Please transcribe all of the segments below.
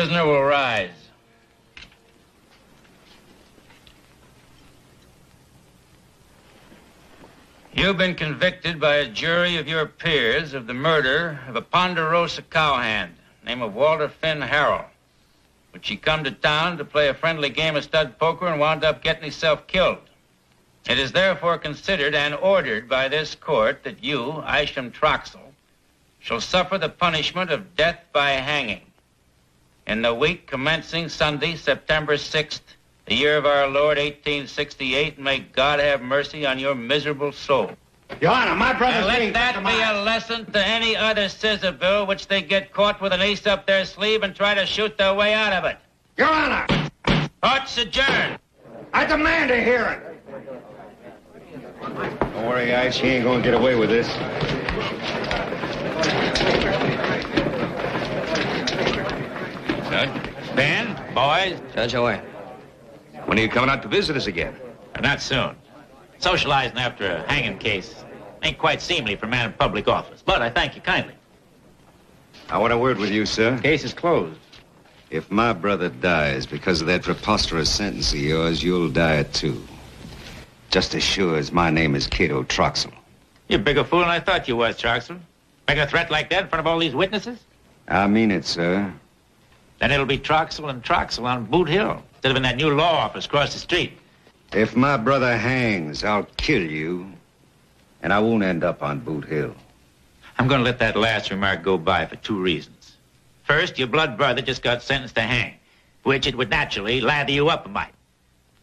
prisoner will rise. You've been convicted by a jury of your peers of the murder of a Ponderosa cowhand named of Walter Finn Harrell, which he come to town to play a friendly game of stud poker and wound up getting himself killed. It is therefore considered and ordered by this court that you, Isham Troxell, shall suffer the punishment of death by hanging in the week commencing Sunday, September 6th, the year of our Lord, 1868, and may God have mercy on your miserable soul. Your Honor, my brother's let that be a lesson to any other scissor bill which they get caught with an ace up their sleeve and try to shoot their way out of it. Your Honor! Court's adjourned. I demand a hearing. Don't worry, Ice. He ain't gonna get away with this. Judge, Ben, boys. Judge, away. When are you coming out to visit us again? Not soon. Socializing after a hanging case ain't quite seemly for a man in public office, but I thank you kindly. I want a word with you, sir. Case is closed. If my brother dies because of that preposterous sentence of yours, you'll die too. Just as sure as my name is Cato Troxell. You're a bigger fool than I thought you was, Troxell. Make a threat like that in front of all these witnesses? I mean it, sir. Then it'll be Troxell and Troxell on Boot Hill, instead of in that new law office across the street. If my brother hangs, I'll kill you, and I won't end up on Boot Hill. I'm going to let that last remark go by for two reasons. First, your blood brother just got sentenced to hang, which it would naturally lather you up a mite.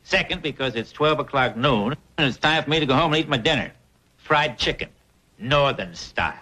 Second, because it's 12 o'clock noon, and it's time for me to go home and eat my dinner. Fried chicken, northern style.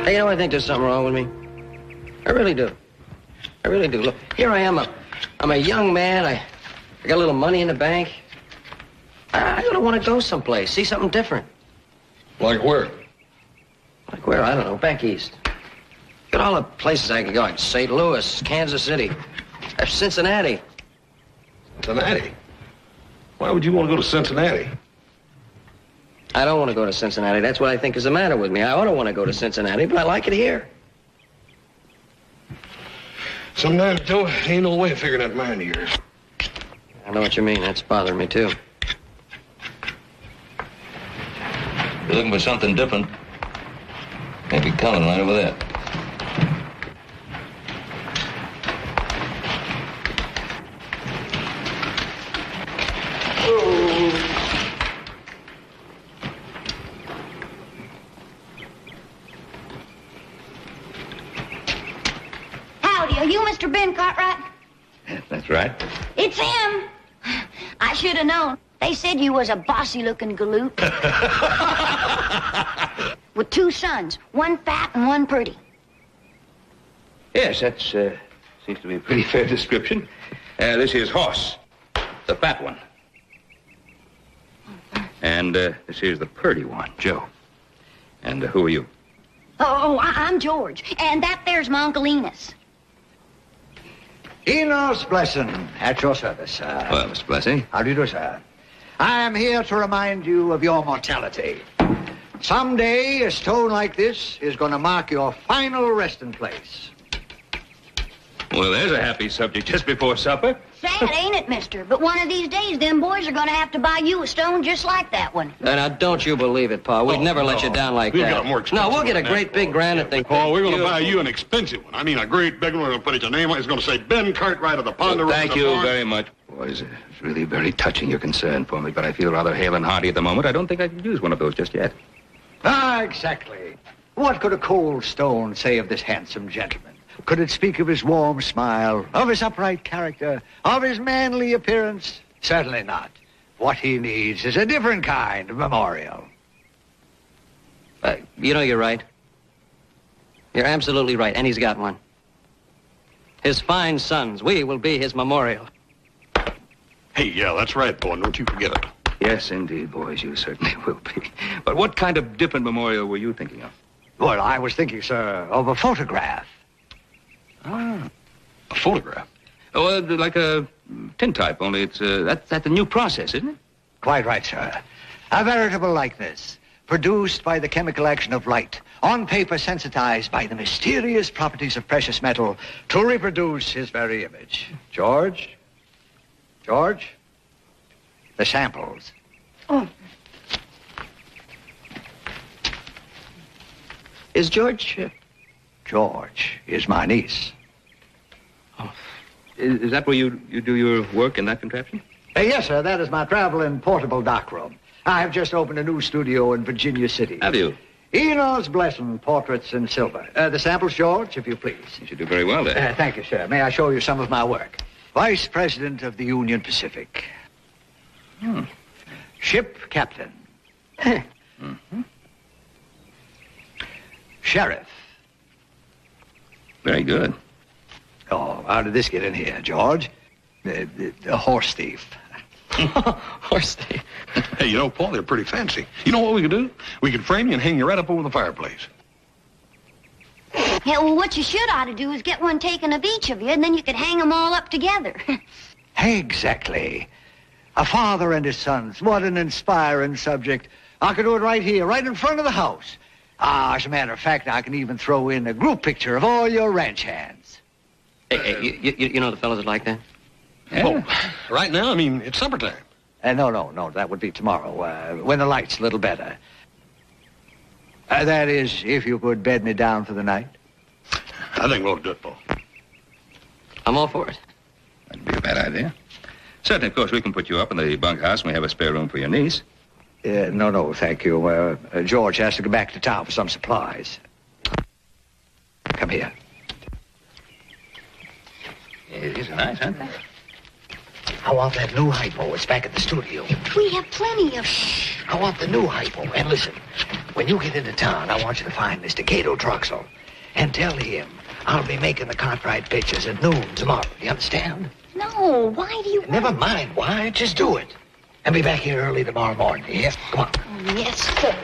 Hey, you know, I think there's something wrong with me. I really do. I really do. Look, here I am. I'm a young man. I got a little money in the bank. I don't want to go someplace, see something different. Like where? Like where? I don't know. Back east. Got all the places I can go. Like St. Louis, Kansas City, Cincinnati. Cincinnati? Why would you want to go to Cincinnati? I don't want to go to Cincinnati. That's what I think is the matter with me. I ought to want to go to Cincinnati, but I like it here. Sometimes, Joe, ain't no way of figuring that mind of yours. I know what you mean. That's bothering me, too. You're looking for something different. Maybe coming right over there. Howdy, are you Mr. Ben Cartwright? That's right. It's him. I should have known. They said you was a bossy-looking galoot. With two sons, one fat and one pretty. Yes, that seems to be a pretty fair description. This here's Hoss, the fat one. And this here's the purty one, Joe. And who are you? I'm George. And that there's my Uncle Enos. Enos Blessing, at your service, sir. Well, Mr. Blessing. How do you do, sir? I am here to remind you of your mortality. Someday, a stone like this is going to mark your final resting place. Well, there's a happy subject just before supper. Sad, ain't it, mister? But one of these days, them boys are going to have to buy you a stone just like that one. Now, don't you believe it, Pa. We'd never let you down like We've that. got a more expensive No, we'll get a one great than big granite thing. Paul, we're going to buy you an expensive one. I mean, a great big one. We're going to put your name on it. It's going to say Ben Cartwright of the Ponderosa. Thank you very much. Boys, it's really very touching your concern for me, but I feel rather hale and hearty at the moment. I don't think I can use one of those just yet. Ah, exactly. What could a cold stone say of this handsome gentleman? Could it speak of his warm smile, of his upright character, of his manly appearance? Certainly not. What he needs is a different kind of memorial. You know, you're right. You're absolutely right, and he's got one. His fine sons, we will be his memorial. Hey, yeah, that's right, Paul. Don't you forget it. Yes, indeed, boys, you certainly will be. But what kind of different memorial were you thinking of? Well, I was thinking, sir, of a photograph. Ah, a photograph? Oh, like a tintype, only it's that's a new process, isn't it? Quite right, sir. A veritable likeness, produced by the chemical action of light, on paper sensitized by the mysterious properties of precious metal to reproduce his very image. George? George? The samples. Oh. Is George... George is my niece. Oh. Is that where you do your work in that contraption? Yes, sir. That is my traveling portable darkroom. I have just opened a new studio in Virginia City. Have you? Enos Blesson, portraits in silver. The samples, George, if you please. You should do very well there. Thank you, sir. May I show you some of my work? Vice President of the Union Pacific. Ship captain. Sheriff. Very good. Oh, how did this get in here, George? The horse thief. Horse thief. Hey, you know, Paul, they're pretty fancy. You know what we could do? We could frame you and hang you right up over the fireplace. Yeah, well, what you should ought to do is get one taken of each of you, and then you could hang them all up together. Exactly. A father and his sons. What an inspiring subject. I could do it right here, right in front of the house. As a matter of fact, I can even throw in a group picture of all your ranch hands. Hey, you know the fellows that like that? Yeah. Oh, right now, I mean, it's supper time. No, that would be tomorrow, when the light's a little better. That is, if you could bed me down for the night. I think we'll do it, Paul. I'm all for it. That'd be a bad idea. Certainly, of course, we can put you up in the bunkhouse and we have a spare room for your niece. No, thank you. George has to go back to town for some supplies. Come here. These are nice, aren't they? I want that new hypo. It's back at the studio. We have plenty of... I want the new hypo. And listen, when you get into town, I want you to find Mr. Cato Troxel and tell him I'll be making the Cartwright pictures at noon tomorrow. You understand? No, why do you... Never mind why. Just do it. And be back here early tomorrow morning. Yeah? Come on. Oh, yes, sir.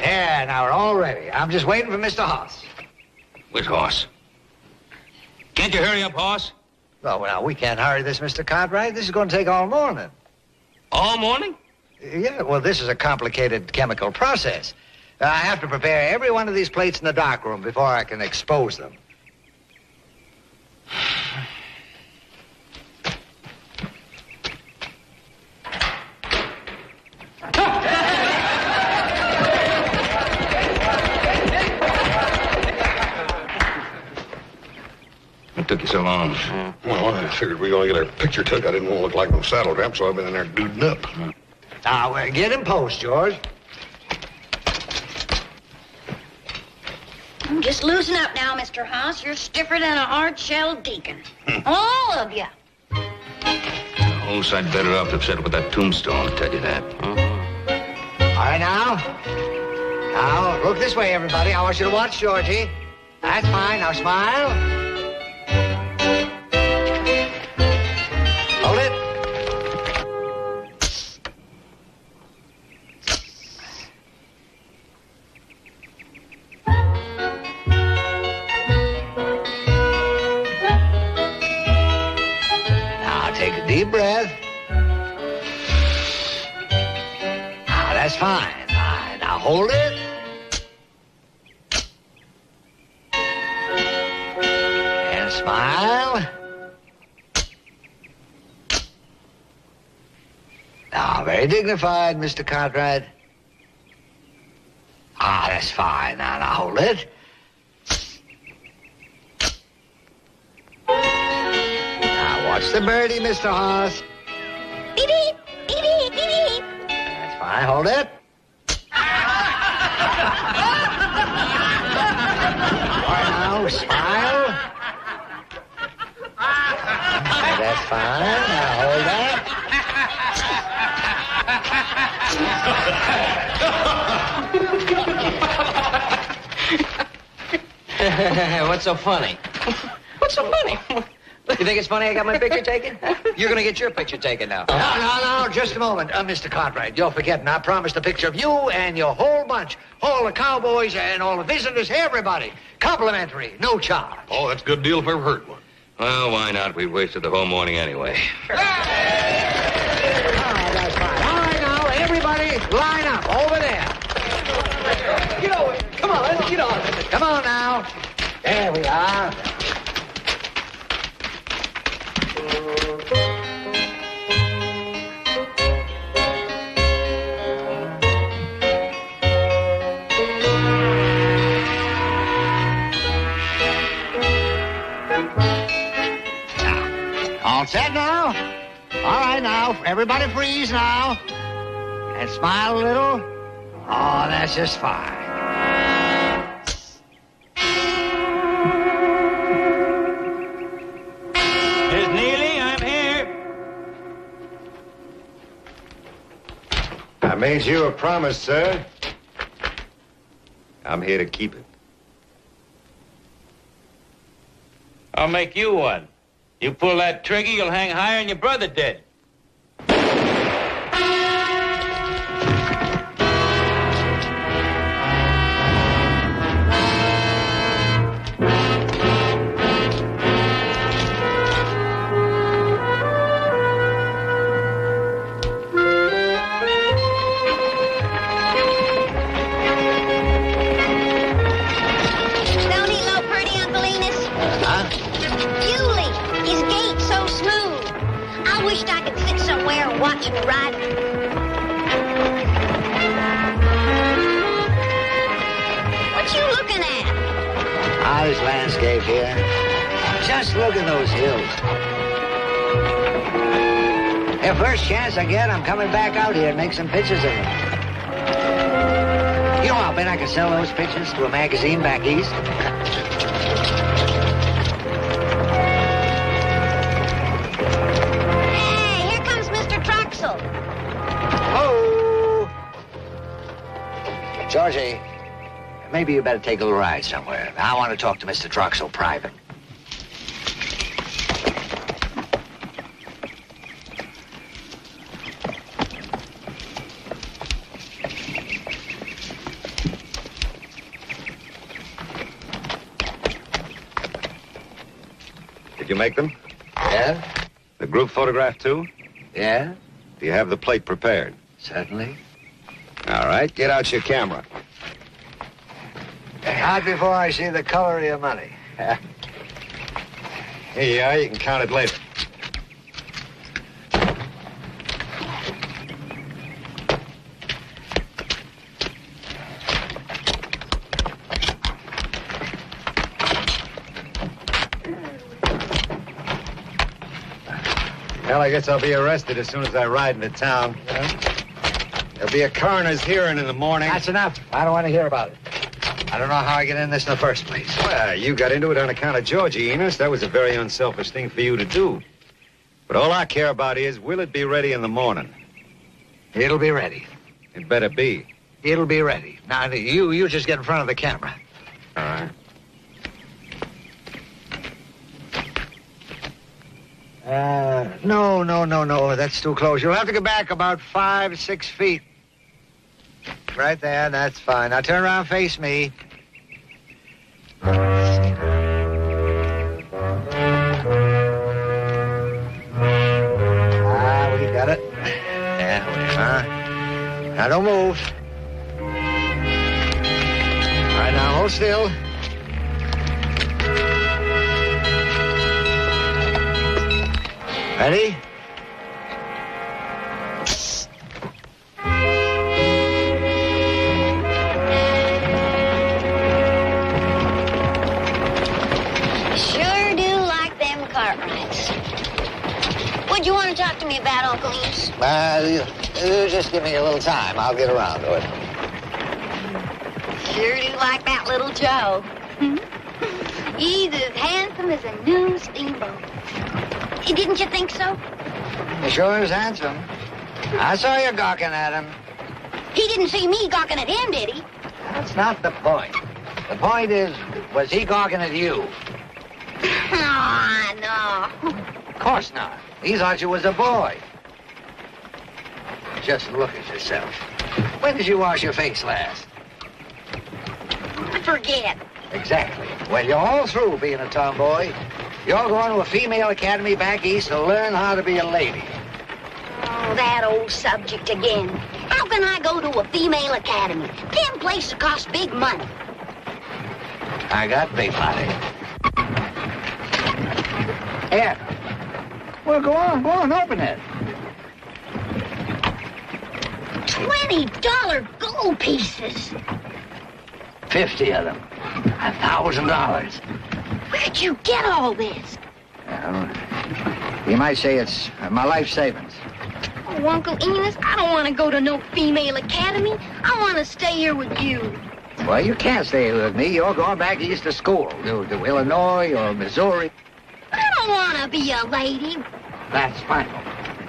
Yeah, now we're all ready. I'm just waiting for Mr. Hoss. Where's Hoss? Can't you hurry up, Hoss? Oh, well, we can't hurry this, Mr. Cartwright. This is going to take all morning. All morning? Yeah, well, this is a complicated chemical process. I have to prepare every one of these plates in the darkroom before I can expose them. What took you so long? Well, I figured we were going to get our picture took. I didn't want to look like no saddle tramp, so I've been in there duding up. Now, get in post, George. Just loosen up now, Mr. Hoss. You're stiffer than a hard-shelled deacon. All of you. The whole sight better off to have settled with that tombstone, I'll tell you that. All right, now. Now, look this way, everybody. I want you to watch Georgie. That's fine. Now, smile. Hold it. that's fine. Now hold it. And smile. Now, very dignified, Mr. Cartwright. That's fine. Now hold it. Now, watch the birdie, Mr. Hoss. Beep, beep, beep, beep, beep, beep. That's fine. Hold it. All right, now, smile. That's fine. Now, hold that. What's so funny? What's so funny? You think it's funny I got my picture taken? You're gonna get your picture taken now. No, just a moment. Mr. Cartwright, you're forgetting. I promised a picture of you and your whole bunch. All the cowboys and all the visitors, everybody. Complimentary, no charge. Oh, that's a good deal if I ever heard one. Well, why not? We've wasted the whole morning anyway. All right, that's fine. All right, now, everybody line up over there. Get over. Come on, let's get on. Come on now. There we are. All set now? All right, now, everybody freeze now. And smile a little. Oh, that's just fine. Miss Neely, I'm here. I made you a promise, sir. I'm here to keep it. I'll make you one. You pull that trigger, you'll hang higher than your brother did. Don't he low pretty, Uncle Enos? Julie, his gait's so smooth. I wished I could sit somewhere and watch him ride. What you looking at? How's landscape here? Just look at those hills. The first chance I get, I'm coming back out here and make some pictures of them. You know how bad I can sell those pictures to a magazine back east? Hey, here comes Mr. Troxel. Oh! Georgie, maybe you better take a little ride somewhere. I want to talk to Mr. Troxel private. Did you make them? Yeah? The group photograph, too? Yeah? Do you have the plate prepared? Certainly. All right, get out your camera. Not before I see the color of your money. Here you are. You can count it later. Well, I guess I'll be arrested as soon as I ride into town. There'll be a coroner's hearing in the morning. That's enough. I don't want to hear about it. I don't know how I get in this in the first place. Well, you got into it on account of Georgie, Enos. That was a very unselfish thing for you to do. But all I care about is, will it be ready in the morning? It'll be ready. It better be. It'll be ready. Now, you just get in front of the camera. All right. No. That's too close. You'll have to go back about 5, 6 feet. Right there. That's fine. Now turn around, face me. We got it. There we are. Now don't move. Ready? Sure do like them Cartwrights. What'd you want to talk to me about, Uncle Enos? You just give me a little time. I'll get around to it. Sure do like that little Joe. He's as handsome as a new steamboat. Didn't you think so? He sure is handsome. I saw you gawking at him. He didn't see me gawking at him, did he? That's not the point. The point is, was he gawking at you? Oh, no. Of course not. He thought you was a boy. Just look at yourself. When did you wash your face last? I forget. Exactly. Well, you're all through being a tomboy. You're going to a female academy back east to learn how to be a lady. Oh, that old subject again. How can I go to a female academy? Them places cost big money. I got big money. Here. Well, go on, open it. $20 gold pieces. 50 of them. $1,000. Where'd you get all this? Well, you might say it's my life savings. Oh, Uncle Enos, I don't want to go to no female academy. I want to stay here with you. Well, you can't stay here with me. You're going back east to school, to Illinois or Missouri. I don't want to be a lady. That's final.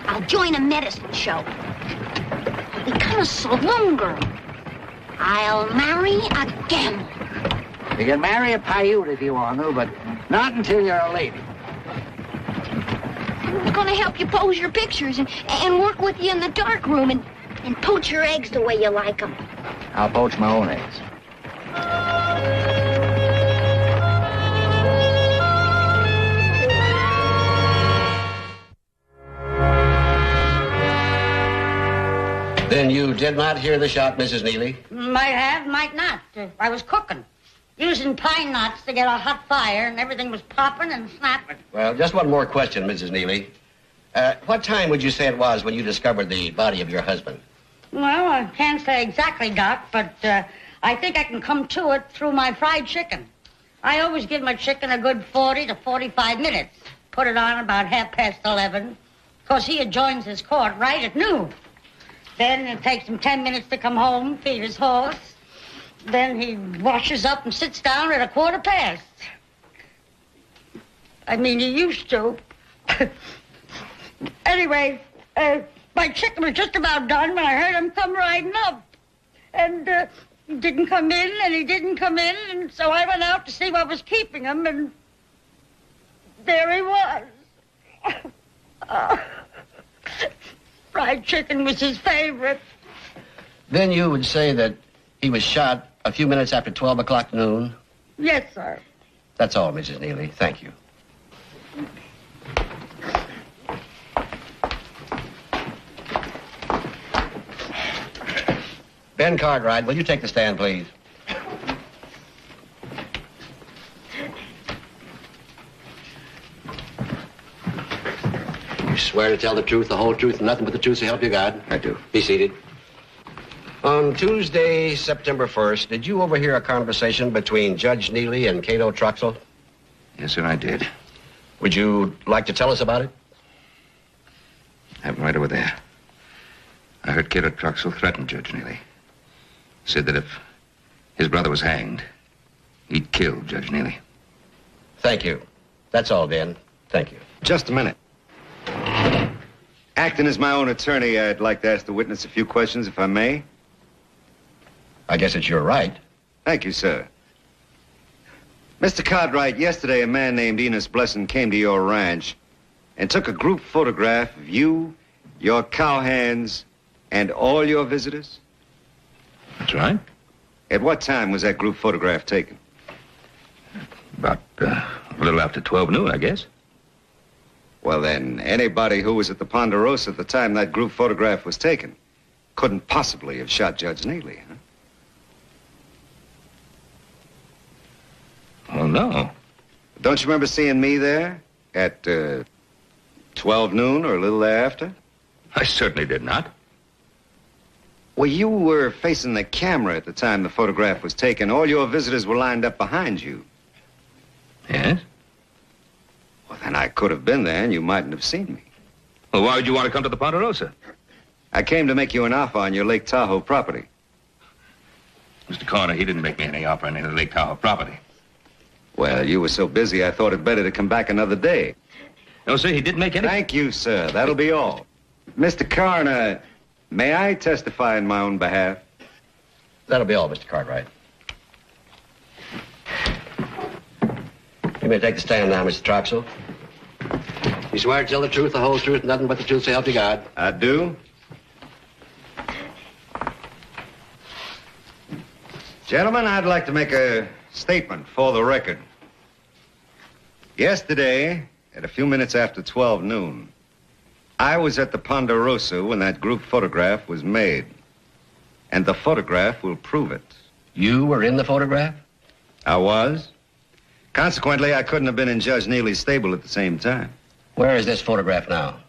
I'll join a medicine show. I'll become a saloon girl. I'll marry a gambler. You can marry a Paiute if you want to, but not until you're a lady. I'm going to help you pose your pictures and work with you in the dark room and poach your eggs the way you like them. I'll poach my own eggs. Then you did not hear the shot, Mrs. Neely? Might have, might not. I was cooking. Using pine knots to get a hot fire, and everything was popping and snapping. Well, just one more question, Mrs. Neely. What time would you say it was when you discovered the body of your husband? Well, I can't say exactly, Doc, but I think I can come to it through my fried chicken. I always give my chicken a good 40 to 45 minutes. Put it on about 11:30. Because he joins his court right at noon. Then it takes him 10 minutes to come home, feed his horse. Then he washes up and sits down at 1:15. I mean, he used to. Anyway, my chicken was just about done when I heard him come riding up. And he didn't come in, and he didn't come in, and so I went out to see what was keeping him, and there he was. Fried chicken was his favorite. Then you would say that he was shot a few minutes after 12 o'clock noon? Yes, sir. That's all, Mrs. Neely. Thank you. Ben Cartwright, will you take the stand, please? You swear to tell the truth, the whole truth, and nothing but the truth, so help you God? I do. Be seated. On Tuesday, September 1st, did you overhear a conversation between Judge Neely and Cato Truxell? Yes, sir, I did. Would you like to tell us about it? I'm right over there. I heard Cato Truxell threaten Judge Neely. Said that if his brother was hanged, he'd kill Judge Neely. Thank you. That's all, Ben. Thank you. Just a minute. Acting as my own attorney, I'd like to ask the witness a few questions, if I may. I guess it's your right. Thank you, sir. Mr. Cartwright, yesterday a man named Enos Blesson came to your ranch and took a group photograph of you, your cowhands, and all your visitors? That's right. At what time was that group photograph taken? About a little after 12 noon, I guess. Well, then, anybody who was at the Ponderosa at the time that group photograph was taken couldn't possibly have shot Judge Neely, huh? Well, no. Don't you remember seeing me there at 12 noon or a little thereafter? I certainly did not. Well, you were facing the camera at the time the photograph was taken. All your visitors were lined up behind you. Yes? Well, then I could have been there and you mightn't have seen me. Well, why would you want to come to the Ponderosa? I came to make you an offer on your Lake Tahoe property. Mr. Corner, he didn't make me any offer on any Lake Tahoe property. Well, you were so busy, I thought it better to come back another day. No, sir, he didn't make any... Thank you, sir. That'll be all. Mr. Coroner, may I testify in my own behalf? That'll be all, Mr. Cartwright. You may take the stand now, Mr. Troxel. You swear to tell the truth, the whole truth, and nothing but the truth, so help you God. I do. Gentlemen, I'd like to make a statement for the record. Yesterday, at a few minutes after 12 noon, I was at the Ponderosa when that group photograph was made. And the photograph will prove it. You were in the photograph? I was. Consequently, I couldn't have been in Judge Neely's stable at the same time. Where is this photograph now?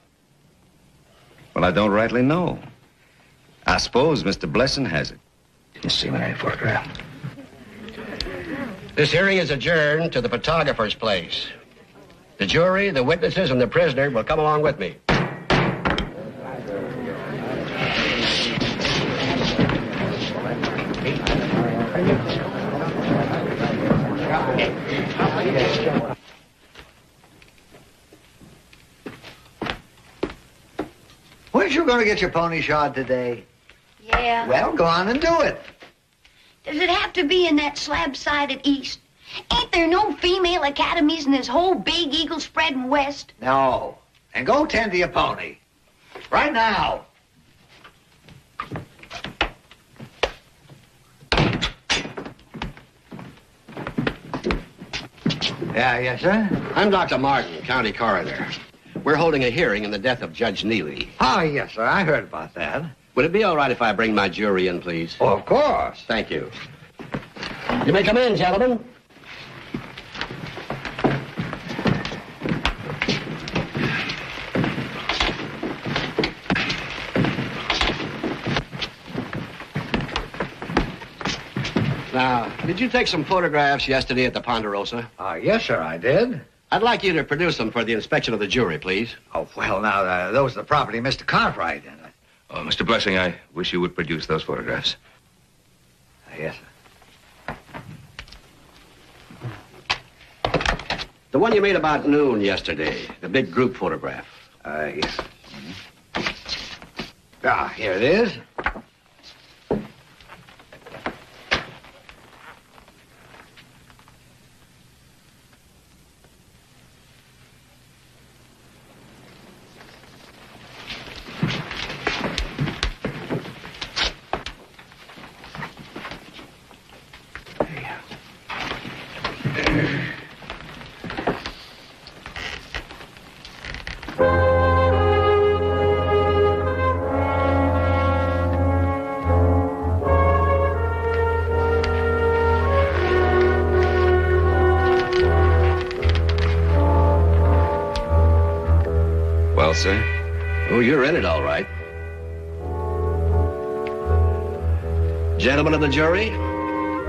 Well, I don't rightly know. I suppose Mr. Blesson has it. Didn't see me in any photograph. This hearing is adjourned to the photographer's place. The jury, the witnesses, and the prisoner will come along with me. Weren't you going to get your pony shod today? Yeah. Well, go on and do it. Does it have to be in that slab-sided east? Ain't there no female academies in this whole big eagle spreading west? No. And go tend to your pony. Right now. Yeah, yes, sir? I'm Dr. Martin, county coroner. We're holding a hearing in the death of Judge Neely. Oh, yes, sir. I heard about that. Would it be all right if I bring my jury in, please? Oh, of course. Thank you. You may come in, gentlemen. Now, did you take some photographs yesterday at the Ponderosa? Yes, sir, I did. I'd like you to produce them for the inspection of the jury, please. Oh, well, now, those are the property of Mr. Cartwright. Oh, Mr. Blessing, I wish you would produce those photographs. Yes, sir. The one you made about noon yesterday, the big group photograph. Yes. Here it is. Well, sir? Oh, you're in it, all right. Gentlemen of the jury,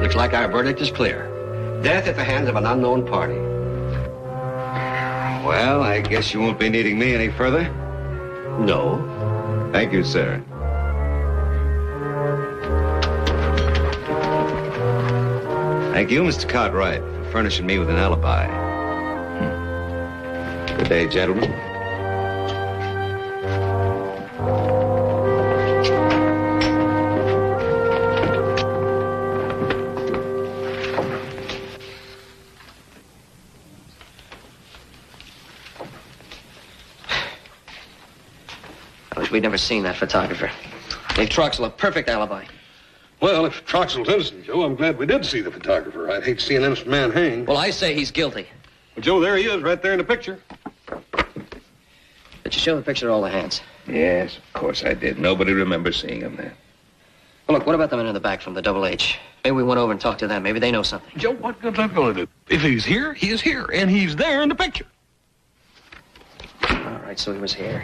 looks like our verdict is clear. Death at the hands of an unknown party. Well, I guess you won't be needing me any further. No. Thank you, sir. Thank you, Mr. Cartwright, for furnishing me with an alibi. Good day, gentlemen. I wish we'd never seen that photographer. Gave Troxel a perfect alibi. Well, if Troxel's innocent, Joe, I'm glad we did see the photographer. I'd hate to see an innocent man hanged. Well, I say he's guilty. Well, Joe, there he is, right there in the picture. Did you show the picture to all the hands? Yes, of course I did. Nobody remembers seeing him there. Well, look, what about the men in the back from the Double H? Maybe we went over and talked to them. Maybe they know something. Joe, what good's that going to do? If he's here, he is here, and he's there in the picture. All right. right, so he was here.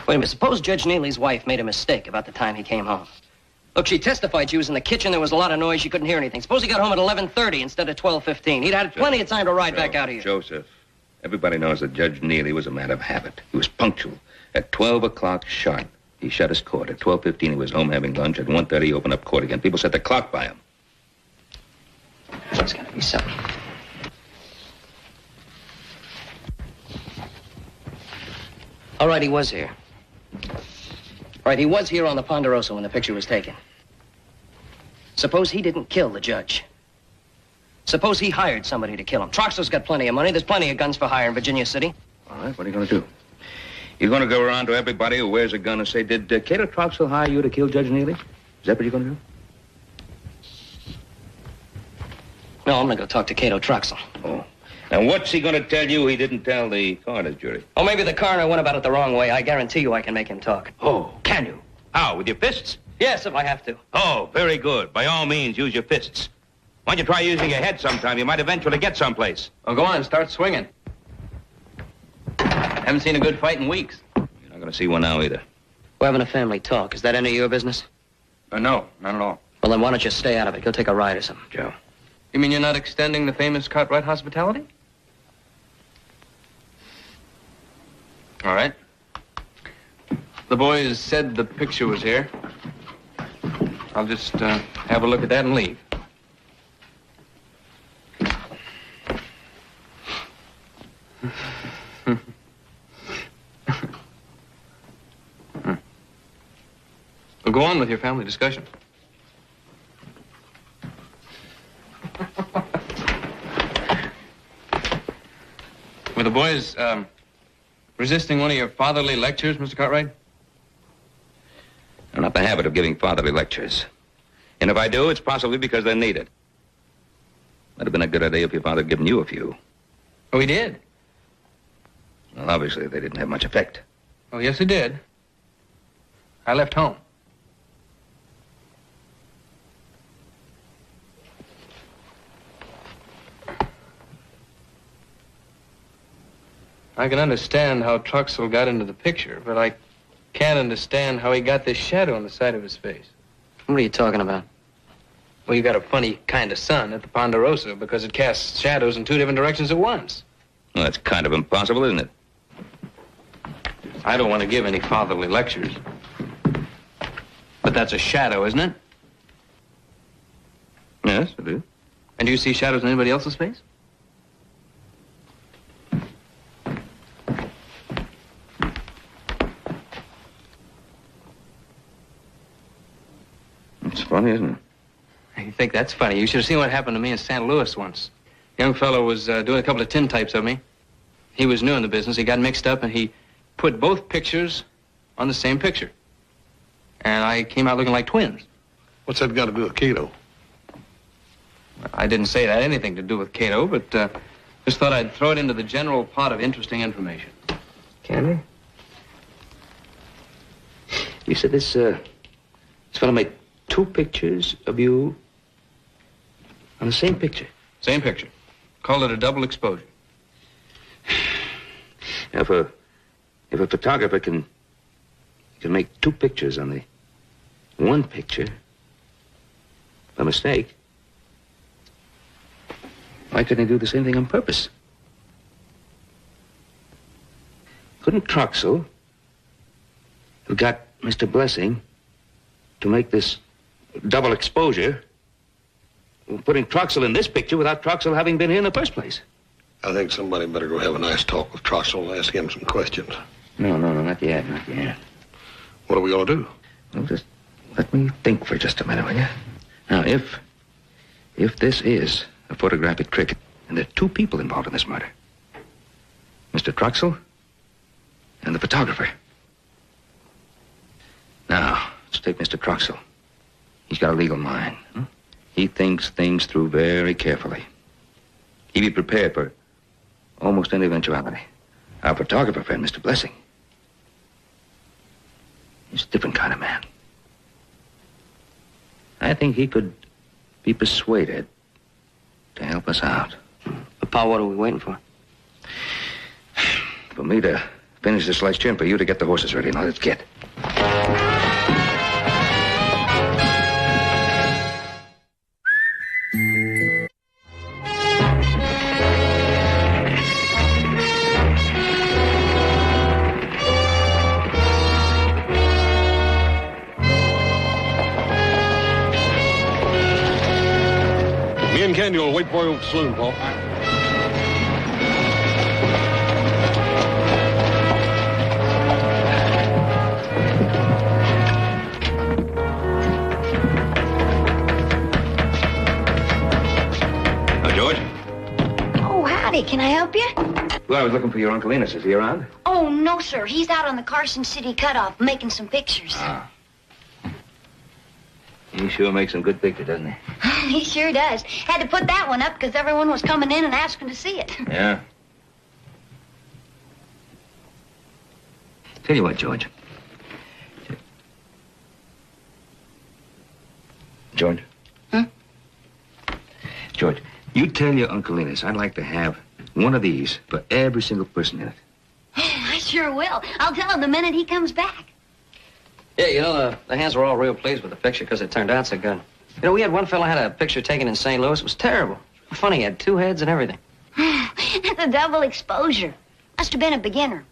Wait a minute, suppose Judge Neely's wife made a mistake about the time he came home. Look, she testified she was in the kitchen, there was a lot of noise, she couldn't hear anything. Suppose he got home at 11:30 instead of 12:15. He'd had plenty of time to ride back out of here. Joseph, everybody knows that Judge Neely was a man of habit. He was punctual. At 12 o'clock sharp, he shut his court. At 12:15, he was home having lunch. At 1:30, he opened up court again. People set the clock by him. There's got to be something. All right, he was here. All right, he was here on the Ponderosa when the picture was taken. Suppose he didn't kill the judge. Suppose he hired somebody to kill him. Troxell's got plenty of money. There's plenty of guns for hire in Virginia City. All right, what are you going to do? You're going to go around to everybody who wears a gun and say, did Cato Troxell hire you to kill Judge Neely? Is that what you're going to do? No, I'm going to go talk to Cato Troxell. Oh. And what's he going to tell you he didn't tell the coroner's jury? Oh, maybe the coroner went about it the wrong way. I guarantee you I can make him talk. Oh, can you? How, with your fists? Yes, if I have to. Oh, very good. By all means, use your fists. Why don't you try using your head sometime? You might eventually get someplace. Oh, go on, start swinging. Haven't seen a good fight in weeks. You're not going to see one now either. We're having a family talk. Is that any of your business? No, not at all. Well, then why don't you stay out of it? Go take a ride or something. Joe. You mean you're not extending the famous Cartwright hospitality? All right. The boys said the picture was here. I'll just have a look at that and leave. Well, go on with your family discussion. Were the boys resisting one of your fatherly lectures, Mr. Cartwright? I'm not in the habit of giving fatherly lectures. And if I do, it's possibly because they're needed. Might have been a good idea if your father had given you a few. Oh, he did? Well, obviously, they didn't have much effect. Oh, yes, he did. I left home. I can understand how Troxell got into the picture, but I can't understand how he got this shadow on the side of his face. What are you talking about? Well, you got a funny kind of sun at the Ponderosa because it casts shadows in two different directions at once. Well, that's kind of impossible, isn't it? I don't want to give any fatherly lectures. But that's a shadow, isn't it? Yes, I do. And do you see shadows in anybody else's face? It's funny, isn't it? You think that's funny? You should have seen what happened to me in St. Louis once. Young fellow was doing a couple of tintypes of me. He was new in the business. He got mixed up, and he put both pictures on the same picture. And I came out looking like twins. What's that got to do with Cato? I didn't say it had anything to do with Cato, but just thought I'd throw it into the general pot of interesting information. Can we? You said this fellow made two pictures of you on the same picture. Same picture. Called it a double exposure. Now, if a photographer can make two pictures on the one picture by mistake, why couldn't he do the same thing on purpose? Couldn't Troxell have got Mr. Blessing to make this double exposure, putting Troxell in this picture without Troxell having been here in the first place? I think somebody better go have a nice talk with Troxell and ask him some questions. No, not yet, not yet. What are we going to do? Well, just let me think for just a minute, will you? Now, if this is a photographic trick, and there are two people involved in this murder, Mr. Troxell and the photographer. Now, let's take Mr. Troxell. He's got a legal mind. He thinks things through very carefully. He'd be prepared for almost any eventuality. Our photographer friend, Mr. Blessing, he's a different kind of man. I think he could be persuaded to help us out. Pa, what are we waiting for? For me to finish this last turn, for you to get the horses ready. Now, let's get. Me and Candy will wait for you at the saloon, Paul. George? Oh, howdy. Can I help you? Well, I was looking for your Uncle Enos. Is he around? Oh, no, sir. He's out on the Carson City cutoff making some pictures. Ah. He sure makes some good pictures, doesn't he? He sure does. Had to put that one up because everyone was coming in and asking to see it. Yeah. Tell you what, George. George? Huh? George, you tell your Uncle Enos I'd like to have one of these for every single person in it. I sure will. I'll tell him the minute he comes back. Yeah, you know, the hands were all real pleased with the picture because it turned out so good. You know, we had one fella had a picture taken in St. Louis. It was terrible. Funny, he had two heads and everything. That's a double exposure. Must have been a beginner.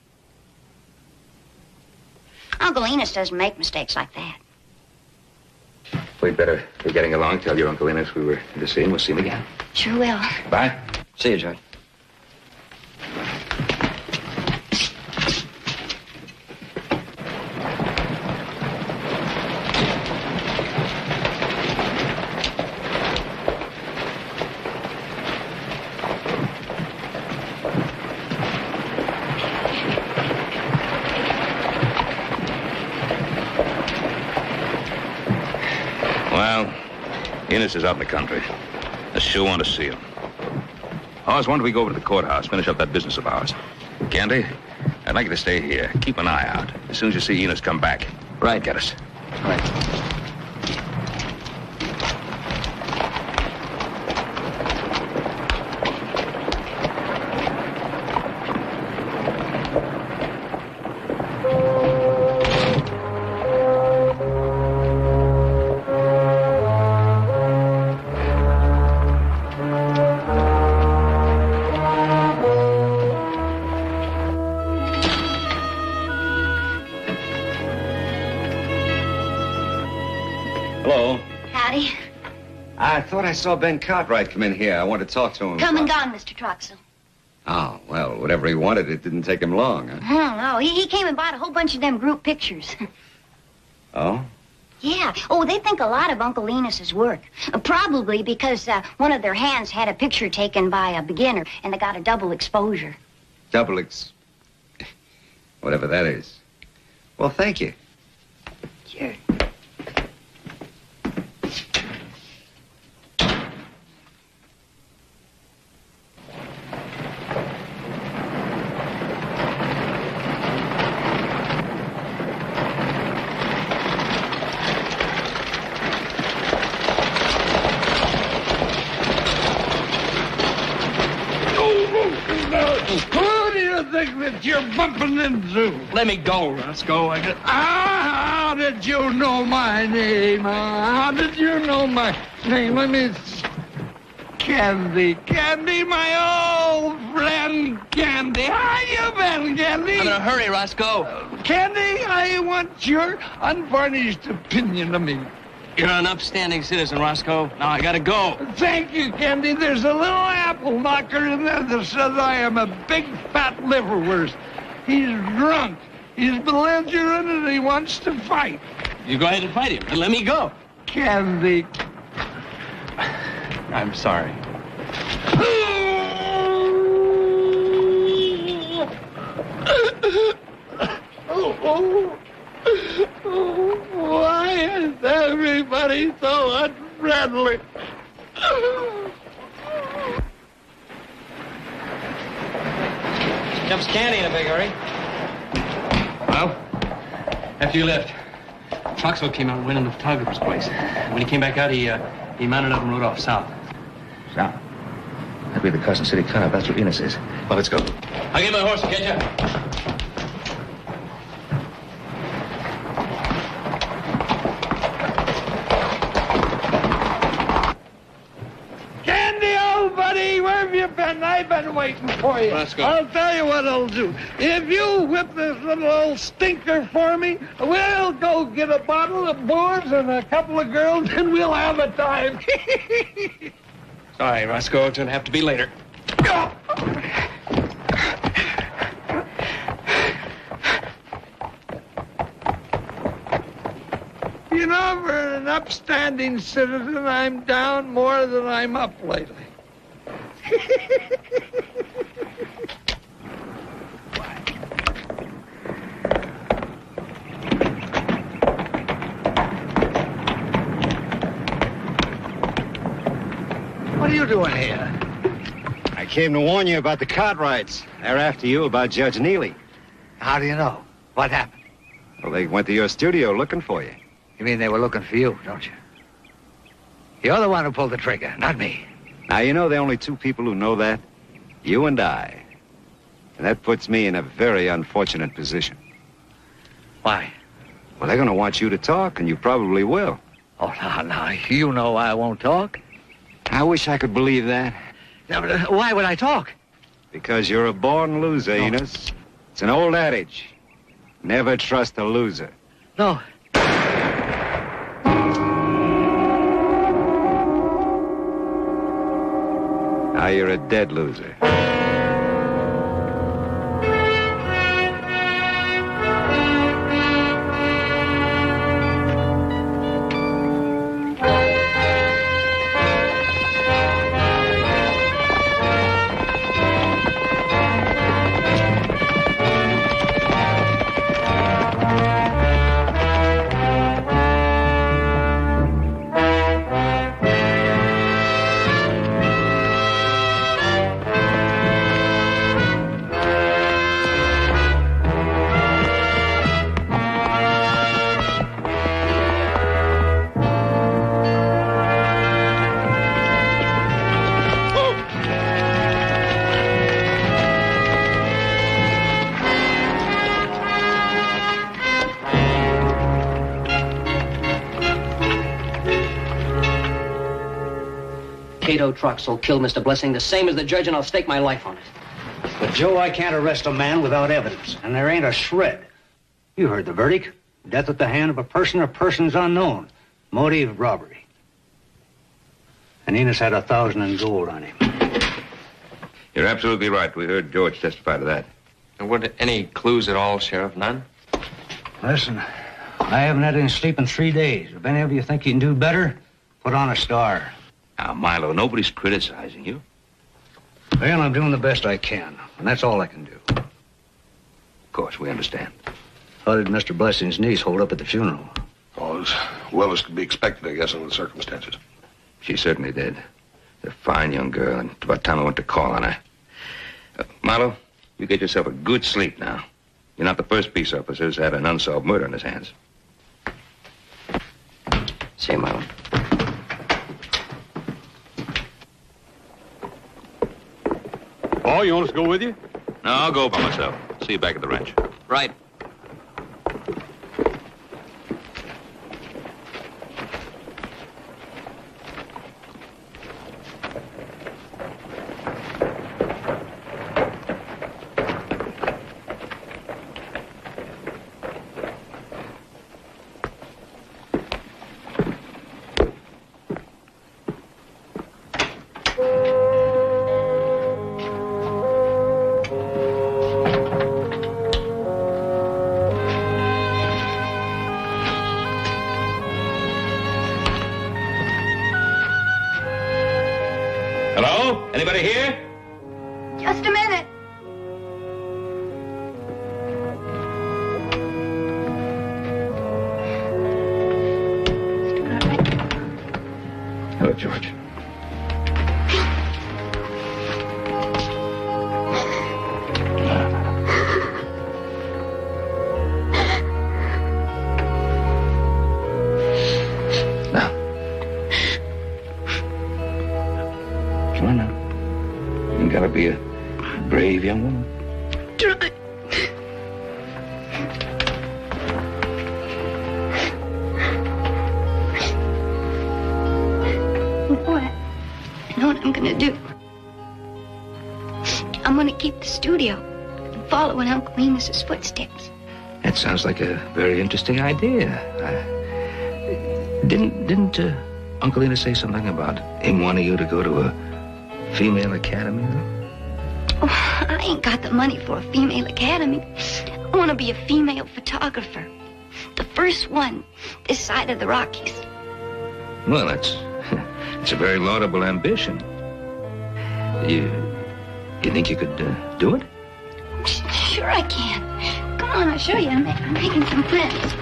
Uncle Enos doesn't make mistakes like that. We'd better be getting along. Tell your Uncle Enos we were to see him. We'll see him again. Sure will. Bye. See you, George. Well, Enos is out in the country. I sure want to see him. Horace, why don't we go over to the courthouse, finish up that business of ours? Candy, I'd like you to stay here. Keep an eye out. As soon as you see Enos come back, Right. get us. Right. Hello. Howdy. I thought I saw Ben Cartwright come in here. I want to talk to him. Come and about- gone, Mr. Troxel. Oh, well, whatever he wanted, it didn't take him long, huh? Oh, no. He came and bought a whole bunch of them group pictures. Oh? Yeah. Oh, they think a lot of Uncle Enos's work. Probably because one of their hands had a picture taken by a beginner, and they got a double exposure. Whatever that is. Well, thank you. Sure. Who do you think that you're bumping into? Let me go, Roscoe. How did you know my name? How did you know my name? Let me... Candy, my old friend Candy. How you been, Candy? I'm in a hurry, Roscoe. Candy, I want your unvarnished opinion of me. You're an upstanding citizen, Roscoe. Now I gotta go. Thank you, Candy. There's a little apple knocker in there that says I am a big fat liverwurst. He's drunk. He's belligerent and he wants to fight. You go ahead and fight him, and let me go. Candy. I'm sorry. Why is everybody so unfriendly? Jumps Candy in a big hurry. Well, after you left, Troxel came out and went in the photographer's place. When he came back out, he mounted up and rode off south. South? That'd be the Carson City car. That's what Enos is. Well, let's go. I'll get my horse and catch up. Candy, old buddy, where have you been? I've been waiting for you. Let's go. I'll tell you what I'll do. If you whip this little old stinker for me, we'll go get a bottle of booze and a couple of girls, and we'll have a time. Sorry, Roscoe. It's going to have to be later. You know, for an upstanding citizen, I'm down more than I'm up lately. What are you doing here? I came to warn you about the Cartwrights. They're after you about Judge Neely. How do you know? What happened? Well, they went to your studio looking for you. You mean they were looking for you, don't you? You're the one who pulled the trigger, not me. Now, you know there are only two people who know that. You and I. And that puts me in a very unfortunate position. Why? Well, they're going to want you to talk, and you probably will. Oh, now, you know I won't talk. I wish I could believe that. Now, but, why would I talk? Because you're a born loser, Enos. It's an old adage. Never trust a loser. No. Now you're a dead loser. Cato Troxel killed Mr. Blessing the same as the judge, and I'll stake my life on it. But, Joe, I can't arrest a man without evidence, and there ain't a shred. You heard the verdict. Death at the hand of a person or persons unknown. Motive, robbery. And Enos had 1,000 in gold on him. You're absolutely right. We heard George testify to that. And what, any clues at all, Sheriff? None? Listen, I haven't had any sleep in 3 days. If any of you think you can do better, put on a star. Now, Milo, nobody's criticizing you. Well, I'm doing the best I can, and that's all I can do. Of course, we understand. How did Mr. Blessing's niece hold up at the funeral? Oh, as well as could be expected, I guess, under the circumstances. She certainly did. A fine young girl, and it's about time I went to call on her. Milo, you get yourself a good sleep now. You're not the first peace officer who's had an unsolved murder on his hands. See you, Milo. Oh, you want us to go with you? No, I'll go by myself. See you back at the ranch. Right. Hello? Anybody here? Just a minute. Hello, George. Now. Come on now. gotta be a brave young woman. Try. You know what I'm gonna do? I'm gonna keep the studio and follow in Uncle Enos's footsteps. That sounds like a very interesting idea. Didn't Uncle Enos say something about him wanting you to go to a female academy, though? Oh, I ain't got the money for a female academy. I want to be a female photographer. The first one this side of the Rockies. Well, it's a very laudable ambition. You think you could do it? Sure I can. Come on, I'll show you. I'm making some friends.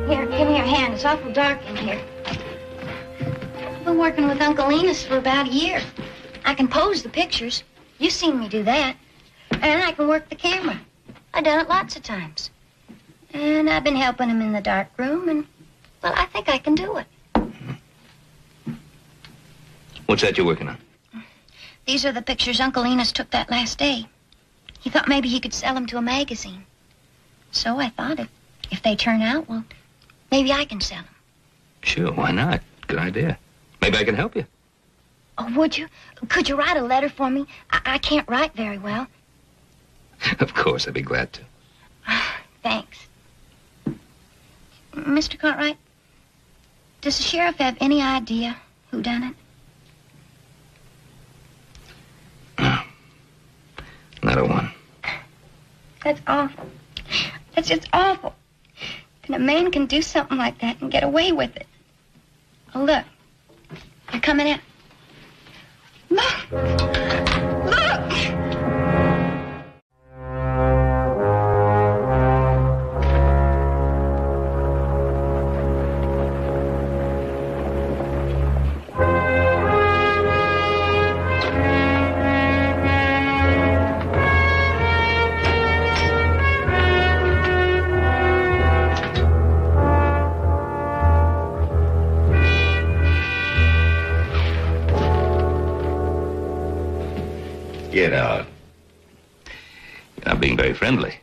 Here, give me your hand. It's awful dark in here. I've been working with Uncle Enos for about a year. I can pose the pictures. You've seen me do that. And I can work the camera. I've done it lots of times. And I've been helping him in the dark room, and, well, I think I can do it. What's that you're working on? These are the pictures Uncle Enos took that last day. He thought maybe he could sell them to a magazine. So I thought if they turn out, well, maybe I can sell them. Sure, why not? Good idea. Maybe I can help you. Oh, would you? Could you write a letter for me? I can't write very well. Of course, I'd be glad to. Thanks. Mr. Cartwright, does the sheriff have any idea who done it? No. Not a one. That's awful. That's just awful. And a man can do something like that and get away with it. Oh, look. They're coming out. Look! Look! Get out. You're not being very friendly.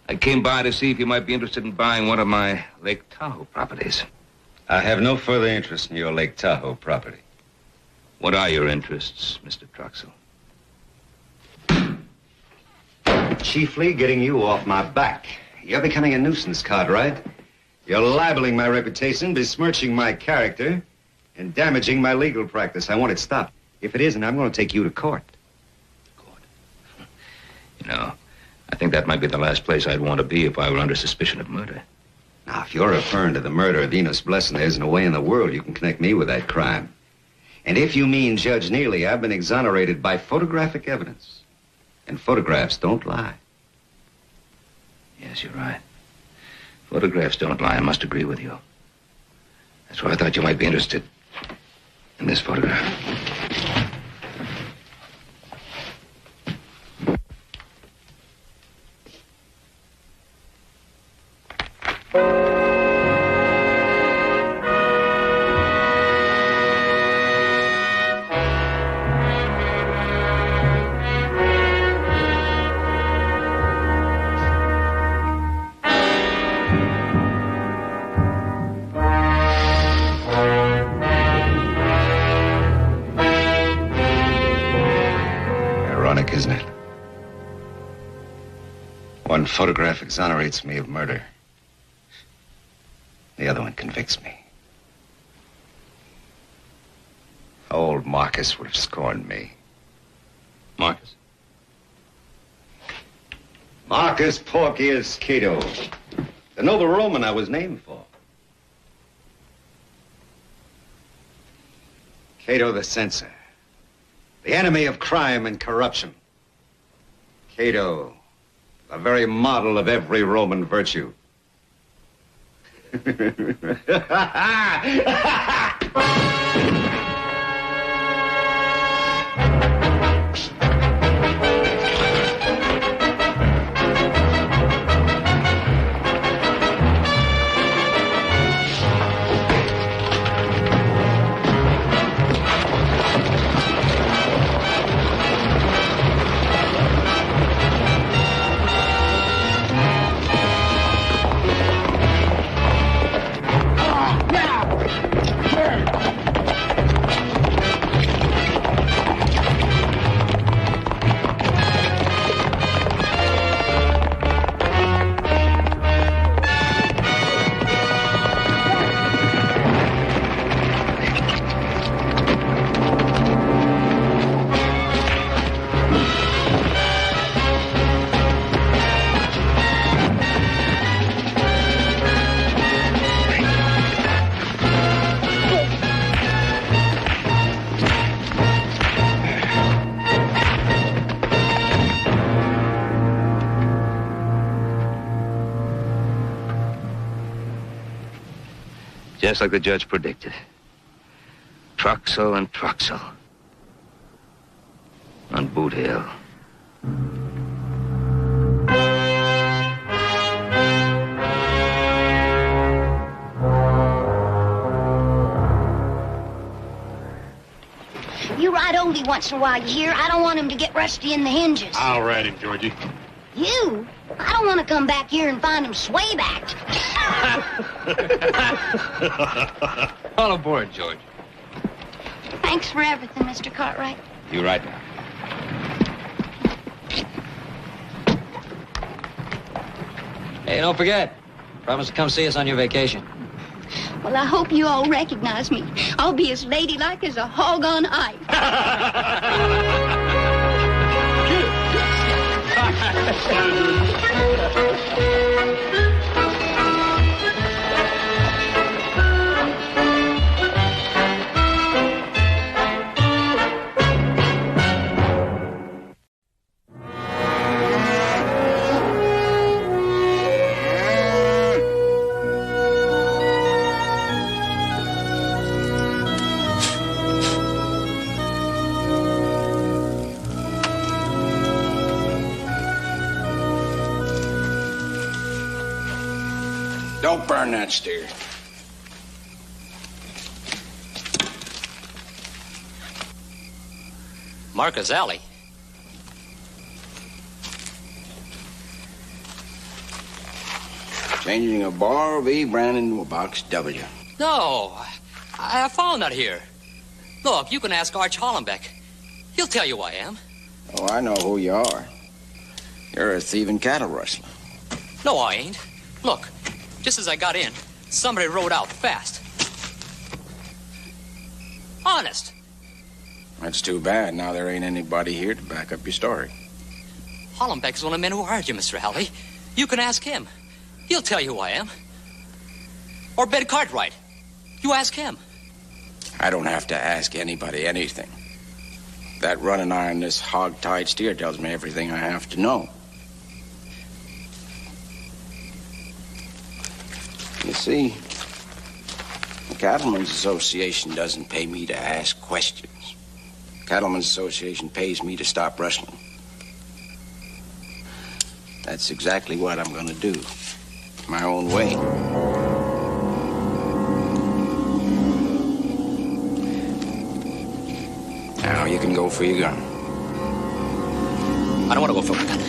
I came by to see if you might be interested in buying one of my Lake Tahoe properties. I have no further interest in your Lake Tahoe property. What are your interests, Mr. Troxell? Chiefly getting you off my back. You're becoming a nuisance, Cartwright. You're libeling my reputation, besmirching my character, and damaging my legal practice. I want it stopped. If it isn't, I'm going to take you to court. You know, I think that might be the last place I'd want to be if I were under suspicion of murder. Now, if you're referring to the murder of Enos Blessing, there isn't a way in the world you can connect me with that crime. And if you mean Judge Neely, I've been exonerated by photographic evidence. And photographs don't lie. Yes, you're right. Photographs don't lie. I must agree with you. That's why I thought you might be interested in this photograph. Isn't it? One photograph exonerates me of murder. The other one convicts me. Old Marcus would have scorned me. Marcus? Marcus Porcius Cato, the noble Roman I was named for. Cato the censor, the enemy of crime and corruption. Cato, the very model of every Roman virtue. Just like the judge predicted. Truxell and Truxell. On Boot Hill. You ride Oldie once in a while, you hear? I don't want him to get rusty in the hinges. I'll ride him, Georgie. You? I don't want to come back here and find him swaybacked. All aboard, George. Thanks for everything, Mr. Cartwright. You right now. Hey, don't forget. Promise to come see us on your vacation. Well, I hope you all recognize me. I'll be as ladylike as a hog on ice. Don't burn that steer. Marcus Alley. Changing a bar V brand into a box W. No, I found that here. Look, you can ask Arch Hollenbeck. He'll tell you who I am. Oh, I know who you are. You're a thieving cattle rustler. No, I ain't. Look, just as I got in, somebody rode out fast. Honest. That's too bad. Now there ain't anybody here to back up your story. Hollenbeck is one of the men who hired you, Mr. Alley. You can ask him. He'll tell you who I am. Or Ben Cartwright. You ask him. I don't have to ask anybody anything. That running iron, this hog-tied steer tells me everything I have to know. You see, the Cattlemen's Association doesn't pay me to ask questions. Cattlemen's Association pays me to stop rustling. That's exactly what I'm going to do. My own way. Now you can go for your gun. I don't want to go for my gun.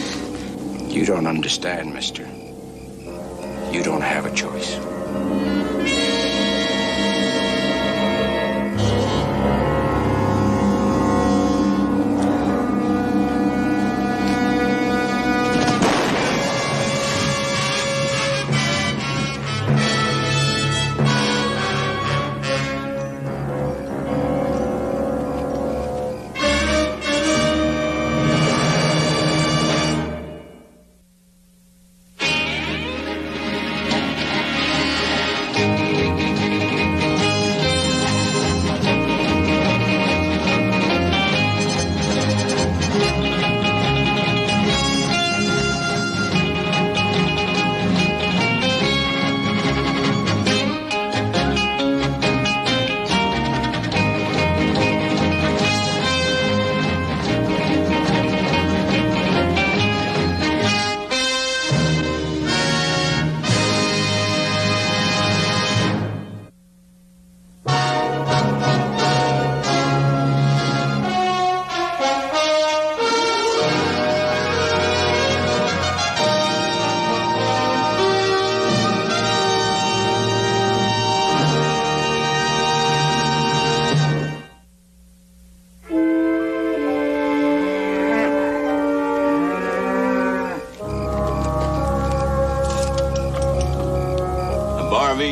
You don't understand, mister. You don't have a choice.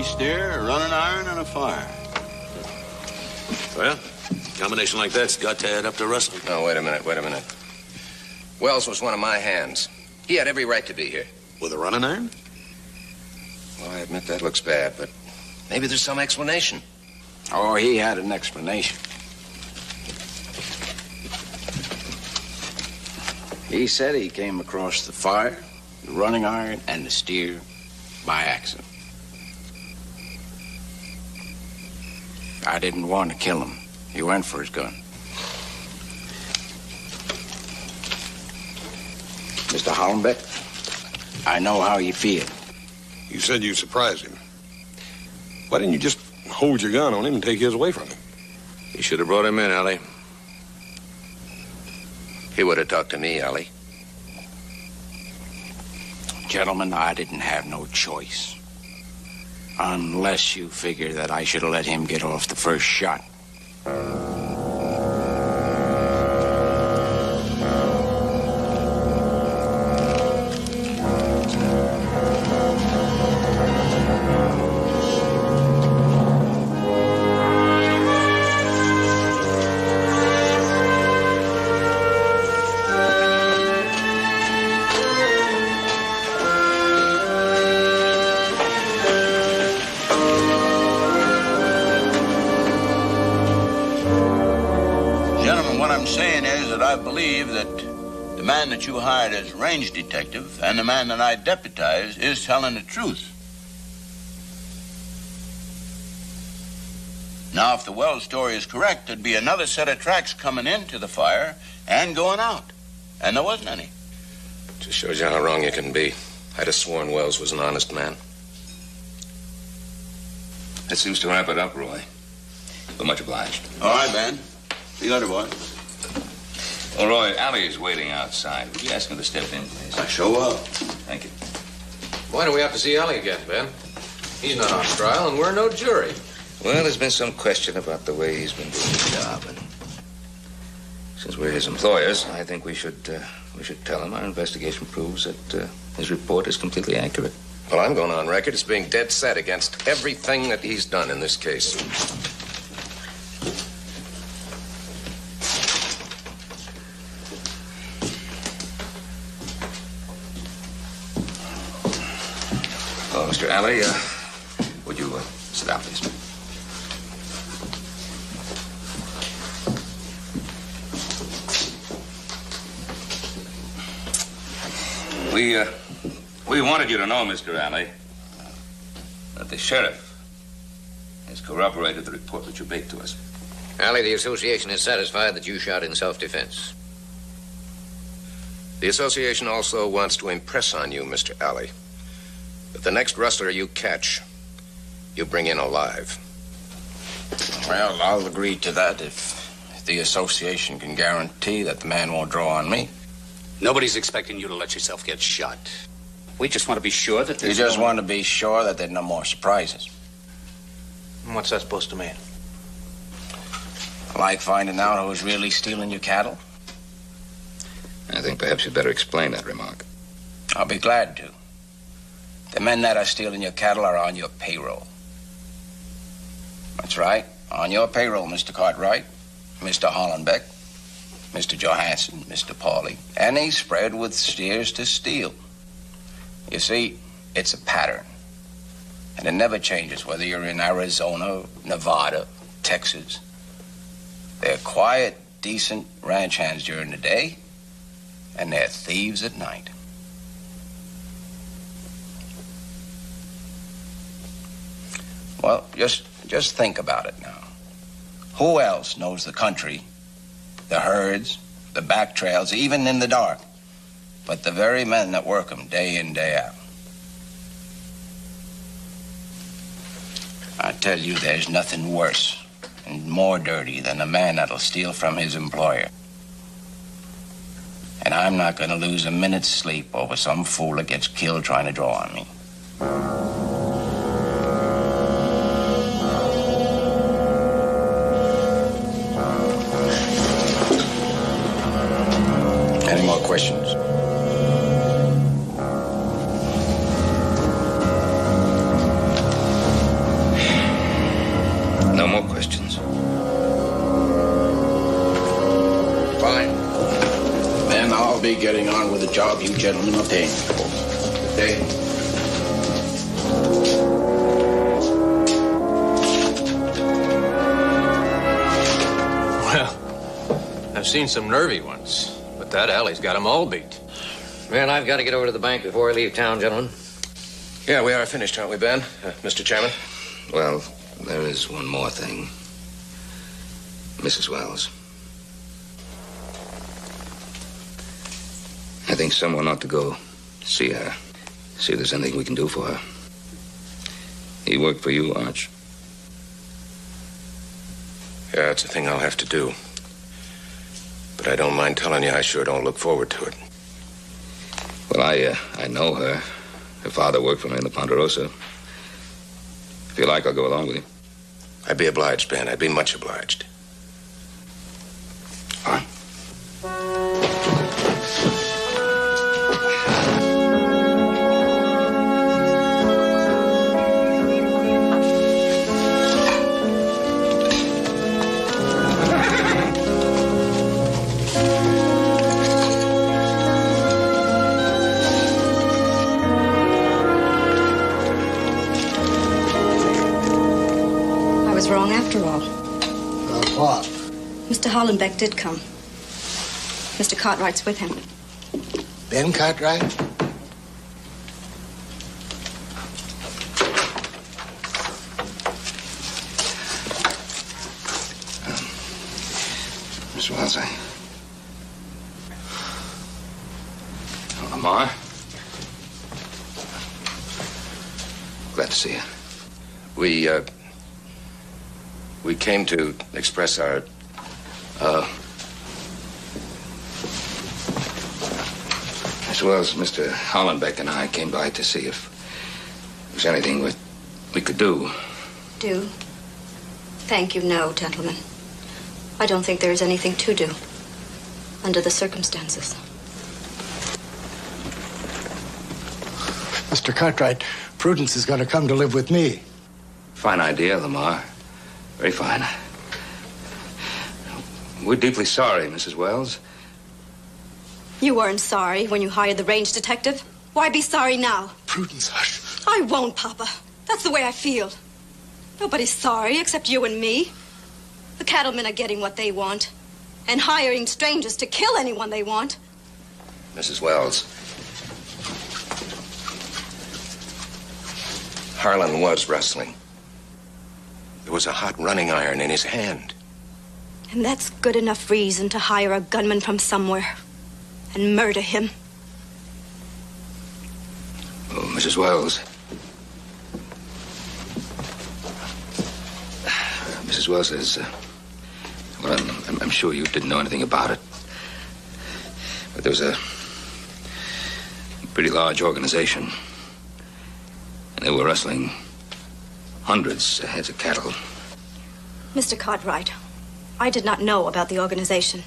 Steer, a running iron, and a fire. Well, a combination like that's got to add up to rustling. Oh, wait a minute. Wells was one of my hands. He had every right to be here. With a running iron? Well, I admit that looks bad, but maybe there's some explanation. Oh, he had an explanation. He said he came across the fire, the running iron, and the steer by accident. I didn't want to kill him. He went for his gun. Mr. Hollenbeck, I know how you feel. You said you surprised him. Why didn't you just hold your gun on him and take his away from him? You should have brought him in, Allie. He would have talked to me, Allie. Gentlemen, I didn't have no choice. Unless you figure that I should have let him get off the first shot. I believe that the man that you hired as range detective and the man that I deputized is telling the truth. Now, if the Wells story is correct, there'd be another set of tracks coming into the fire and going out. And there wasn't any. Just shows you how wrong you can be. I'd have sworn Wells was an honest man. That seems to wrap it up, Roy. But much obliged. All right, Ben. See you later, boy. Well, Roy, Allie is waiting outside. Would you ask him to step in, please? I sure will. Thank you. Why do we have to see Allie again, Ben? He's not on trial, and we're no jury. Well, there's been some question about the way he's been doing his job, and since we're his employers, I think we should tell him our investigation proves that his report is completely accurate. Well, I'm going on record as being dead set against everything that he's done in this case. Oh, Mr. Alley, would you sit down, please? We wanted you to know, Mr. Alley, that the sheriff has corroborated the report that you made to us. Allie, the association is satisfied that you shot in self-defense. The association also wants to impress on you, Mr. Alley, that the next rustler you catch, you bring in alive. Well, I'll agree to that if the association can guarantee that the man won't draw on me. Nobody's expecting you to let yourself get shot. We just want to be sure that there's You just want to be sure that there are no more surprises. What's that supposed to mean? Like finding out who's really stealing your cattle? I think perhaps you'd better explain that remark. I'll be glad to. The men that are stealing your cattle are on your payroll. That's right, on your payroll, Mr. Cartwright, Mr. Hollenbeck, Mr. Johansson, Mr. Pauly, and he's spread with steers to steal. You see, it's a pattern, and it never changes whether you're in Arizona, Nevada, Texas. They're quiet, decent ranch hands during the day, and they're thieves at night. Well, just think about it now. Who else knows the country, the herds, the back trails, even in the dark, but the very men that work them day in, day out? I tell you, there's nothing worse and more dirty than a man that'll steal from his employer. And I'm not going to lose a minute's sleep over some fool that gets killed trying to draw on me. Any more questions? No more questions. Fine. Then I'll be getting on with the job you gentlemen obtained for. Good day. Well, I've seen some nervy ones, but that alley's got them all beat. Well, I've got to get over to the bank before I leave town, gentlemen. Yeah, we are finished, aren't we, Ben? Mr. Chairman? Well, there is one more thing. Mrs. Wells. I think someone ought to go see her. See if there's anything we can do for her. He worked for you, Arch. Yeah, it's a thing I'll have to do. But I don't mind telling you, I sure don't look forward to it. Well, I know her. Her father worked for me in the Ponderosa. If you like, I'll go along with you. I'd be obliged, Ben. I'd be much obliged. Fine. Wrong after all. What? Mr. Hollenbeck did come. Mr. Cartwright's with him. Ben Cartwright? Miss Wells, Lamar? Glad to see you. We came to express our, As well as Mr. Hollenbeck and I came by to see if there was anything we could do. Do? Thank you, no, gentlemen. I don't think there is anything to do under the circumstances. Mr. Cartwright, Prudence is going to come to live with me. Fine idea, Lamar. Very fine. We're deeply sorry, Mrs. Wells. You weren't sorry when you hired the range detective. Why be sorry now? Prudence, hush. I won't, Papa. That's the way I feel. Nobody's sorry except you and me. The cattlemen are getting what they want and hiring strangers to kill anyone they want. Mrs. Wells. Harlan was wrestling. There was a hot running iron in his hand. And that's good enough reason to hire a gunman from somewhere and murder him. Oh, Mrs. Wells. Mrs. Wells says, well, I'm sure you didn't know anything about it. But there was a pretty large organization. And they were rustling hundreds of heads of cattle. Mr. Cartwright, I did not know about the organization,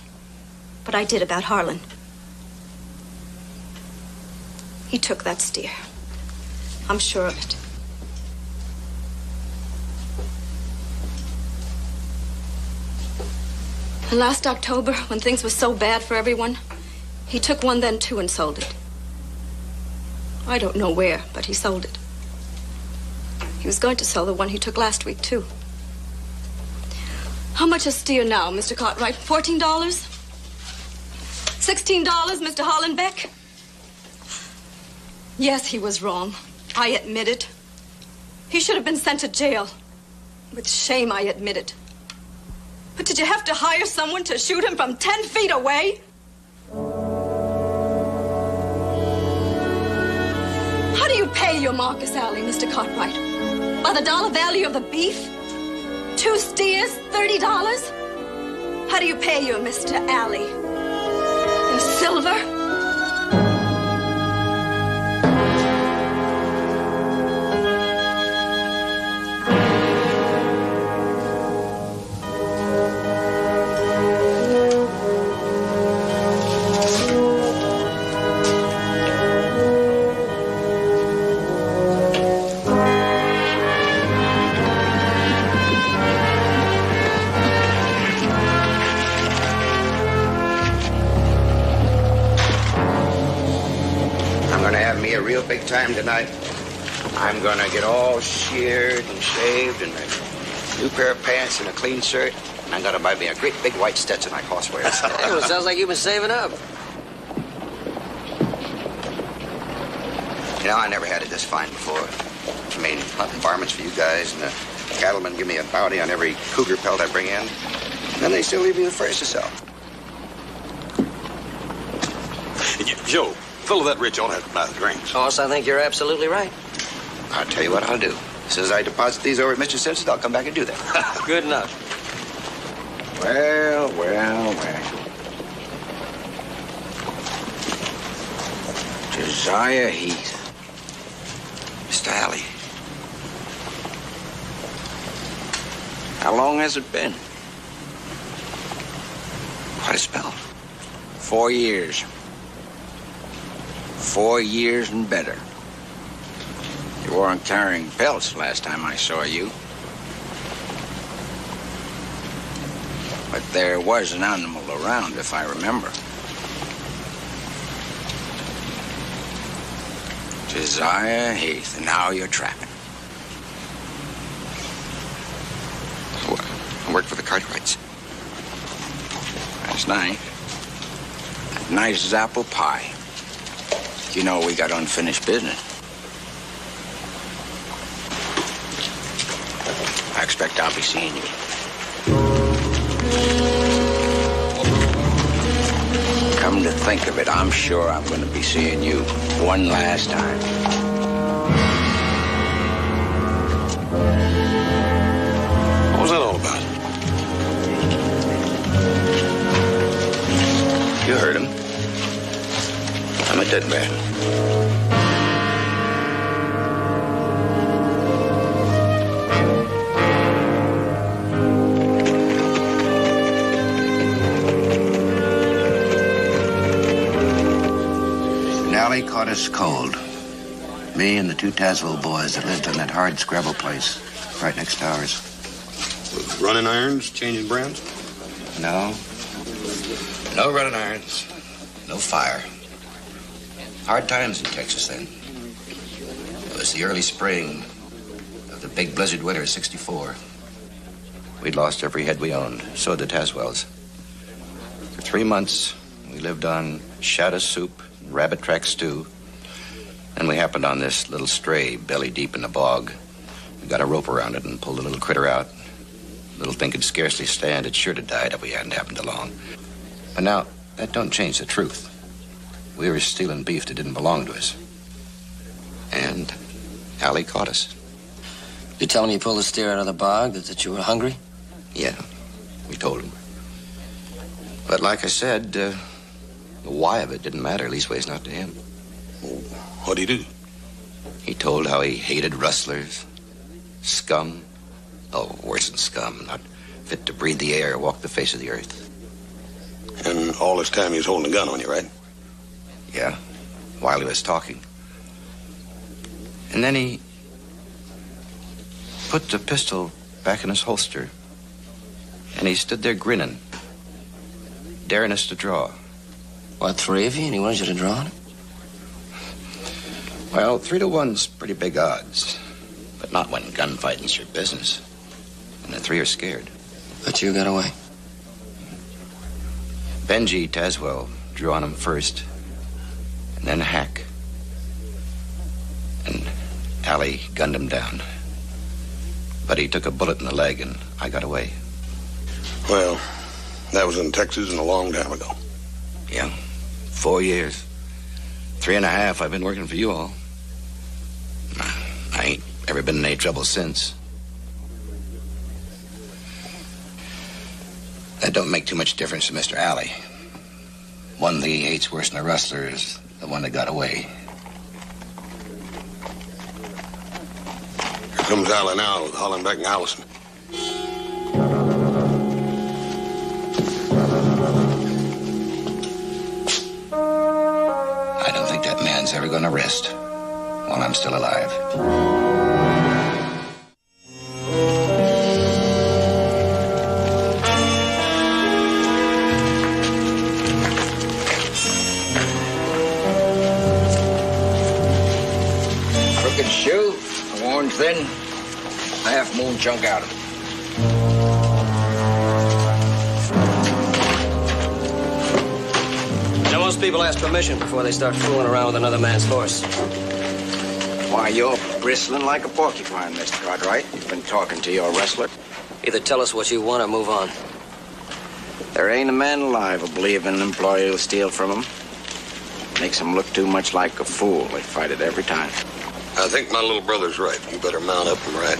but I did about Harlan. He took that steer. I'm sure of it. And last October, when things were so bad for everyone, he took one then too and sold it. I don't know where, but he sold it. He was going to sell the one he took last week, too. How much a steer now, Mr. Cartwright? $14? $16, Mr. Hollenbeck? Yes, he was wrong. I admit it. He should have been sent to jail. With shame, I admit it. But did you have to hire someone to shoot him from 10 feet away? How do you pay your Marcus Alley, Mr. Cartwright? By the dollar value of the beef? 2 steers, $30? How do you pay your Mr. Alley? In silver? Big time tonight. I'm gonna get all sheared and shaved and a new pair of pants and a clean shirt. And I'm gonna buy me a great big white Stetson like Hoss wears. Well, sounds like you've been saving up. You know, I never had it this fine before. I mean, hunting varmints for you guys and the cattlemen give me a bounty on every cougar pelt I bring in. Then they still leave you the first to sell. Joe, fill that rich ought to have to buy the drinks. Boss, I think you're absolutely right. I'll tell you what I'll do. As soon as I deposit these over at Mr. Simpson's, I'll come back and do that. Good enough. Well. Josiah Heath. Mr. Alley. How long has it been? Quite a spell. 4 years. 4 years and better. You weren't carrying pelts last time I saw you. But there was an animal around, if I remember. Josiah Heath, and now you're trapping. I work for the Cartwrights. Last night, nice as apple pie. You know we got unfinished business. I expect I'll be seeing you. Come to think of it, I'm sure I'm going to be seeing you one last time. What was that all about? You heard him. I'm a dead man. Allie caught us cold. Me and the 2 Tazewell boys that lived in that hard scrabble place right next to ours. Running irons, changing brands? No. No running irons. No fire. Hard times in Texas then. It was the early spring of the big blizzard winter of '64. We'd lost every head we owned. So had the Tazwells. For 3 months, we lived on shadow soup, rabbit track stew. And we happened on this little stray belly deep in the bog. We got a rope around it and pulled the little critter out. The little thing could scarcely stand. It sure to died if we hadn't happened along. But now, that don't change the truth. We were stealing beef that didn't belong to us. And Allie caught us. You tell him you pulled the steer out of the bog, that you were hungry? Yeah, we told him. But like I said, the why of it didn't matter, leastways not to him. Well, what'd he do? He told how he hated rustlers, scum. Oh, worse than scum, not fit to breathe the air or walk the face of the earth. And all this time he was holding a gun on you, right? Yeah, while he was talking. And then he put the pistol back in his holster. And he stood there grinning, daring us to draw. What, 3 of you? And he wanted you to draw on him? Well, 3 to 1's pretty big odds. But not when gunfighting's your business. And the 3 are scared. But you got away. Benji Tazwell drew on him first. And then Hack. And Allie gunned him down. But he took a bullet in the leg and I got away. Well, that was in Texas and a long time ago. Yeah, 4 years. 3.5 I've been working for you all. I ain't ever been in any trouble since. That don't make too much difference to Mr. Alley. One thing he hates worse than a rustler is the one that got away. Here comes Alley now with Hollenbeck and Allison. I don't think that man's ever gonna rest while I'm still alive. Crooked shoe, a worn thin, half-moon chunk out of it. Now, most people ask permission before they start fooling around with another man's horse. Why, you're bristling like a porcupine, Mr. Cartwright. You've been talking to your wrestler. Either tell us what you want or move on. There ain't a man alive who'll believe an employee will steal from him. Makes him look too much like a fool. They fight it every time. I think my little brother's right. You better mount up and ride.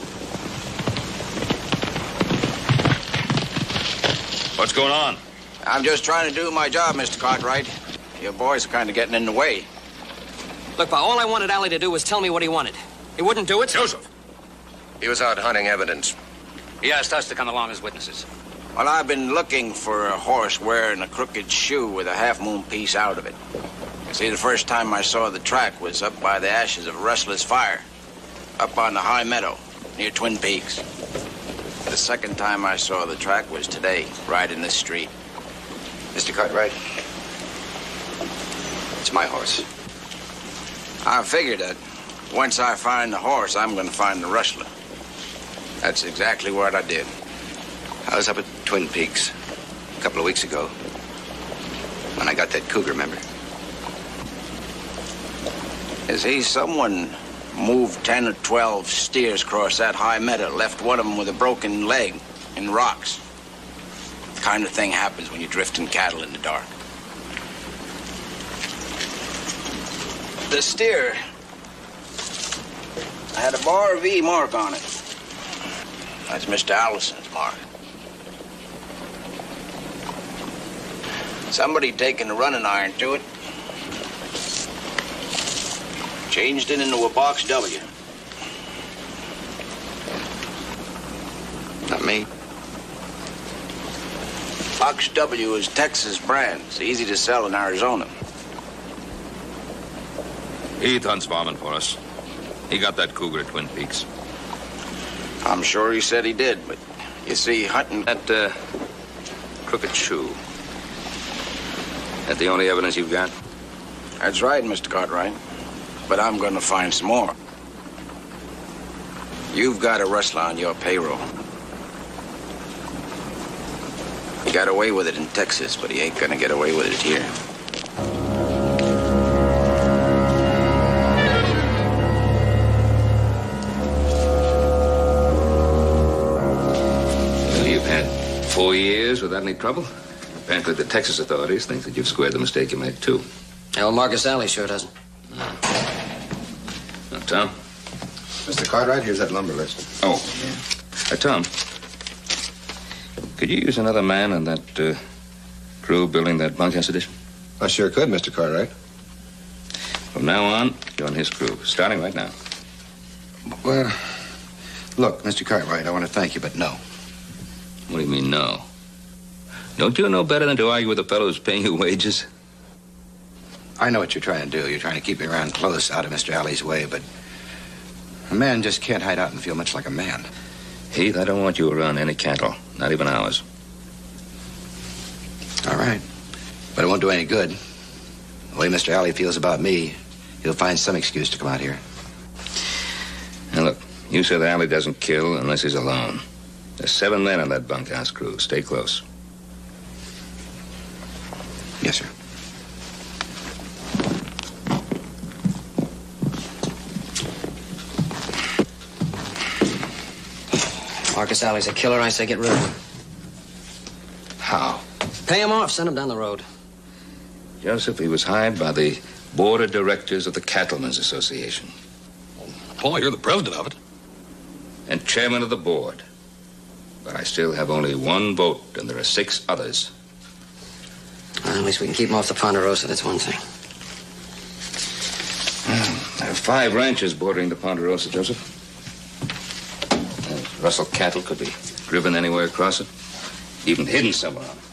What's going on? I'm just trying to do my job, Mr. Cartwright. Your boys are kind of getting in the way. Look, Pa, all I wanted Allie to do was tell me what he wanted. He wouldn't do it. Joseph! He was out hunting evidence. He asked us to come along as witnesses. Well, I've been looking for a horse wearing a crooked shoe with a half-moon piece out of it. See, the first time I saw the track was up by the ashes of a restless fire, up on the high meadow near Twin Peaks. The second time I saw the track was today, right in this street. Mr. Cartwright, it's my horse. I figured that once I find the horse, I'm going to find the rustler. That's exactly what I did. I was up at Twin Peaks a couple of weeks ago when I got that cougar, remember? You see, someone moved 10 or 12 steers across that high meadow, left one of them with a broken leg in rocks. The kind of thing happens when you're drifting cattle in the dark. The steer had a bar V mark on it. That's Mr. Allison's mark. Somebody taken a running iron to it, changed it into a box W. Not me. Box W is Texas brand. It's easy to sell in Arizona. Heath hunts varmint for us. He got that cougar at Twin Peaks. I'm sure he said he did, but you see, hunting... That, crooked shoe. That the only evidence you've got? That's right, Mr. Cartwright. But I'm going to find some more. You've got a rustler on your payroll. He got away with it in Texas, but he ain't going to get away with it here. Well, you've had 4 years without any trouble. Apparently, the Texas authorities think that you've squared the mistake you made, too. Yeah, well, Marcus Alley sure doesn't. Tom? Mr. Cartwright, here's that lumber list. Oh, Tom, could you use another man on that crew building that bunkhouse addition? I sure could, Mr. Cartwright. From now on, you're on his crew, starting right now. Well, look, Mr. Cartwright, I want to thank you, but no. What do you mean, no? Don't you know better than to argue with a fellow who's paying you wages? I know what you're trying to do. You're trying to keep me around close, out of Mr. Alley's way, but a man just can't hide out and feel much like a man. Heath, I don't want you around any cattle, not even ours. All right. But it won't do any good. The way Mr. Alley feels about me, he'll find some excuse to come out here. Now, look, you said Alley doesn't kill unless he's alone. There's 7 men on that bunkhouse crew. Stay close. Yes, sir. Marcus Alley's a killer. I say get rid of him. How? Pay him off. Send him down the road. Joseph, he was hired by the board of directors of the Cattlemen's Association. Paul, you're the president of it. And chairman of the board. But I still have only 1 vote, and there are 6 others. Well, at least we can keep him off the Ponderosa. That's one thing. There are 5 ranches bordering the Ponderosa, Joseph. Russell cattle could be driven anywhere across it, even hidden somewhere on it.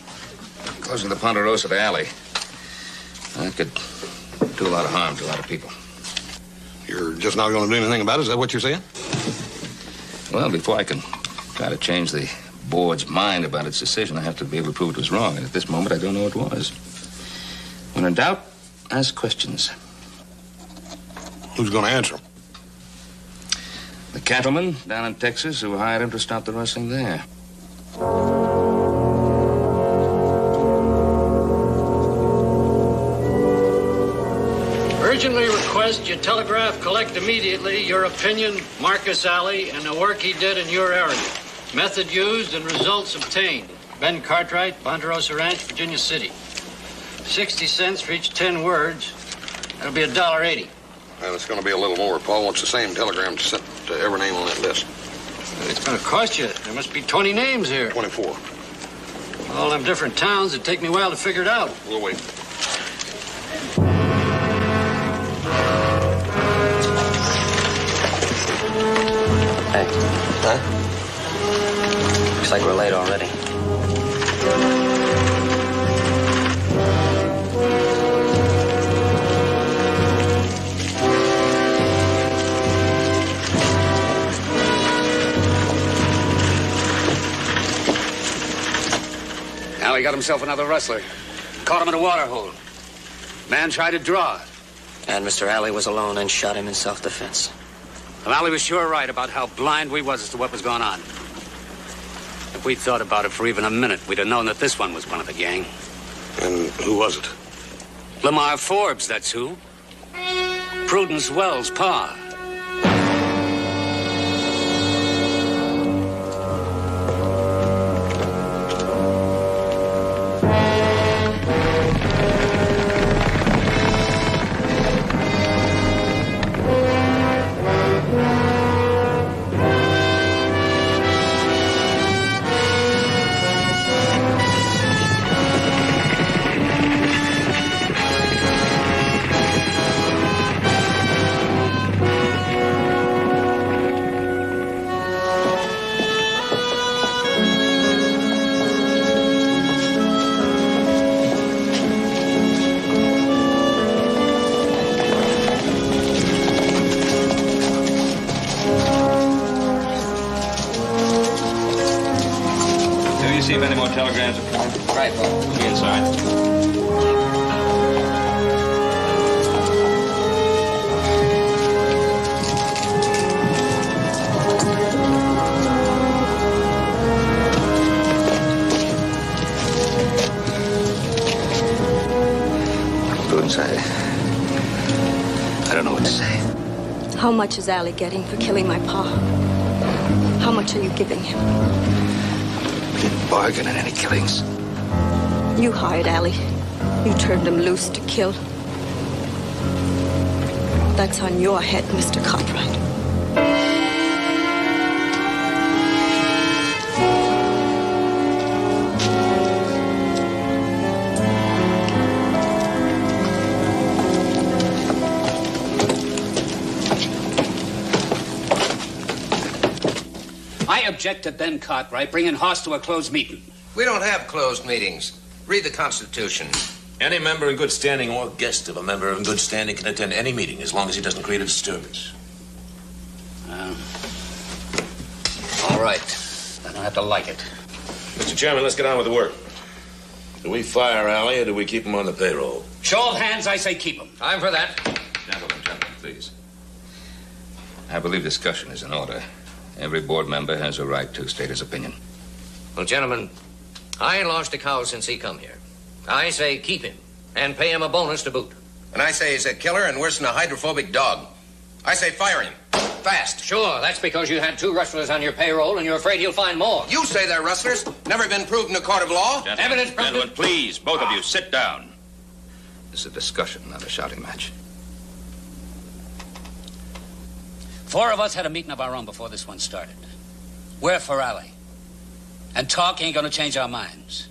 Closing the Ponderosa to Alley, that could do a lot of harm to a lot of people. You're just not going to do anything about it? Is that what you're saying? Well, before I can try to change the board's mind about its decision, I have to be able to prove it was wrong. And at this moment, I don't know what was. When in doubt, ask questions. Who's going to answer them? The cattlemen down in Texas who hired him to stop the rustling there. Urgently request you telegraph collect immediately your opinion, Marcus Alley, and the work he did in your area. Method used and results obtained. Ben Cartwright, Ponderosa Ranch, Virginia City. 60 cents for each 10 words. That'll be $1.80. Well, it's going to be a little more. Paul wants the same telegram sent to every name on that list. It's going to cost you. There must be 20 names here. 24. All them different towns. It'd take me a while to figure it out. We'll wait. Hey. Huh? Looks like we're late already. Now he got himself another rustler. Caught him in a water hole. Man tried to draw. And Mr. Alley was alone and shot him in self-defense. Well, Alley was sure right about how blind we was as to what was going on. If we'd thought about it for even a minute, we'd have known that this one was one of the gang. And who was it? Lamar Forbes, that's who. Prudence Wells' pa. See if any more telegrams are coming. Right, Paul. Be inside. Prudence, I don't know what to say. How much is Allie getting for killing my pa? How much are you giving him? We didn't bargain in any killings. You hired Allie. You turned him loose to kill. That's on your head, Mr. Cartwright. I object to Ben Cartwright bringing Hoss to a closed meeting. We don't have closed meetings. Read the Constitution. Any member in good standing or guest of a member in good standing can attend any meeting as long as he doesn't create a disturbance. All right. I don't have to like it. Mr. Chairman, let's get on with the work. Do we fire Alley or do we keep him on the payroll? Show of hands, I say keep him. I'm for that. Gentlemen, please. I believe discussion is in order. Every board member has a right to state his opinion. Well, gentlemen, I ain't lost a cow since he come here. I say keep him and pay him a bonus to boot. And I say he's a killer and worse than a hydrophobic dog. I say fire him. Fast. Sure, that's because you had 2 rustlers on your payroll and you're afraid you'll find more. You say they're rustlers. Never been proved in a court of law. Gentlemen, please, both of you, sit down. This is a discussion, not a shouting match. 4 of us had a meeting of our own before this one started. We're for Alley. And talk ain't gonna change our minds.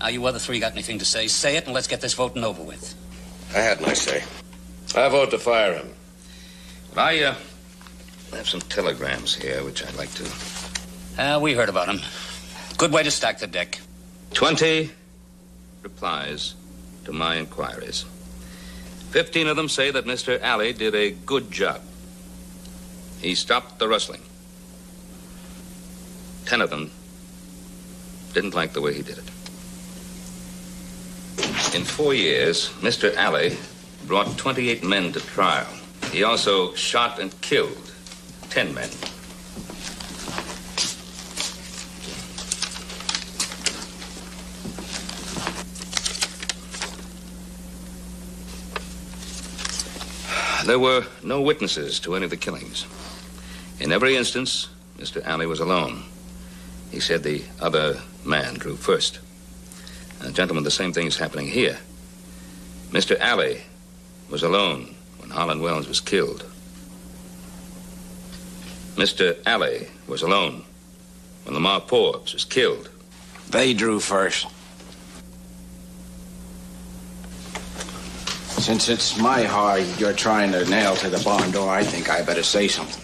Now, you other 3 got anything to say? Say it and let's get this voting over with. I had my say. I vote to fire him. Well, I have some telegrams here, which I'd like to... We heard about them. Good way to stack the deck. 20 replies to my inquiries. 15 of them say that Mr. Alley did a good job. He stopped the rustling. 10 of them didn't like the way he did it. In 4 years, Mr. Alley brought 28 men to trial. He also shot and killed 10 men. There were no witnesses to any of the killings. In every instance, Mr. Alley was alone. He said the other man drew first. Gentlemen, the same thing is happening here. Mr. Alley was alone when Harlan Wells was killed. Mr. Alley was alone when Lamar Forbes was killed. They drew first. Since it's my hide you're trying to nail to the barn door, I think I better say something.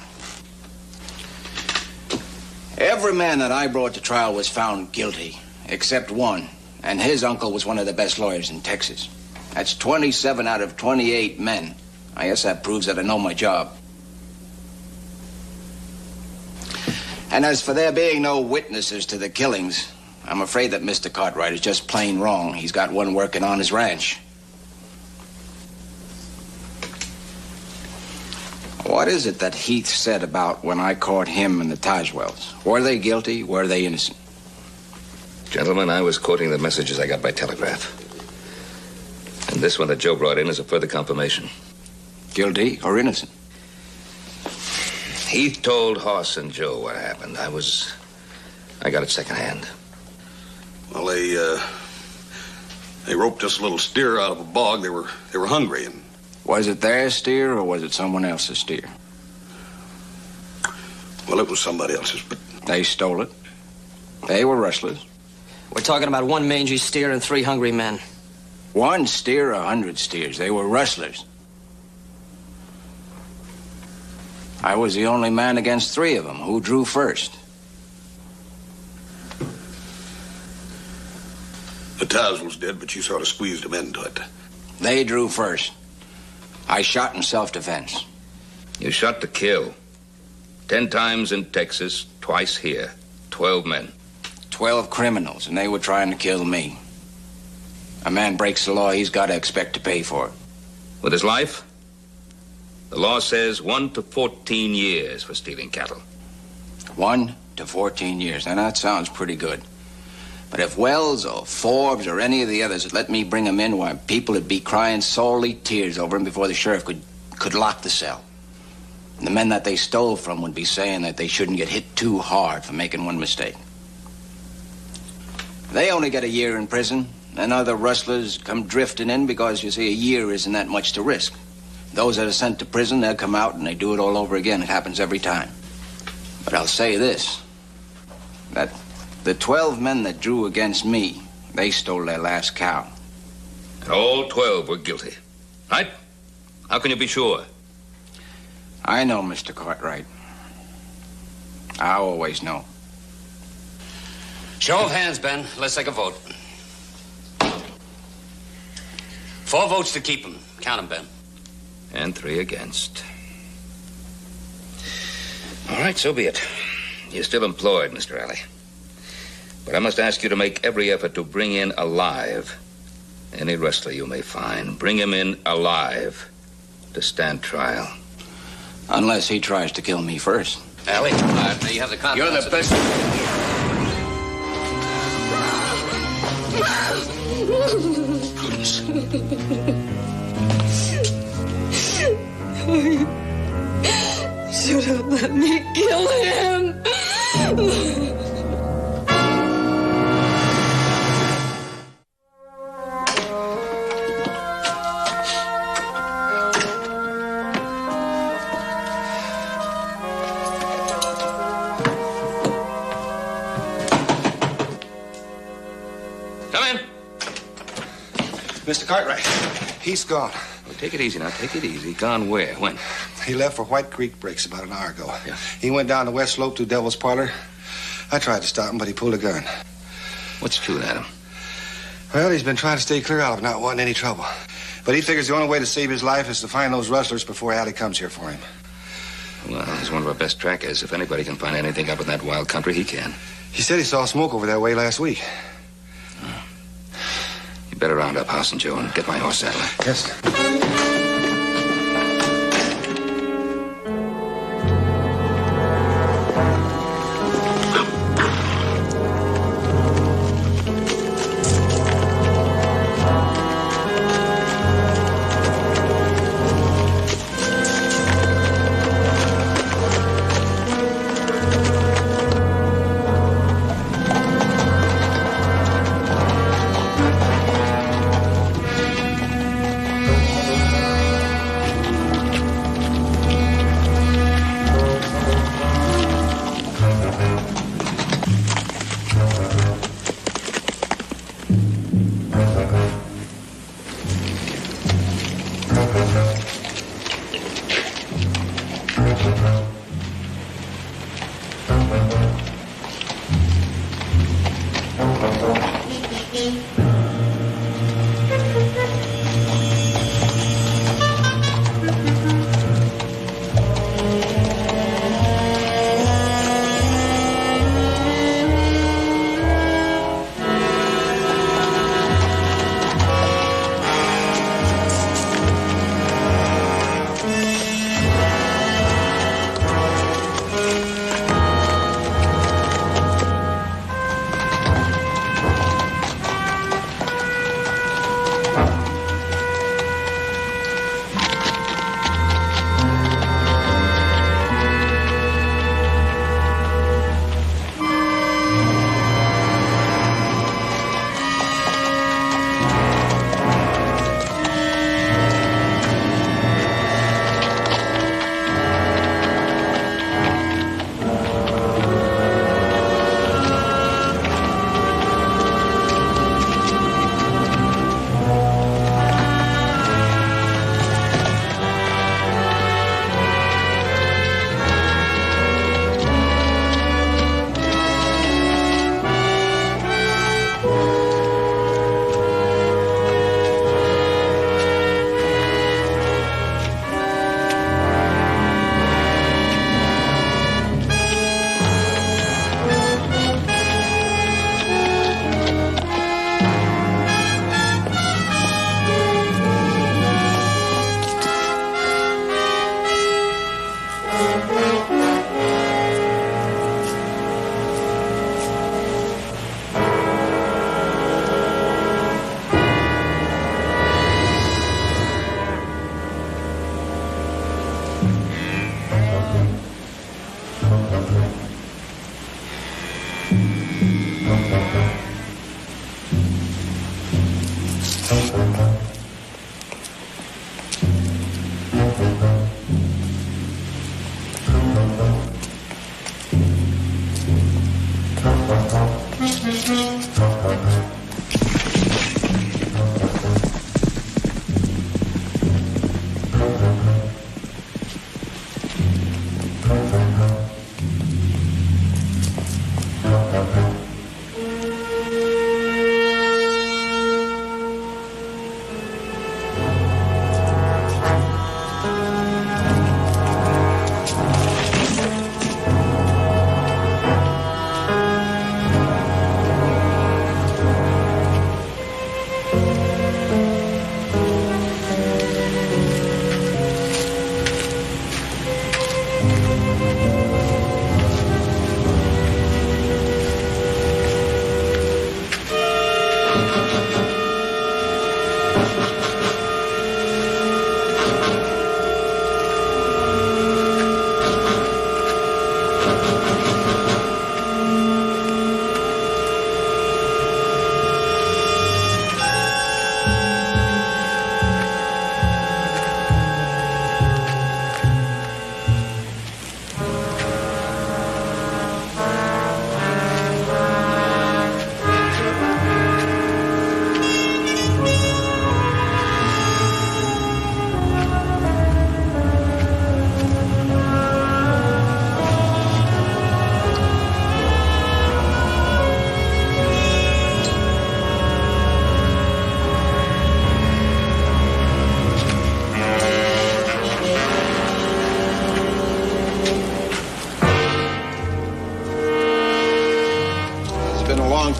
Every man that I brought to trial was found guilty, except one, and his uncle was one of the best lawyers in Texas. That's 27 out of 28 men. I guess that proves that I know my job. And as for there being no witnesses to the killings, I'm afraid that Mr. Cartwright is just plain wrong. He's got one working on his ranch. What is it that Heath said about when I caught him and the Tazewells? Were they guilty? Were they innocent? Gentlemen, I was quoting the messages I got by telegraph. And this one that Joe brought in is a further confirmation. Guilty or innocent? Heath told Hoss and Joe what happened. I got it secondhand. Well, they roped us a little steer out of a bog. They were hungry, and was it their steer or was it someone else's steer? Well, it was somebody else's, but they stole it. They were rustlers. We're talking about one mangy steer and 3 hungry men. One steer, 100 steers. They were rustlers. I was the only man against 3 of them. Who drew first? the Taz was dead, but you sort of squeezed him into it. They drew first. I shot in self-defense. You shot to kill. 10 times in Texas, twice here. 12 men. 12 criminals, and they were trying to kill me. A man breaks the law, he's got to expect to pay for it. With his life? The law says 1 to 14 years for stealing cattle. 1 to 14 years. Now, that sounds pretty good. But if Wells or Forbes or any of the others had let me bring him in, why, people would be crying salty tears over him before the sheriff could lock the cell. And the men that they stole from would be saying that they shouldn't get hit too hard for making one mistake. They only get a year in prison, and other rustlers come drifting in because, you see, a year isn't that much to risk. Those that are sent to prison, they'll come out and they do it all over again. It happens every time. But I'll say this, that the 12 men that drew against me, they stole their last cow. And all 12 were guilty, right? How can you be sure? I know, Mr. Cartwright. I always know. Show of hands, Ben. Let's take a vote. 4 votes to keep him. Count them, Ben. And 3 against. All right, so be it. You're still employed, Mr. Alley. But I must ask you to make every effort to bring in alive any wrestler you may find. Bring him in alive to stand trial. Unless he tries to kill me first. Alley, you have the confidence. You're the best. Should have let me kill him. Mr. Cartwright, he's gone. Well, take it easy now. Take it easy. Gone where? When? He left for White Creek Breaks about an hour ago. Yeah. He went down the west slope to Devil's Parlor. I tried to stop him, but he pulled a gun. What's shooting at him? Well, he's been trying to stay clear out of not wanting any trouble. But he figures the only way to save his life is to find those rustlers before Allie comes here for him. Well, he's one of our best trackers. If anybody can find anything up in that wild country, he can. He said he saw smoke over that way last week. You better round up House and Joe and get my horse saddle. Yes, sir.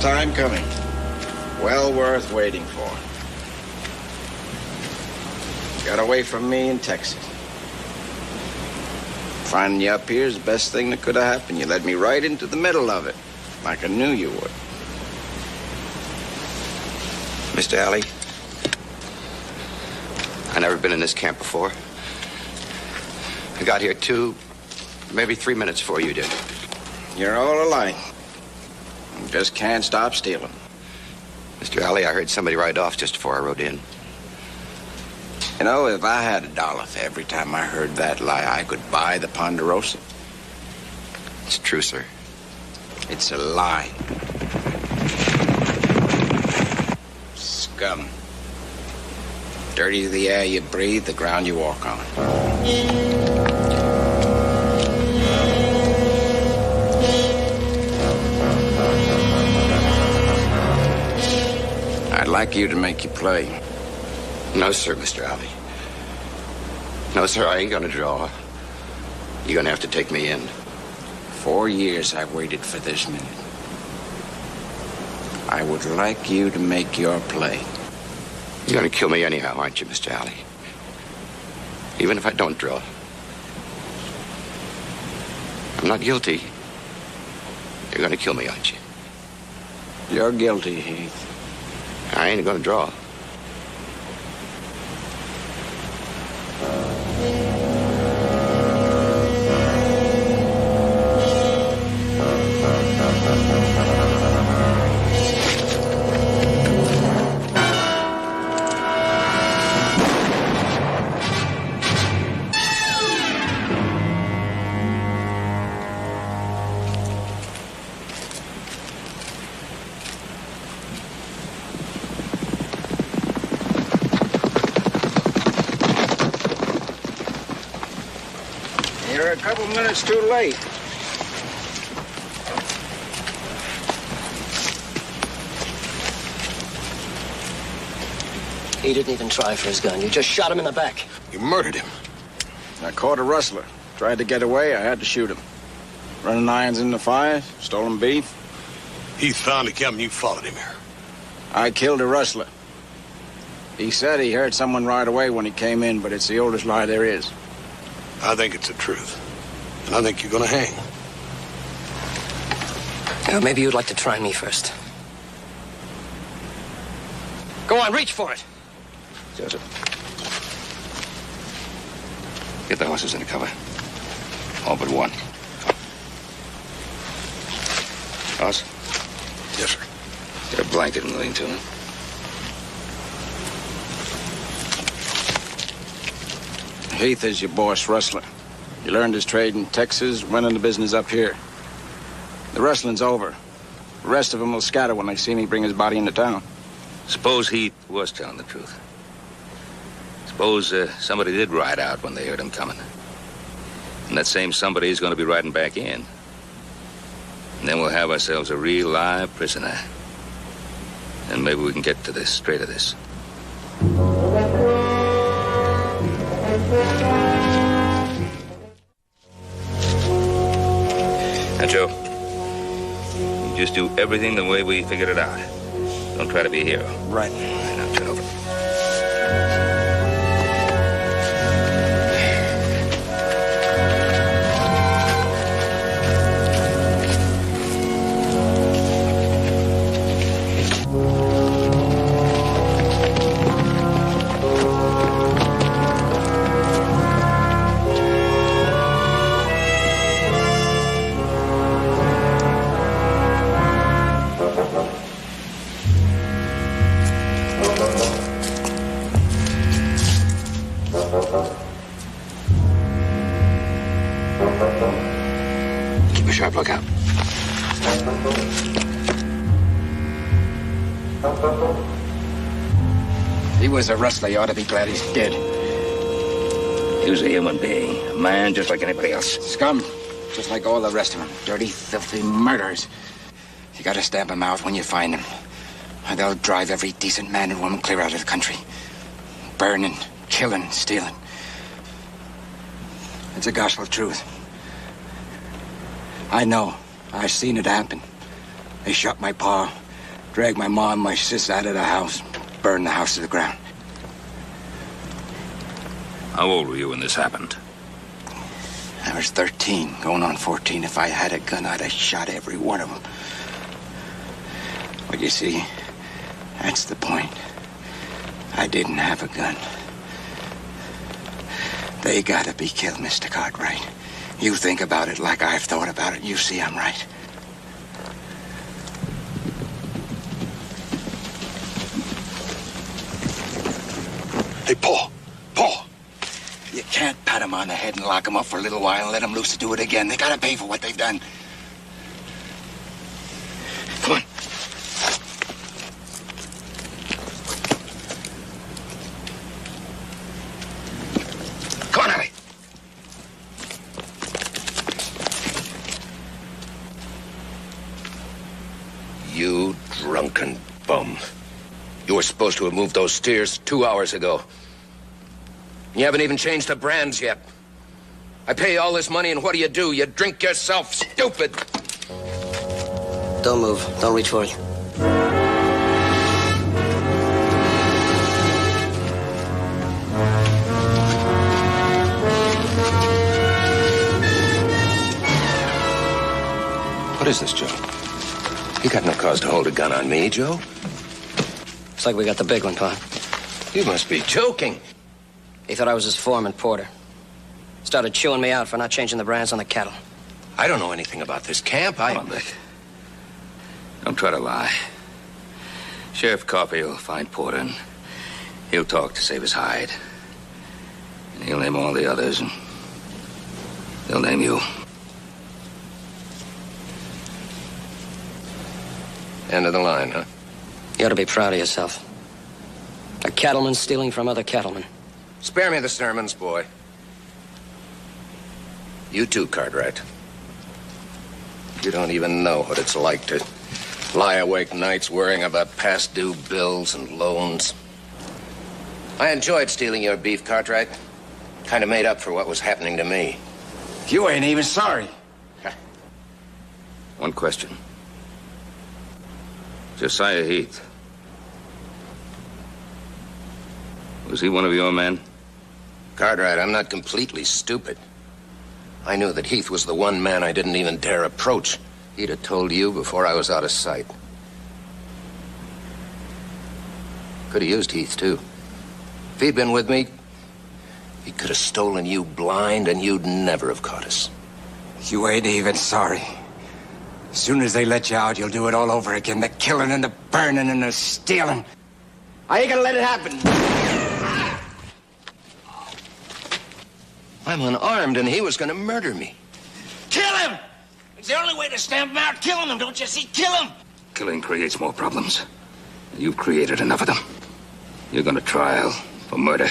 Time coming. Well worth waiting for. Got away from me in Texas. Finding you up here is the best thing that could have happened. You led me right into the middle of it, like I knew you would. Mr. Alley, I've never been in this camp before. I got here 2, maybe 3 minutes before you did. You're all alike. Just can't stop stealing. Mr. Alley, I heard somebody ride off just before I rode in. You know, if I had $1 for every time I heard that lie, I could buy the Ponderosa. It's true, sir. It's a lie. Scum. Dirty the air you breathe, the ground you walk on. I'd like you to make your play. No, sir, Mr. Alley. No, sir, I ain't gonna draw. You're gonna have to take me in. 4 years I've waited for this minute. I would like you to make your play. You're gonna kill me anyhow, aren't you, Mr. Alley? Even if I don't draw. I'm not guilty. You're gonna kill me, aren't you? You're guilty, Heath. I ain't gonna draw. You're a couple minutes too late. He didn't even try for his gun. You just shot him in the back. You murdered him. I caught a rustler. Tried to get away, I had to shoot him. Running irons in the fire, stolen beef. He found the camp and you followed him here. I killed a rustler. He said he heard someone ride away when he came in, but it's the oldest lie there is. I think it's the truth. And I think you're gonna hang. Maybe you'd like to try me first. Go on, reach for it. Joseph. Get the horses into cover. All but one. Hoss? Yes, sir. Get a blanket and lean to him. Heath is your boss rustler. He learned his trade in Texas, went into business up here. The rustling's over. The rest of them will scatter when they see me bring his body into town. Suppose Heath was telling the truth. Suppose somebody did ride out when they heard him coming. And that same somebody is going to be riding back in. And then we'll have ourselves a real live prisoner. And maybe we can get to the straight of this. Now, Joe, you just do everything the way we figured it out. Don't try to be a hero. Right. All right, now turn over. Keep a sharp lookout. He was a rustler. You ought to be glad he's dead. He was a human being. A man just like anybody else. Scum. Just like all the rest of them. Dirty, filthy murderers. You gotta stamp them out when you find them. Or they'll drive every decent man and woman clear out of the country. Burning, killing, stealing. It's the gospel truth. I know. I've seen it happen. They shot my pa, dragged my mom and my sis out of the house, burned the house to the ground. How old were you when this happened? I was 13, going on 14. If I had a gun, I'd have shot every one of them. But you see, that's the point. I didn't have a gun. They gotta be killed, Mr. Cartwright. You think about it like I've thought about it. You see I'm right. Hey, Paul. Paul. You can't pat them on the head and lock them up for a little while and let them loose to do it again. They gotta pay for what they've done. You drunken bum. You were supposed to have moved those steers 2 hours ago. You haven't even changed the brands yet. I pay you all this money, and what do? You drink yourself stupid. Don't move. Don't reach for it. What is this, Joe? You got no cause to hold a gun on me, Joe. Looks like we got the big one, Pa. You must be joking. He thought I was his foreman, Porter. Started chewing me out for not changing the brands on the cattle. I don't know anything about this camp. Come on, Beck. Don't try to lie. Sheriff Coffey will find Porter, and he'll talk to save his hide. And he'll name all the others, and he'll name you. End of the line, huh? You ought to be proud of yourself. A cattleman stealing from other cattlemen. Spare me the sermons, boy. You too, Cartwright. You don't even know what it's like to lie awake nights worrying about past due bills and loans. I enjoyed stealing your beef, Cartwright. Kind of made up for what was happening to me. You ain't even sorry. One question. Josiah Heath. Was he one of your men? Cartwright, I'm not completely stupid. I knew that Heath was the one man I didn't even dare approach. He'd have told you before I was out of sight. Could have used Heath, too. If he'd been with me, he could have stolen you blind, and you'd never have caught us. You ain't even sorry. As soon as they let you out, you'll do it all over again. The killing and the burning and the stealing. I ain't gonna let it happen. I'm unarmed, and he was gonna murder me. Kill him! It's the only way to stamp him out. Killing him, don't you see? Kill him! Killing creates more problems. You've created enough of them. You're going to trial for murder.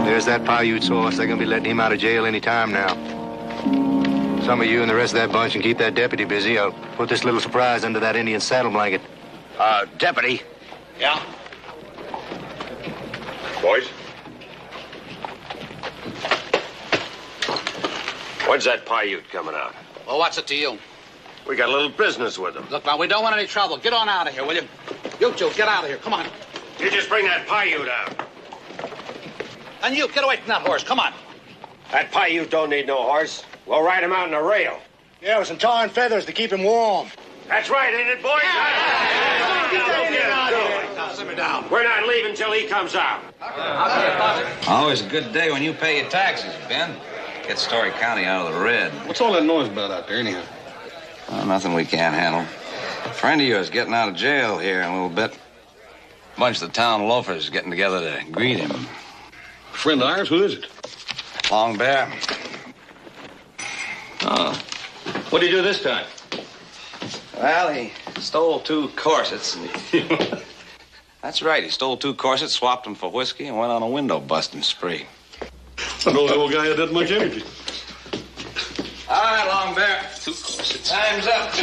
There's that Paiute source. They're going to be letting him out of jail any time now. Some of you and the rest of that bunch can keep that deputy busy. I'll put this little surprise under that Indian saddle blanket. Deputy. Yeah? Boys. When's that Paiute coming out? Well, what's it to you? We got a little business with him. Look, now, we don't want any trouble. Get on out of here, will you? You two, get out of here. Come on. You just bring that Paiute out. And you, get away from that horse. Come on. That Paiute don't need no horse. We'll ride him out in a rail. Yeah, with some tar and feathers to keep him warm. That's right, ain't it, boys? Simmer down. We're not leaving till he comes out. Always a good day when you pay your taxes, Ben. Get Story County out of the red. What's all that noise about out there, anyhow? Well, nothing we can't handle. A friend of yours getting out of jail here in a little bit. A bunch of the town loafers getting together to greet him. Friend of ours? Who is it? Long Bear. Oh. What did he do this time? Well, he stole 2 corsets. That's right. He stole 2 corsets, swapped them for whiskey, and went on a window busting spree. I know the old guy had that much energy. All right, Long Bear. 2 corsets. Time's up.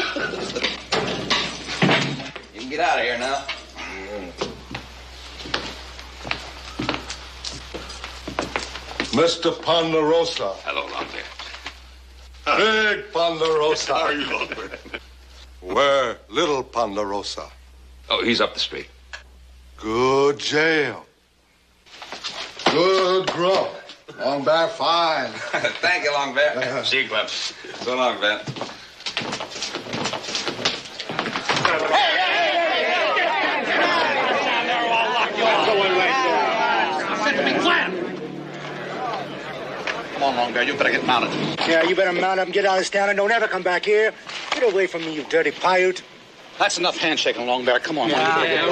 You can get out of here now. Mr. Ponderosa. Hello, Long Bear. Big Ponderosa. How are you, Long Bear? Where little Ponderosa? Oh, he's up the street. Good jail. Good grub. Long Bear, fine. Thank you, Long Bear. See you, Clem. So long, Ben. Hey, Long Bear. You better get mounted. Yeah, you better mount up and get out of this town and don't ever come back here. Get away from me, you dirty Paiute. That's enough handshaking, Long Bear. Come on. You all right,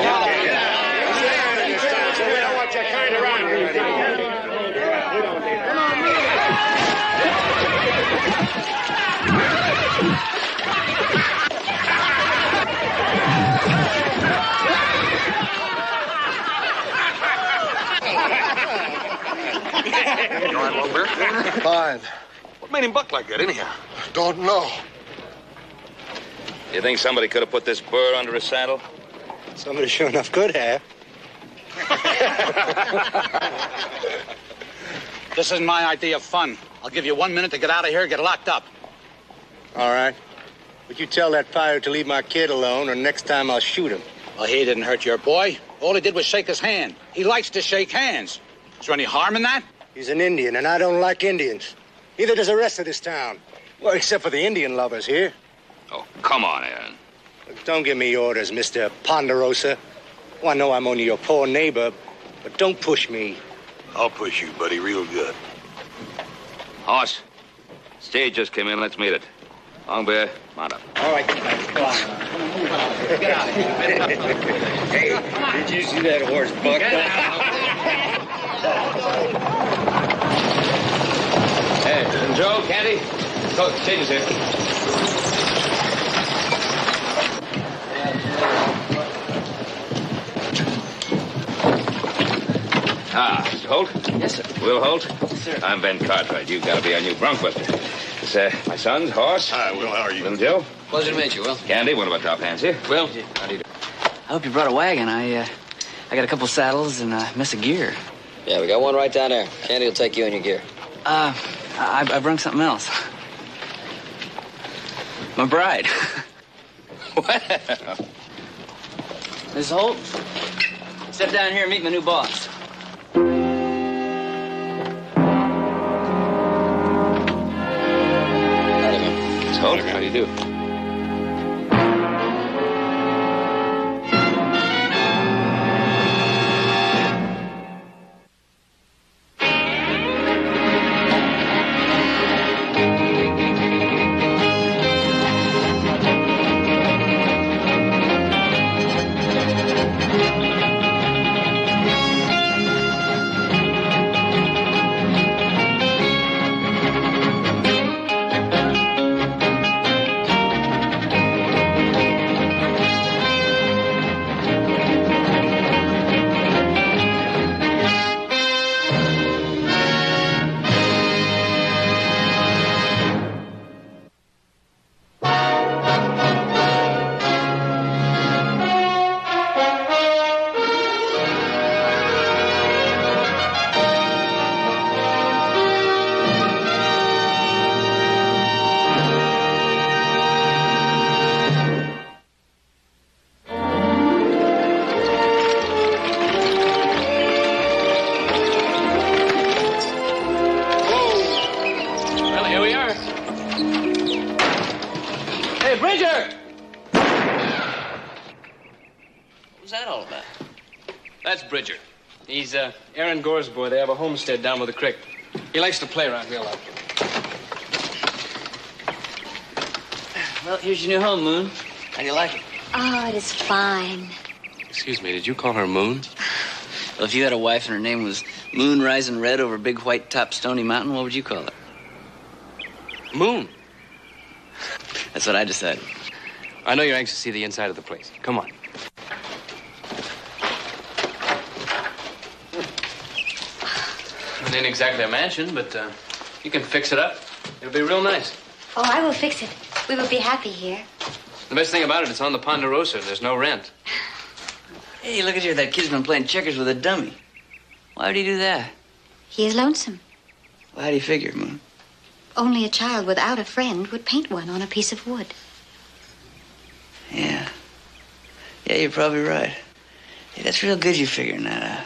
Long Bear? Fine. What made him buck like that, anyhow? Don't know. You think somebody could have put this burr under his saddle? Somebody sure enough could have. This isn't my idea of fun. I'll give you 1 minute to get out of here and get locked up. All right. But you tell that Paiute to leave my kid alone, or next time I'll shoot him. Well, he didn't hurt your boy. All he did was shake his hand. He likes to shake hands. Is there any harm in that? He's an Indian, and I don't like Indians. Neither does the rest of this town. Well, except for the Indian lovers here. Oh, come on, Aaron. Look, don't give me orders, Mr. Ponderosa. Well, I know I'm only your poor neighbor, but don't push me. I'll push you, buddy, real good. Horse, stage just came in. Let's meet it. Long Bear, mount up. All right, come on. Get out of here. Hey, did you see that horse buck? Hey, Joe, Candy. Go, change here. Mr. Holt? Yes, sir. Will Holt? Yes, sir. I'm Ben Cartwright. You've got to be our new bronc buster. This, my son's Horse. Hi, Will. How are you? Little Joe. Pleasure to meet you, Will. Candy, one of our top hands here. Will? How do you do? I hope you brought a wagon. I got a couple saddles and a mess of gear. Yeah, we got one right down there. Candy will take you and your gear. I brung something else. My bride. Well. Miss Holt, step down here and meet my new boss. Miss Holt, how do you do? Bridger. He's Aaron Gore's boy. They have a homestead down by the creek. He likes to play around here a lot. Well, here's your new home, Moon. How do you like it? Oh, it is fine. Excuse me, did you call her Moon? Well, if you had a wife and her name was Moon Rising Red over Big White Top Stony Mountain, what would you call her? Moon. That's what I decided. I know you're anxious to see the inside of the place. Come on. It ain't exactly a mansion, but you can fix it up. It'll be real nice. Oh, I will fix it. We will be happy here. The best thing about it, it's on the Ponderosa. There's no rent. Hey, look at here. That kid's been playing checkers with a dummy. Why would he do that? He is lonesome. Well, how do you figure, Moon? Only a child without a friend would paint one on a piece of wood. Yeah. Yeah, you're probably right. Hey, that's real good you figuring that out.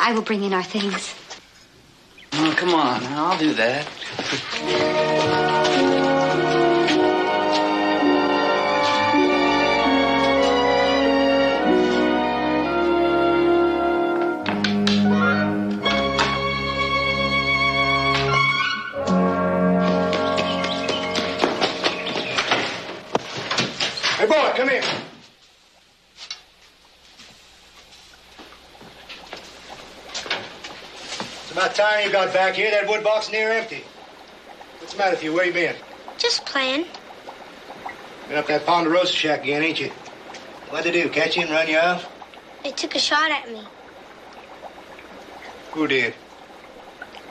I will bring in our things. Oh, come on. I'll do that. boy, come here. It's about time you got back here. That wood box near empty. What's the matter with you? Where you been? Just playing. Been up that Ponderosa shack again, ain't you? What'd they do, catch you and run you off? They took a shot at me. Who did?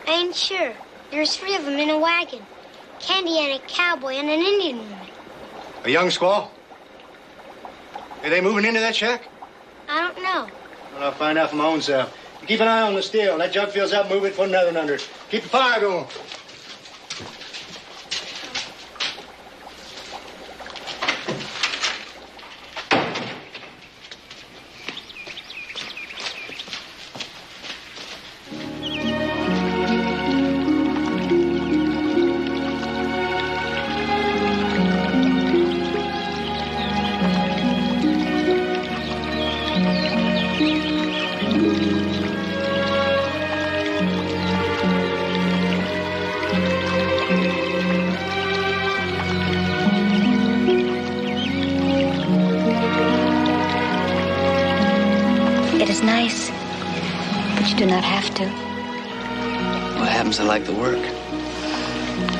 I ain't sure. There's 3 of them in a wagon. Candy and a cowboy and an Indian woman. A young squaw? Are they moving into that shack? I don't know. Well, I'll find out for my own self. You keep an eye on the steel. That jug fills up, move it, put another one under it. Keep the fire going. It is nice, but you do not have to. What happens to like the work?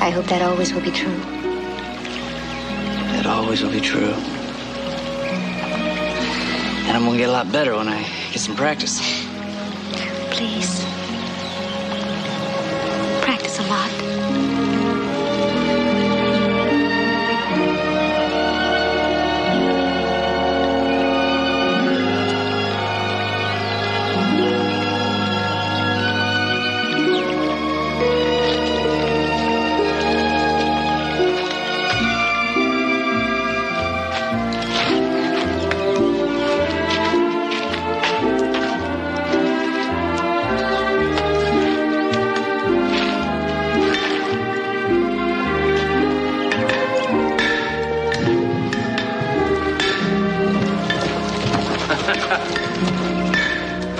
I hope that always will be true. That always will be true. And I'm gonna get a lot better when I get some practice. Please. Practice a lot.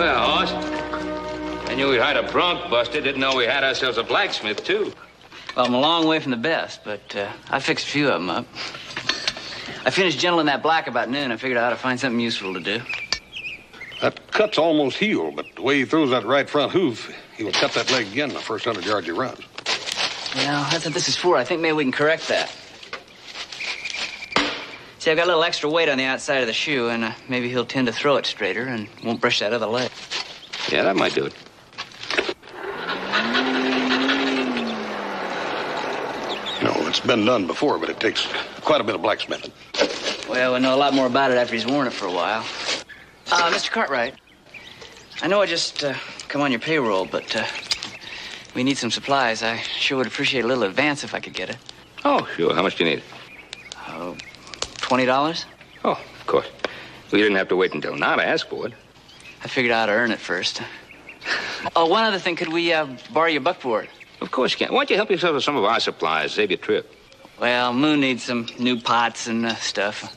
Well, Hoss, I knew we had a bronc busted. Didn't know we had ourselves a blacksmith, too. Well, I'm a long way from the best, but I fixed a few of them up. I finished gentling that black about noon. I figured I ought to find something useful to do. That cut's almost healed, but the way he throws that right front hoof, he will cut that leg again the first 100 yards he runs. Yeah, that's what this is for. I think maybe we can correct that. See, I've got a little extra weight on the outside of the shoe, and maybe he'll tend to throw it straighter and won't brush that other leg. Yeah, that might do it. No, it's been done before, but it takes quite a bit of blacksmithing. Well, we'll know a lot more about it after he's worn it for a while. Mr. Cartwright, I know I just come on your payroll, but we need some supplies. I sure would appreciate a little advance if I could get it. Oh, sure. How much do you need? Oh, $20? Oh, of course. We didn't have to wait until now to ask for it. I figured I ought to earn it first. Oh, one other thing. Could we borrow your buckboard? Of course you can. Why don't you help yourself to some of our supplies? Save your trip. Well, Moon needs some new pots and stuff.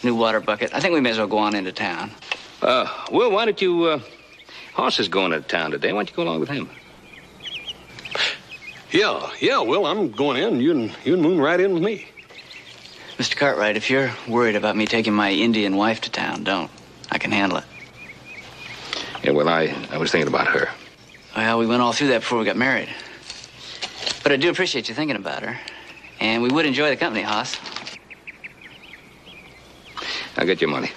New water bucket. I think we may as well go on into town. Will, why don't you... Hoss is going to town today. Why don't you go along with him? Yeah, Will, I'm going in. You and Moon right in with me. Mr. Cartwright, if you're worried about me taking my Indian wife to town, don't. I can handle it. Yeah, well, I was thinking about her. Well, we went all through that before we got married. But I do appreciate you thinking about her. And we would enjoy the company, Hoss. I'll get your money.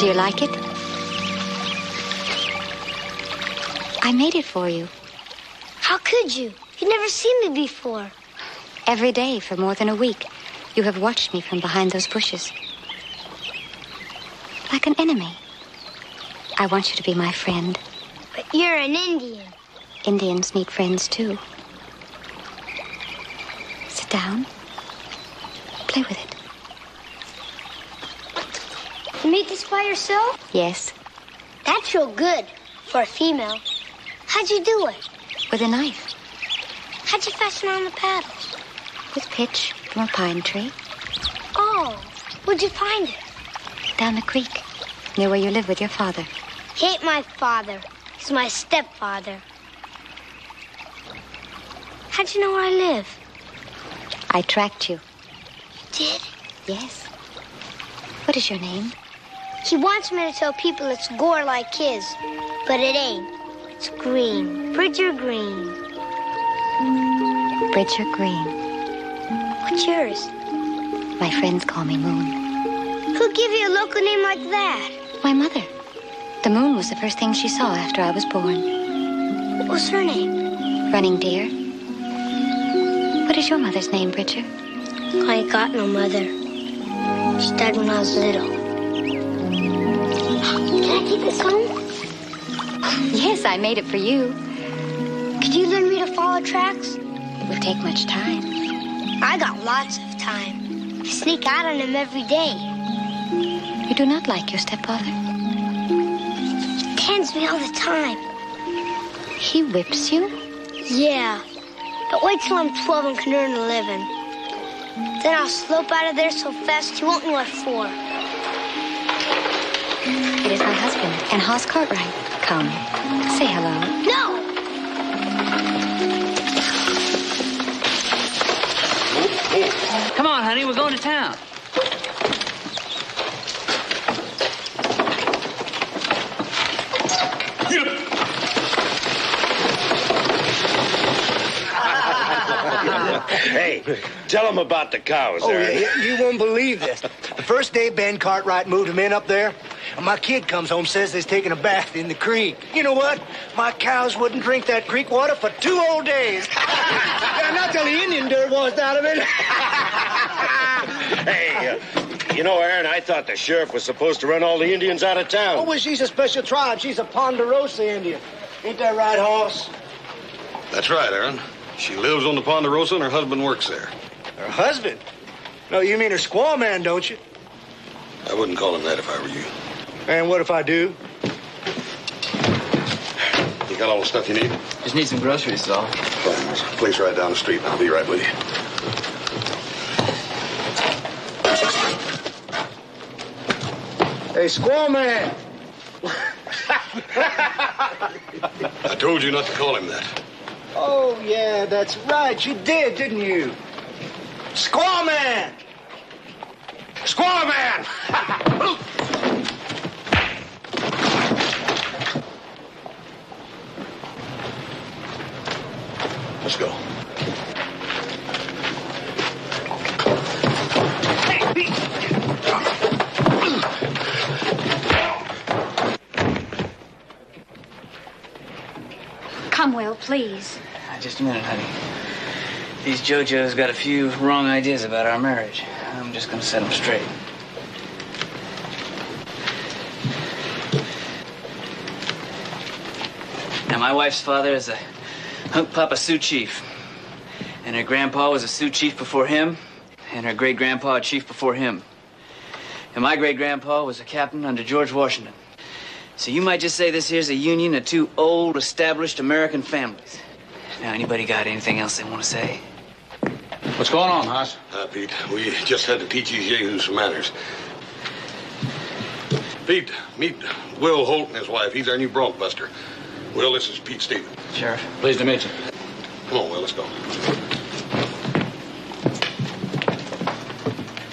Do you like it? I made it for you. How could you? You'd never seen me before. Every day for more than a week, you have watched me from behind those bushes. Like an enemy. I want you to be my friend. But you're an Indian. Indians need friends, too. Sit down. Play with it. You made this by yourself? Yes. That's real good for a female. How'd you do it? With a knife. How'd you fasten on the paddles? With pitch from a pine tree. Oh, where'd you find it? Down the creek, near where you live with your father. He ain't my father. He's my stepfather. How'd you know where I live? I tracked you. You did? Yes. What is your name? He wants me to tell people it's gore like his, but it ain't. It's Green. Bridger Green. Bridger Green. What's yours? My friends call me Moon. Who gave you a local name like that? My mother. The moon was the first thing she saw after I was born. What was her name? Running Deer. What is your mother's name, Bridger? I ain't got no mother. She died when I was little. Can I take this home? Yes, I made it for you. Could you learn me to follow tracks? It would take much time. I got lots of time. I sneak out on him every day. You do not like your stepfather? He tends me all the time. He whips you? Yeah. But wait till I'm 12 and can earn a living. Then I'll slope out of there so fast he won't know what for. It is my husband, and Hoss Cartwright. Come, say hello. No! Come on, honey, we're going to town. Hey, tell them about the cows, Aaron. Yeah, you won't believe this. The first day Ben Cartwright moved them in up there, and my kid comes home, says they's taking a bath in the creek. You know what? My cows wouldn't drink that creek water for 2 whole days. Yeah, not till the Indian dirt washed out of it. Hey, you know, Aaron, I thought the sheriff was supposed to run all the Indians out of town. Oh, well, she's a special tribe. She's a Ponderosa Indian. Ain't that right, Hoss? That's right, Aaron. She lives on the Ponderosa and her husband works there. Her husband? No, you mean her squaw man, don't you? I wouldn't call him that if I were you. And what if I do? You got all the stuff you need? Just need some groceries, is all. Fine. There's a place right down the street, and I'll be right with you. Hey, squaw man! I told you not to call him that. Oh, yeah, that's right. You did, didn't you? Squaw man! Squaw man! Let's go. Come, Will, please. Just a minute, honey. These JoJo's got a few wrong ideas about our marriage. I'm just gonna set them straight. Now, my wife's father is a Hunk Papa Sioux chief. And her grandpa was a Sioux chief before him, and her great-grandpa a chief before him. And my great-grandpa was a captain under George Washington. So you might just say this here's a union of 2 old, established American families. Now, anybody got anything else they want to say? What's going on, Hoss? Pete, we just had to teach these yahoos some manners. Pete, meet Will Holt and his wife. He's our new bronc buster. Will, this is Pete Stevens. Sheriff. Pleased to meet you. Come on, Will, let's go.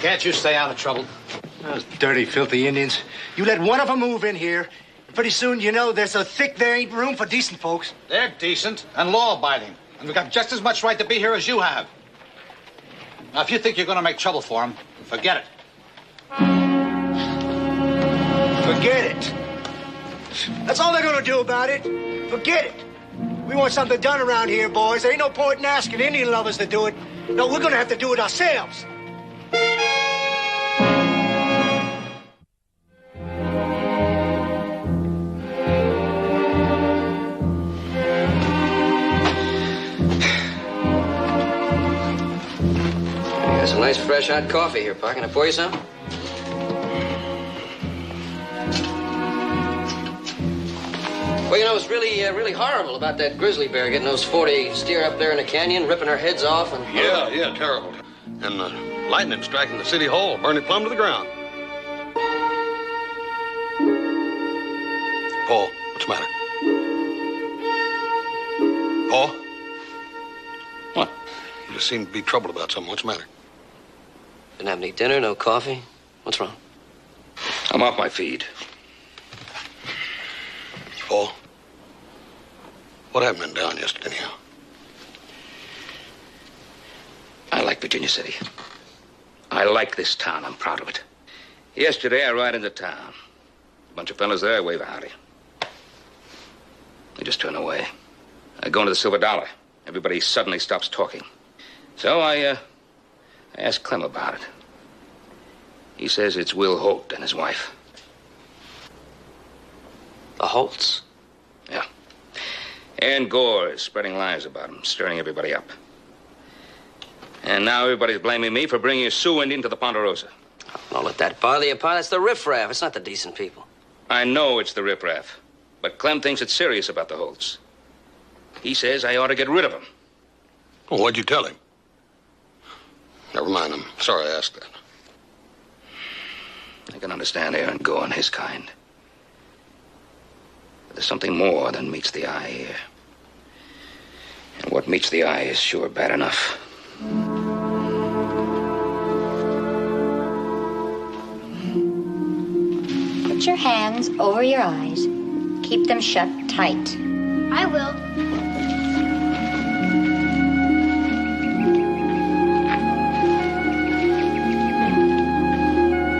Can't you stay out of trouble? Those dirty, filthy Indians. You let one of them move in here, and pretty soon you know they're so thick there ain't room for decent folks. They're decent and law-abiding, and we've got just as much right to be here as you have. Now, if you think you're going to make trouble for them, forget it. Forget it. That's all they're gonna do about it. Forget it. We want something done around here, boys. There ain't no point in asking Indian lovers to do it. No, we're gonna have to do it ourselves. Got some nice fresh hot coffee here, Pa. Can I pour you some? Well, you know, it's really horrible about that grizzly bear getting those 40 steer up there in the canyon, ripping our heads off and... Yeah, terrible. And lightning striking the city hall, burning plumb to the ground. Paul, what's the matter? Paul? What? You just seem to be troubled about something. What's the matter? Didn't have any dinner, no coffee. What's wrong? I'm off my feed. Paul? What happened down yesterday anyhow? I like Virginia City. I like this town. I'm proud of it. Yesterday, I ride into town. A bunch of fellas there, I wave a howdy. They just turn away. I go into the Silver Dollar. Everybody suddenly stops talking. So I asked Clem about it. He says it's Will Holt and his wife. The Holts? Yeah. Aaron Gore is spreading lies about him, stirring everybody up. And now everybody's blaming me for bringing a Sioux Indian to the Ponderosa. Don't let that bother you, Pa. That's the riffraff. It's not the decent people. I know it's the riffraff, but Clem thinks it's serious about the Holts. He says I ought to get rid of them. Well, what'd you tell him? Never mind. I'm sorry I asked that. I can understand Aaron Gore and his kind. But there's something more than meets the eye here. And what meets the eye is sure bad enough. Put your hands over your eyes. Keep them shut tight. I will.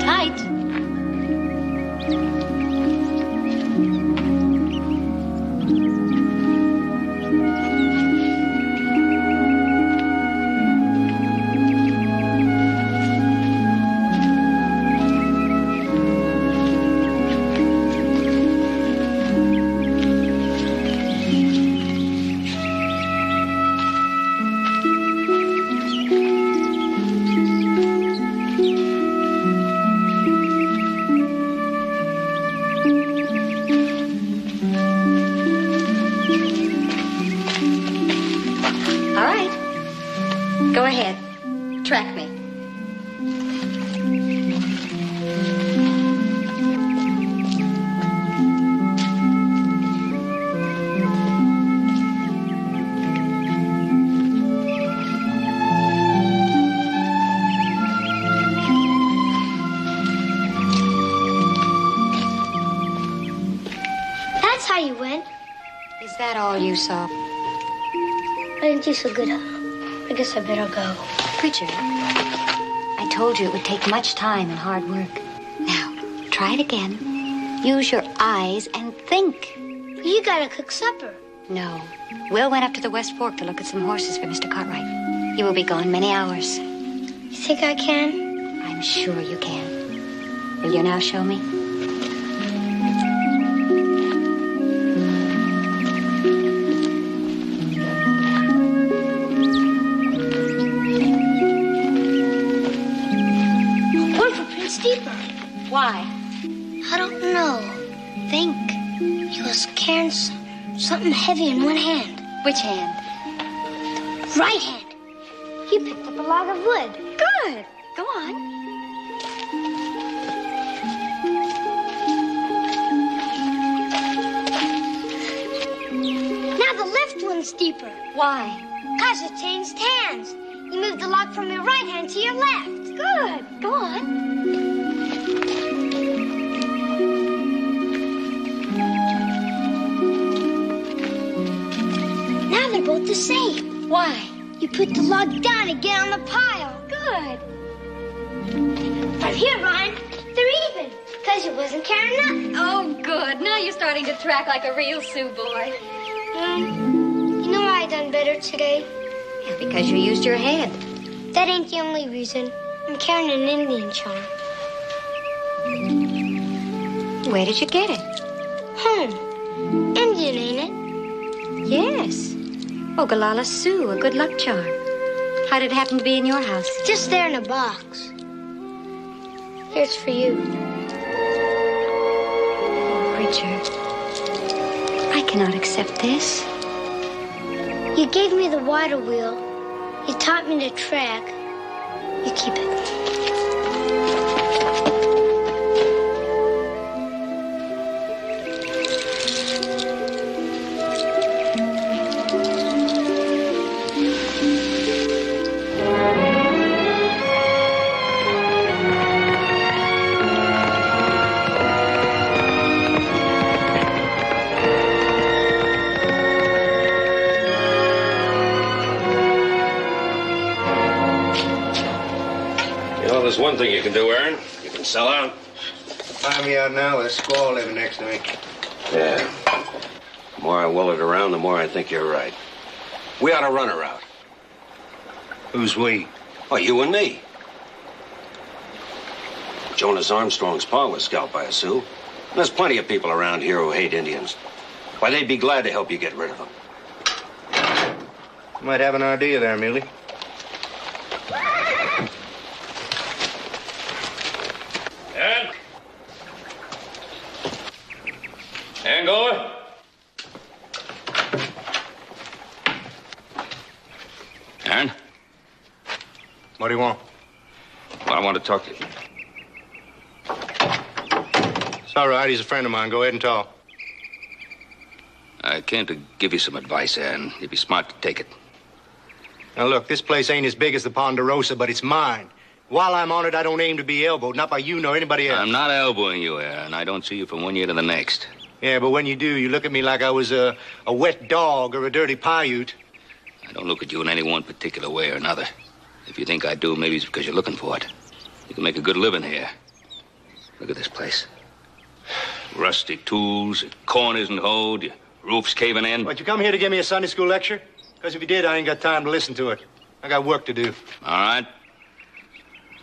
Tight. All right. Go ahead. Track me. That's how you went. Is that all you saw? Why didn't you so good? I guess I better go. Pritchard, I told you it would take much time and hard work. Now, try it again. Use your eyes and think. You gotta cook supper. No. Will went up to the West Fork to look at some horses for Mr. Cartwright. He will be gone many hours. You think I can? I'm sure you can. Will you now show me? One for Prince Deeper. Why? I don't know. Think. He was carrying something heavy in one hand. Which hand? Right hand. He picked up a log of wood. Good. Go on. Now the left one's deeper. Why? 'Cause it changed hands. You moved the log from your right hand to your left. Good. Go on. Now they're both the same. Why? You put the log down and get on the pile. Good. From here, Ryan, they're even. Because you wasn't carrying nothing. Oh, good. Now you're starting to track like a real Sioux boy. You know why I done better today? Yeah, because you used your head. That ain't the only reason. I'm carrying an Indian charm. Where did you get it? Home. Indian, ain't it? Yes. Ogallala Sioux, a good luck charm. How did it happen to be in your house? Just there in a box. Here's for you. Richard, I cannot accept this. You gave me the water wheel. You taught me to track. You keep it. There's one thing you can do, Aaron. You can sell out. Find me out now with a squaw living next to me. Yeah. The more I will it around, the more I think you're right. We ought to run her out. Who's we? Oh, you and me. Jonas Armstrong's pa was scalped by a Sioux. There's plenty of people around here who hate Indians. Why, they'd be glad to help you get rid of them. You might have an idea there, Muley. Angola? Aaron? What do you want? Well, I want to talk to you. It's all right. He's a friend of mine. Go ahead and talk. I came to give you some advice, Aaron. You'd be smart to take it. Now, look, this place ain't as big as the Ponderosa, but it's mine. While I'm on it, I don't aim to be elbowed, not by you nor anybody else. I'm not elbowing you, Aaron. I don't see you from one year to the next. Yeah, but when you do, you look at me like I was a wet dog or a dirty Paiute. I don't look at you in any one particular way or another. If you think I do, maybe it's because you're looking for it. You can make a good living here. Look at this place. Rusty tools, your corn isn't hoed, your roof's caving in. What, you come here to give me a Sunday school lecture? Because if you did, I ain't got time to listen to it. I got work to do. All right.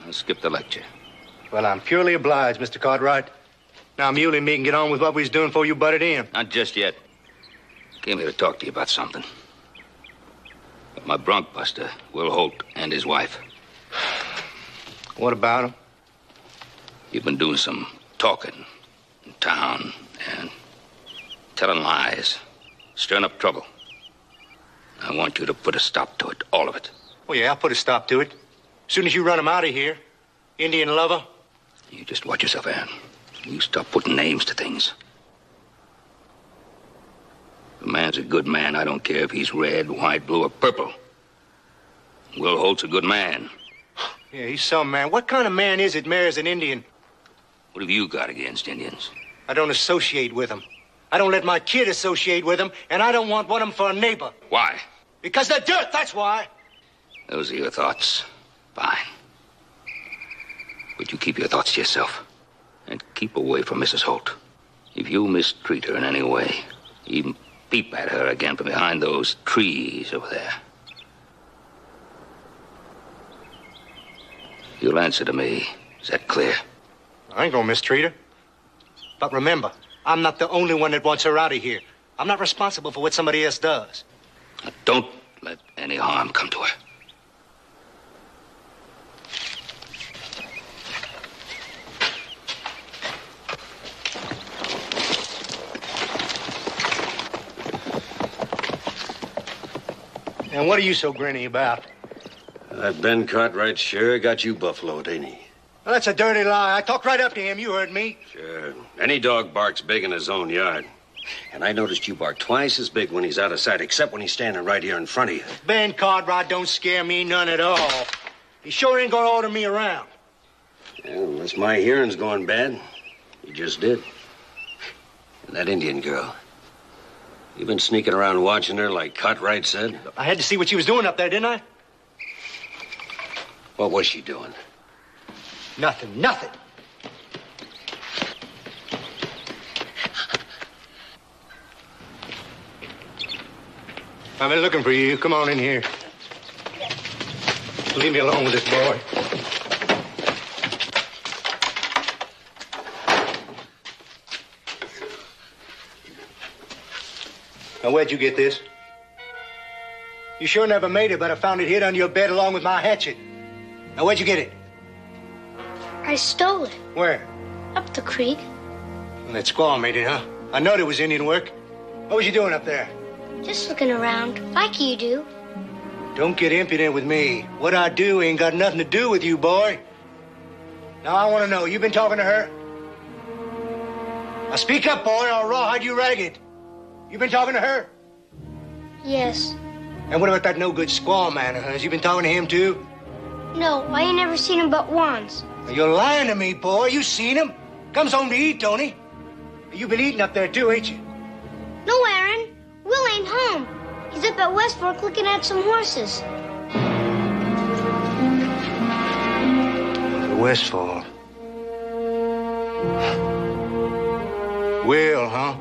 I'll skip the lecture. Well, I'm purely obliged, Mr. Cartwright. Now, Muley and me can get on with what we was doing before you butted in. Not just yet. Came here to talk to you about something. About my bronc buster, Will Holt, and his wife. What about him? You've been doing some talking in town and telling lies, stirring up trouble. I want you to put a stop to it, all of it. Oh, yeah, I'll put a stop to it. As soon as you run him out of here, Indian lover. You just watch yourself, Aaron. You stop putting names to things. If a man's a good man, I don't care if he's red, white, blue, or purple. Will Holt's a good man. Yeah, he's some man. What kind of man is it marries an Indian? What have you got against Indians? I don't associate with them. I don't let my kid associate with them, and I don't want one of them for a neighbor. Why? Because they're dirt, that's why. Those are your thoughts. Fine. But you keep your thoughts to yourself. And keep away from Mrs. Holt. If you mistreat her in any way, even peep at her again from behind those trees over there, you'll answer to me. Is that clear? I ain't gonna mistreat her. But remember, I'm not the only one that wants her out of here. I'm not responsible for what somebody else does. Now, don't let any harm come to her. And what are you so grinny about? That Ben Cartwright sure got you buffaloed, ain't he? Well, that's a dirty lie. I talked right up to him. You heard me. Sure. Any dog barks big in his own yard. And I noticed you bark twice as big when he's out of sight, except when he's standing right here in front of you. Ben Cartwright don't scare me none at all. He sure ain't gonna order me around. Yeah, unless my hearing's going bad. He just did. And that Indian girl. You been sneaking around watching her like Cartwright said? I had to see what she was doing up there, didn't I? What was she doing? Nothing. I've been looking for you. Come on in here. Leave me alone with this boy. Now, where'd you get this? You sure never made it, but I found it hid under your bed along with my hatchet. Now, where'd you get it? I stole it. Where? Up the creek. Well, that squaw made it, huh? I know it was Indian work. What was you doing up there? Just looking around, like you do. Don't get impudent with me. What I do ain't got nothing to do with you, boy. Now, I want to know, you been talking to her? Now, speak up, boy, or I'll rawhide you ragged. You been talking to her? Yes. And what about that no-good squaw man of hers? You been talking to him, too? No, I ain't never seen him but once. Now, you're lying to me, boy. You seen him. Comes home to eat, don't he? You been eating up there, too, ain't you? No, Aaron. Will ain't home. He's up at West Fork looking at some horses. West Fork. Will, huh?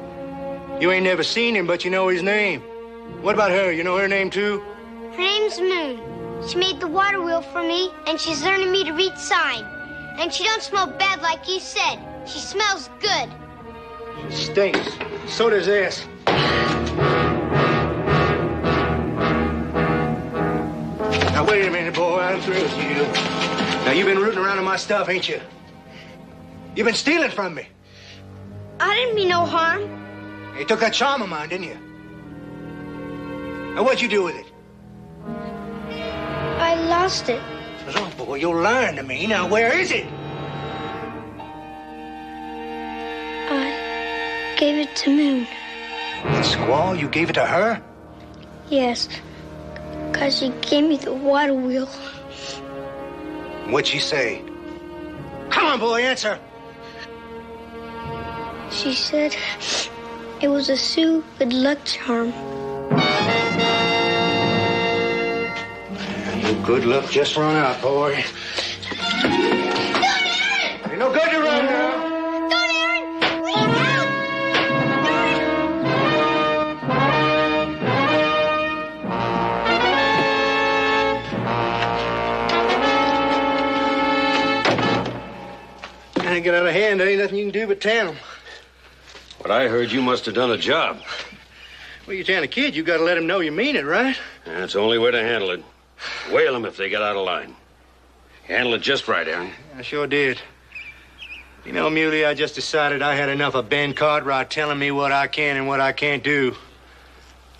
You ain't never seen him, but you know his name. What about her? You know her name, too? Her name's Moon. She made the water wheel for me, and she's learning me to read sign. And she don't smell bad like you said. She smells good. She stinks. So does this. Now, wait a minute, boy. I'm through with you. Now, you've been rooting around in my stuff, ain't you? You've been stealing from me. I didn't mean no harm. You took that charm of mine, didn't you? Now, what'd you do with it? I lost it. Oh, boy, you're lying to me. Now, where is it? I gave it to Moon. That squaw? You gave it to her? Yes. 'Cause she gave me the water wheel. What'd she say? Come on, boy, answer. She said it was a Sioux good luck charm. Your good luck just run out, boy. Ain't no good to run now. Don't, Aaron! Please help! Can't get out of hand. There ain't nothing you can do but tell them. But I heard you must have done a job. Well, you tell a kid, you gotta let him know you mean it, right? That's the only way to handle it. Whale them if they get out of line. You handle it just right, Aaron. I sure did. You know, Muley, I just decided I had enough of Ben Cartwright telling me what I can and what I can't do.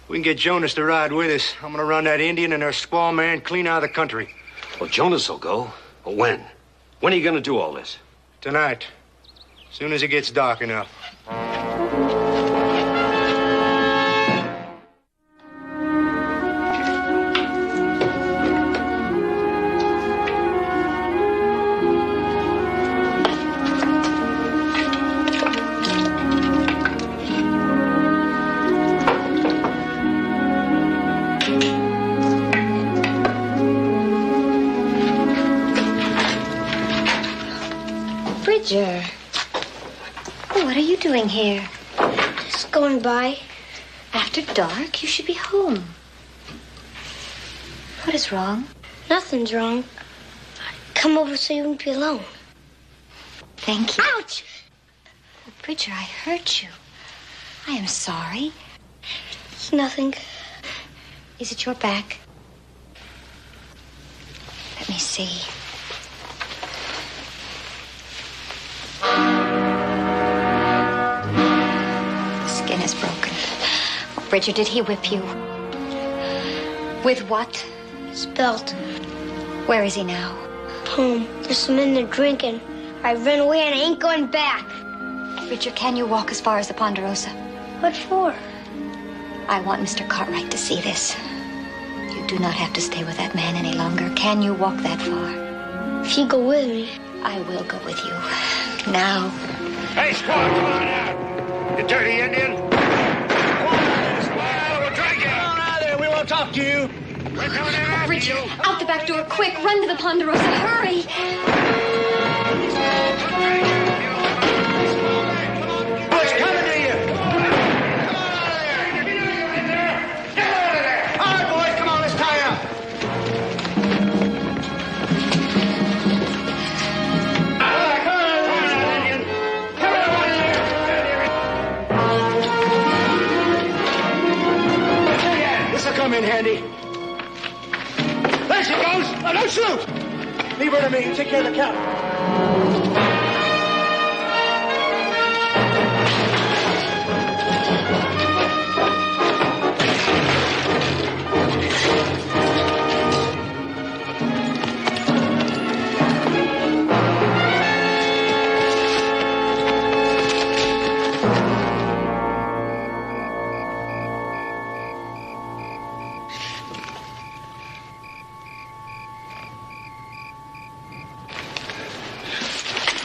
We can get Jonas to ride with us. I'm gonna run that Indian and her squaw man clean out of the country. Well, Jonas will go. But when? When are you gonna do all this? Tonight. As soon as it gets dark enough. Bridger. Oh, what are you doing here? Just going by. After dark, you should be home. What is wrong? Nothing's wrong. I'd come over so you wouldn't be alone. Thank you. Ouch! Oh, Bridger, I hurt you. I am sorry. It's nothing. Is it your back? Let me see. The skin is broken. Oh, Bridger, did he whip you? With what? His belt. Where is he now? Home. There's some in there drinking. I ran away and I ain't going back. Bridger, can you walk as far as the Ponderosa? What for? I want Mr. Cartwright to see this. You do not have to stay with that man any longer. Can you walk that far? If you go with me. I will go with you. Now. Hey, squaw, come on out. You dirty Indian. Come on out, squaw. We'll drag you. Come on out there. We won't talk to you. We're coming in after Bridger, you. out the back door, quick. Run to the Ponderosa. Hurry. What's coming to you? Get out of there. Get out of there. over to me and take care of the cow.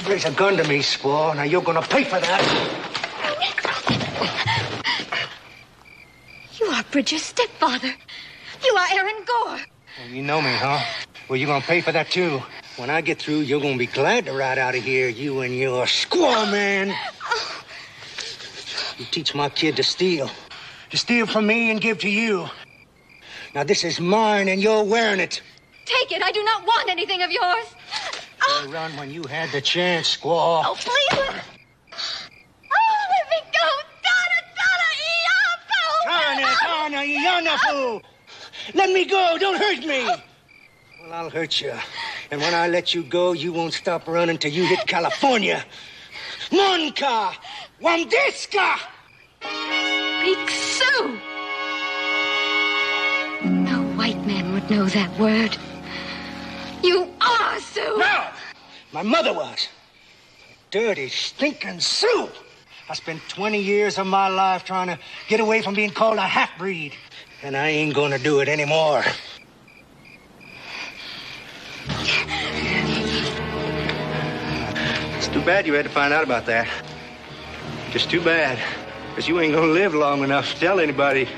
Raise a gun to me, squaw. Now you're gonna pay for that. You are Bridger's stepfather. You are Aaron Gore. Oh, you know me, huh? Well, you're gonna pay for that, too. When I get through, you're gonna be glad to ride out of here, you and your squaw man. You teach my kid to steal. To steal from me and give to you. Now, this is mine, and you're wearing it. Take it. I do not want anything of yours. You run when you had the chance, squaw. Oh, please. Oh, let me go. Tana, Ianafu. Let me go. Don't hurt me. Well, I'll hurt you. And when I let you go, you won't stop running till you hit California. Monka! Wamdiska! Speak Sioux. No white man would know that word. You are Sioux. No! My mother was. Dirty, stinking Sioux. I spent 20 years of my life trying to get away from being called a half-breed. And I ain't gonna do it anymore. It's too bad you had to find out about that. Just too bad. Because you ain't gonna live long enough to tell anybody.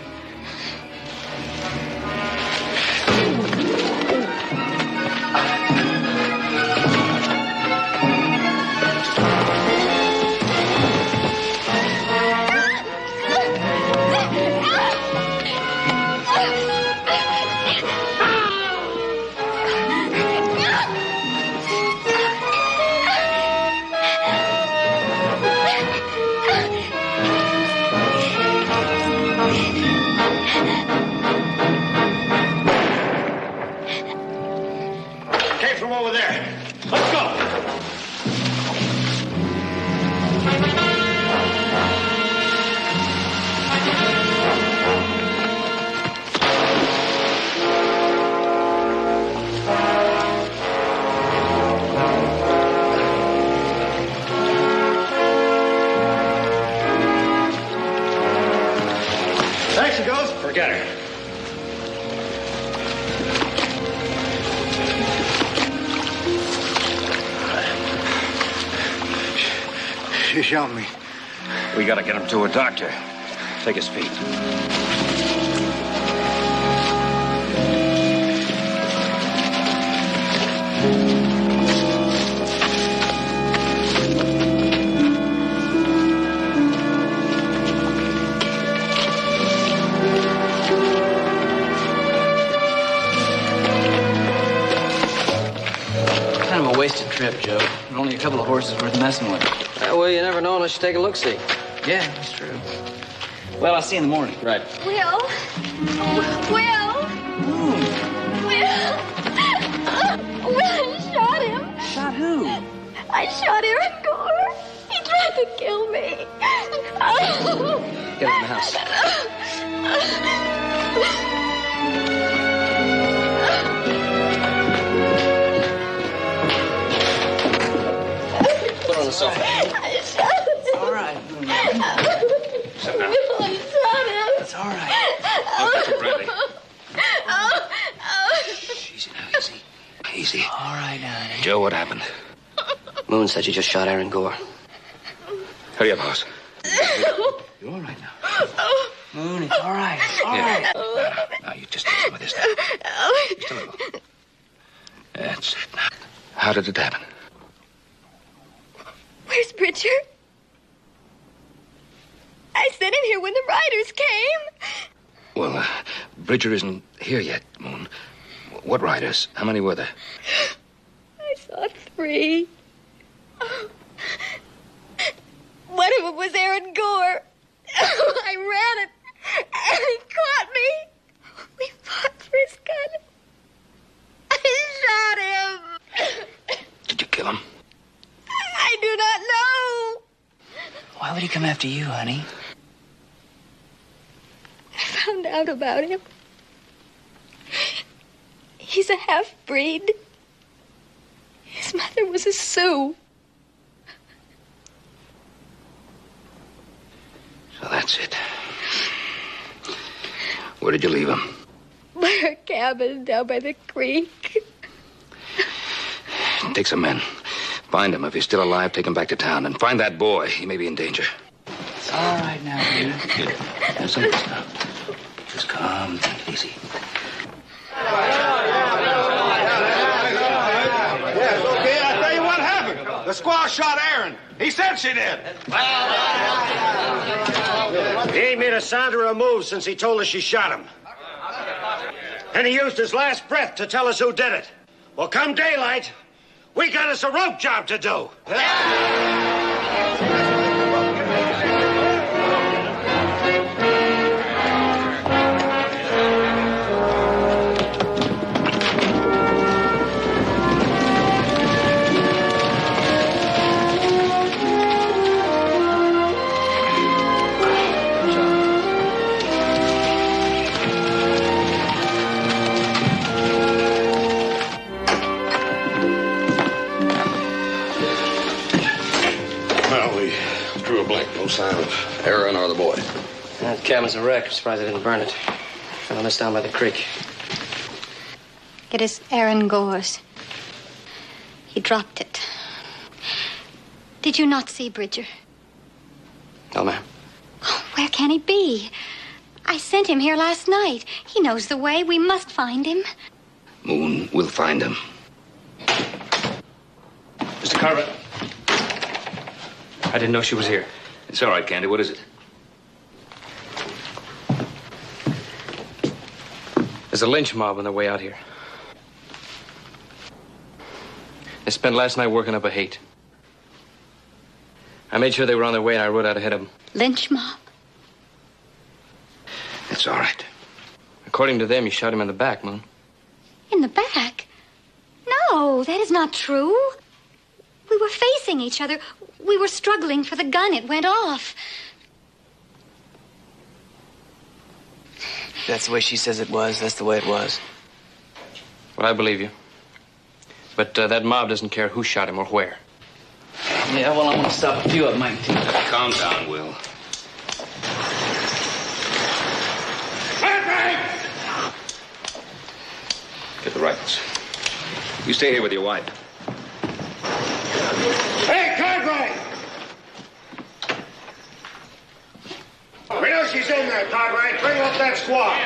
Over there. Let's go. There she goes. Forget her. She shot me. We gotta get him to a doctor. Take his feet. Kind of a wasted trip, Joe. There are only a couple of horses worth messing with. Well, you never know unless you take a look-see. Yeah, that's true. Well, I'll see you in the morning. Right. Will. Will. I shot him. Shot who? I shot Aaron Gore. He tried to kill me. Get in the house. Put her on the sofa. I shot him. It's all right. Sit down. I shot him. It's all right. Look, Mr. Bradley. Easy now, easy. Easy. All right, now. Joe, what happened? Moon said you just shot Aaron Gore. Hurry up, House. You're all right now. Moon, it's all right. It's all right. Now, you just take some of this now. Just a little. That's it. Now, how did it happen? Where's Bridger? I sent him here when the riders came. Well, Bridger isn't here yet, Moon. What riders? How many were there? I saw 3. One of them was Aaron Gore. I ran it, and he caught me. We fought for his gun. I shot him. kill him? I do not know. Why would he come after you, honey? I found out about him. He's a half-breed. His mother was a Sioux. So that's it. Where did you leave him? By our cabin down by the creek. Take some men. Find him. If he's still alive, take him back to town. And find that boy. He may be in danger. It's all right now, baby. Have some rest now. Just calm, take it easy. Yes, okay. I'll tell you what happened. The squaw shot Aaron. He said she did. He ain't made a sound or a move since he told us she shot him. And he used his last breath to tell us who did it. Well, come daylight, we got us a rope job to do. No sign of Aaron or the boy. That cabin's a wreck. I'm surprised I didn't burn it. Found this down by the creek. It is Aaron Gore's. He dropped it. Did you not see Bridger? No, ma'am. Where can he be? I sent him here last night. He knows the way. We must find him. Moon will find him. Mr. Carver. I didn't know she was here. It's all right, Candy. What is it? There's a lynch mob on their way out here. They spent last night working up a hate. I made sure they were on their way, and I rode out ahead of them. Lynch mob? It's all right. According to them, you shot him in the back, Moon. In the back? No, that is not true. We were facing each other. We were struggling for the gun. It went off. That's the way she says it was. That's the way it was. Well, I believe you. But that mob doesn't care who shot him or where. Yeah, well, I'm going to stop a few of them, Mike, too. Calm down, Will. Get the rifles. You stay here with your wife. Hey, Cartwright! We know she's in there, Cartwright. Bring up that squad.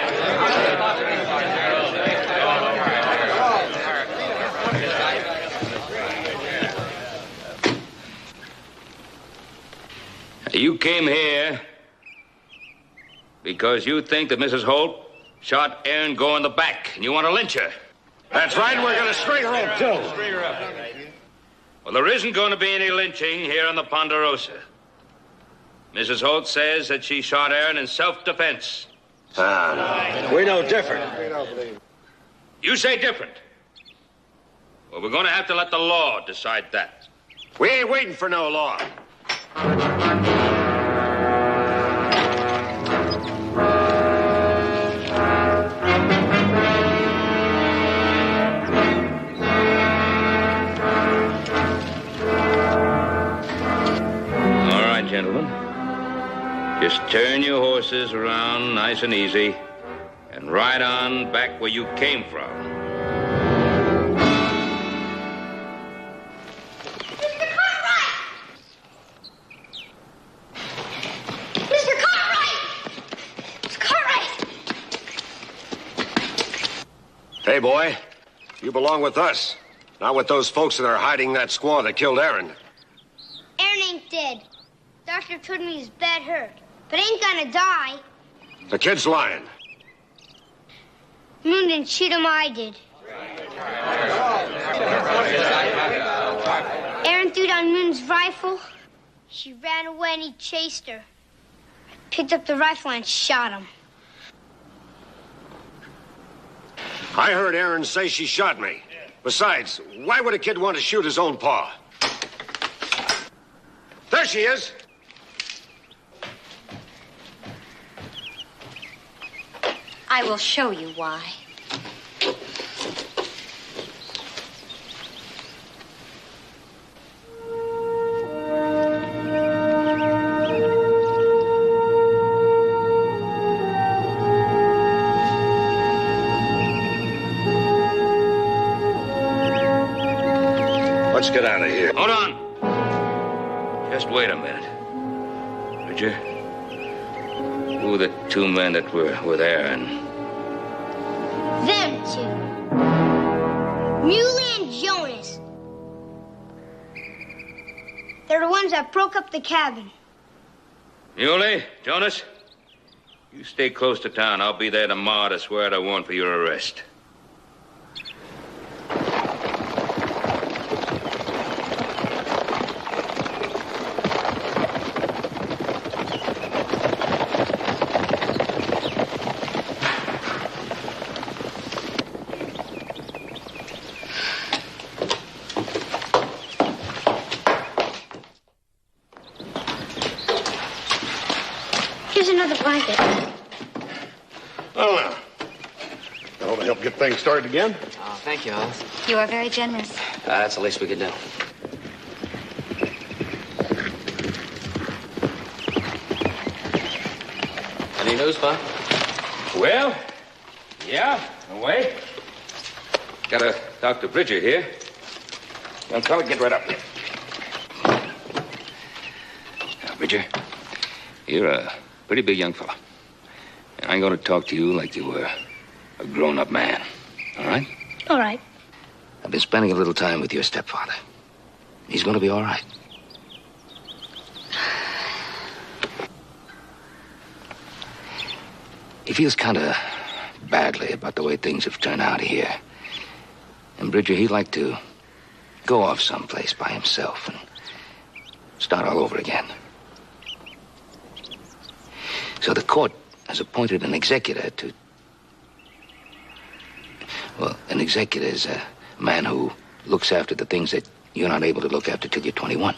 You came here because you think that Mrs. Holt shot Aaron Gore in the back, and you want to lynch her. That's right. We're going to string her up, too. Well, there isn't going to be any lynching here on the Ponderosa. Mrs. Holt says that she shot Aaron in self-defense. No. We know different. You say different. Well, we're going to have to let the law decide that. We ain't waiting for no law. Gentlemen, just turn your horses around nice and easy and ride on back where you came from. Mr. Cartwright! Mr. Cartwright! Hey, boy, you belong with us, not with those folks that are hiding that squaw that killed Aaron. Aaron ain't dead. Doctor told me he's bad hurt, but ain't gonna die. The kid's lying. Moon didn't shoot him, I did. Aaron threw down Moon's rifle. She ran away and he chased her. I picked up the rifle and shot him. I heard Aaron say she shot me. Besides, why would a kid want to shoot his own pa? There she is. I will show you why. Let's get out of here. Hold on. Just wait a minute. Bridger, who were the two men that were with Aaron? Them two. Muley and Jonas. They're the ones that broke up the cabin. Muley, Jonas, you stay close to town. I'll be there tomorrow to swear out a warrant for your arrest. Here's another blanket. Oh, now. That'll help get things started again. Oh, thank you, Hollis. You are very generous. That's the least we could do. Any news, Bob? Well, yeah, away. Got a Dr. Bridger here. Young fella, get right up here. Now, Bridger, you're a pretty big young fella. And I'm going to talk to you like you were a grown-up man. All right? All right. I've been spending a little time with your stepfather. He's going to be all right. He feels kind of badly about the way things have turned out here. And Bridger, he'd like to go off someplace by himself and start all over again. So the court has appointed an executor to... Well, an executor is a man who looks after the things that you're not able to look after till you're 21.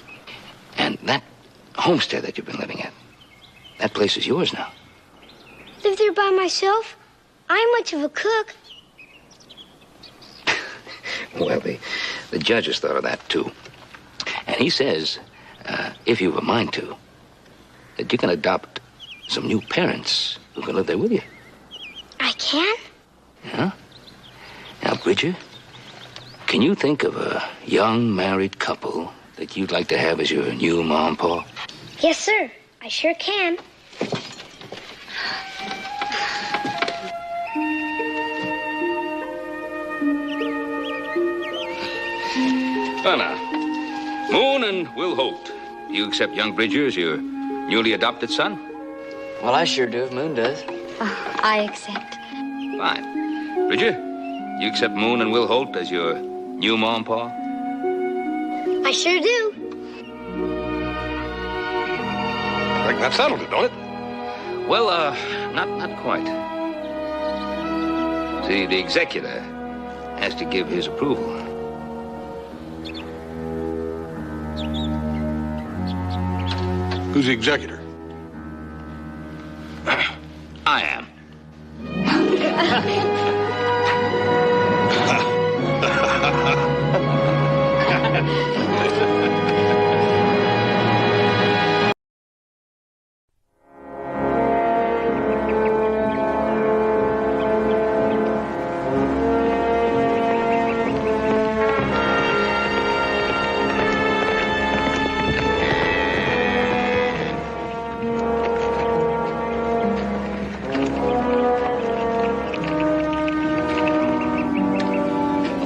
And that homestead that you've been living at, that place is yours now. Live there by myself? I ain't much of a cook. Well, the judge has thought of that, too. And he says, if you've a mind to, that you can adopt some new parents who can live there with you. I can? Yeah? Now, Bridger, can you think of a young married couple that you'd like to have as your new mom, Pa? Yes, sir. I sure can. Well, now, Moon and Will Holt, do you accept young Bridger as your newly adopted son? Well, I sure do if Moon does. Oh, I accept. Fine. Bridger, you accept Moon and Will Holt as your new mom, Pa? I sure do. I think that settled it, don't it? Well, not quite. See, the executor has to give his approval. Who's the executor? I am.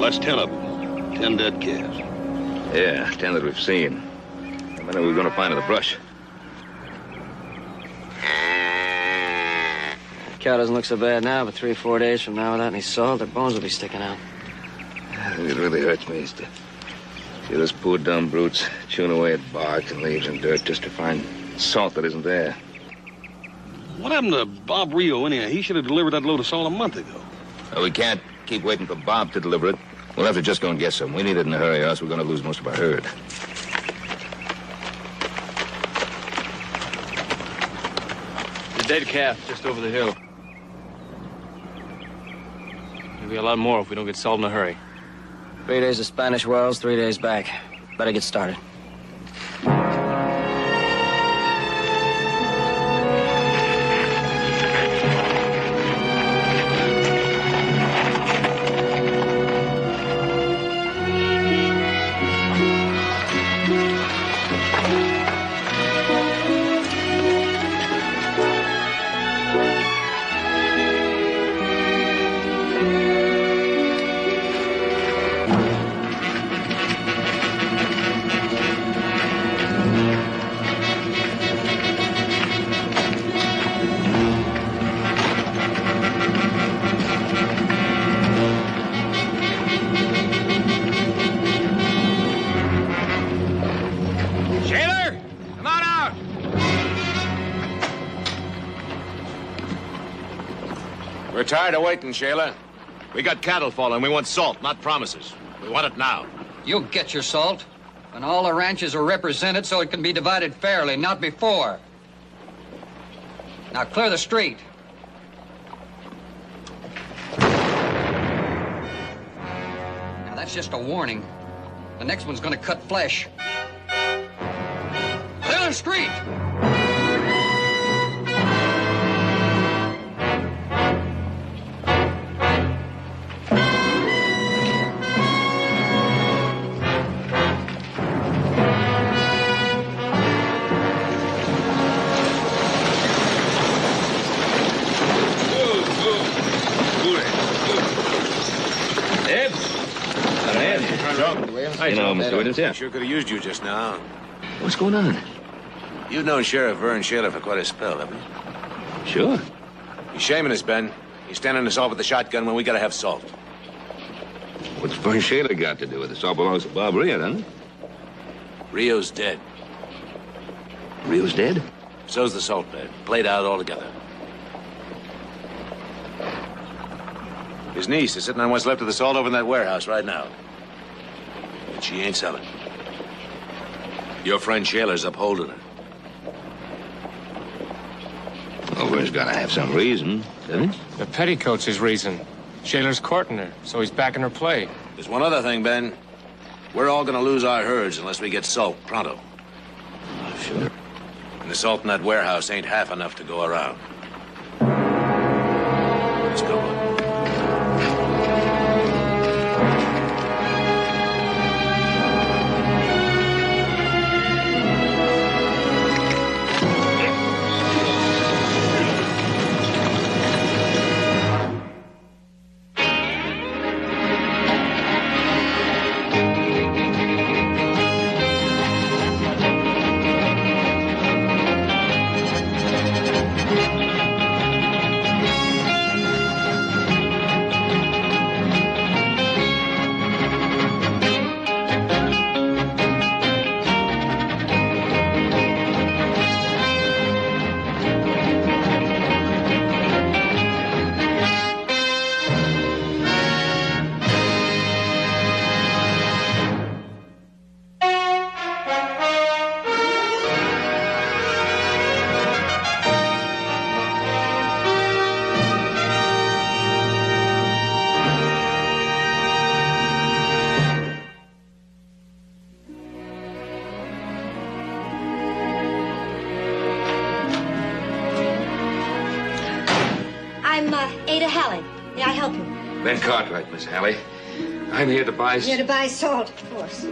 That's 10 of them. 10 dead calves. Yeah, 10 that we've seen. How many are we going to find in the brush? Cow doesn't look so bad now, but 3 or 4 days from now, without any salt, their bones will be sticking out. It really hurts me is to see those poor dumb brutes chewing away at bark and leaves and dirt just to find salt that isn't there. What happened to Bob Rio, anyhow? He should have delivered that load of salt a month ago. Well, we can't keep waiting for Bob to deliver it. We'll have to just go and get some. We need it in a hurry, or else we're going to lose most of our herd. The dead calf just over the hill. There'll be a lot more if we don't get salt in a hurry. 3 days of Spanish wells, 3 days back. Better get started. We're tired of waiting, Shayla. We got cattle falling. We want salt, not promises. We want it now. You'll get your salt when all the ranches are represented so it can be divided fairly, not before. Now clear the street. Now that's just a warning. The next one's gonna cut flesh. Clear the street! You know, Mr. Withers, yeah. Sure could have used you just now. What's going on? You've known Sheriff Vern Shayla for quite a spell, haven't you? Sure. He's shaming us, Ben. He's standing us off with the shotgun when we gotta have salt. What's Vern Shayla got to do with this? All belongs to Bob Rio, doesn't it? Rio's dead. Rio's dead? So's the salt bed. Played out altogether. His niece is sitting on what's left of the salt over in that warehouse right now. But she ain't selling. Your friend Shayla's upholding her. Well, Vern's got to have some reason, doesn't he? The petticoat's his reason. Shayla's courting her, so he's backing her play. There's one other thing, Ben. We're all gonna lose our herds unless we get salt pronto. Sure. And the salt in that warehouse ain't half enough to go around. Let's go. Ben Cartwright, Miss Hallie. I'm here to buy... Here to buy salt, of course.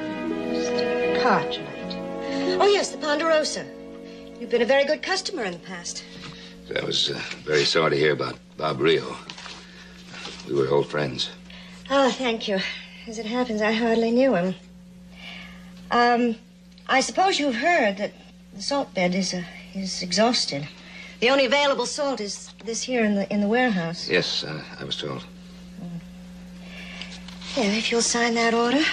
Mr. Cartwright. Oh, yes, the Ponderosa. You've been a very good customer in the past. I was very sorry to hear about Bob Rio. We were old friends. Oh, thank you. As it happens, I hardly knew him. I suppose you've heard that the salt bed is exhausted. The only available salt is this here in the warehouse. Yes, I was told. Yeah, if you'll sign that order.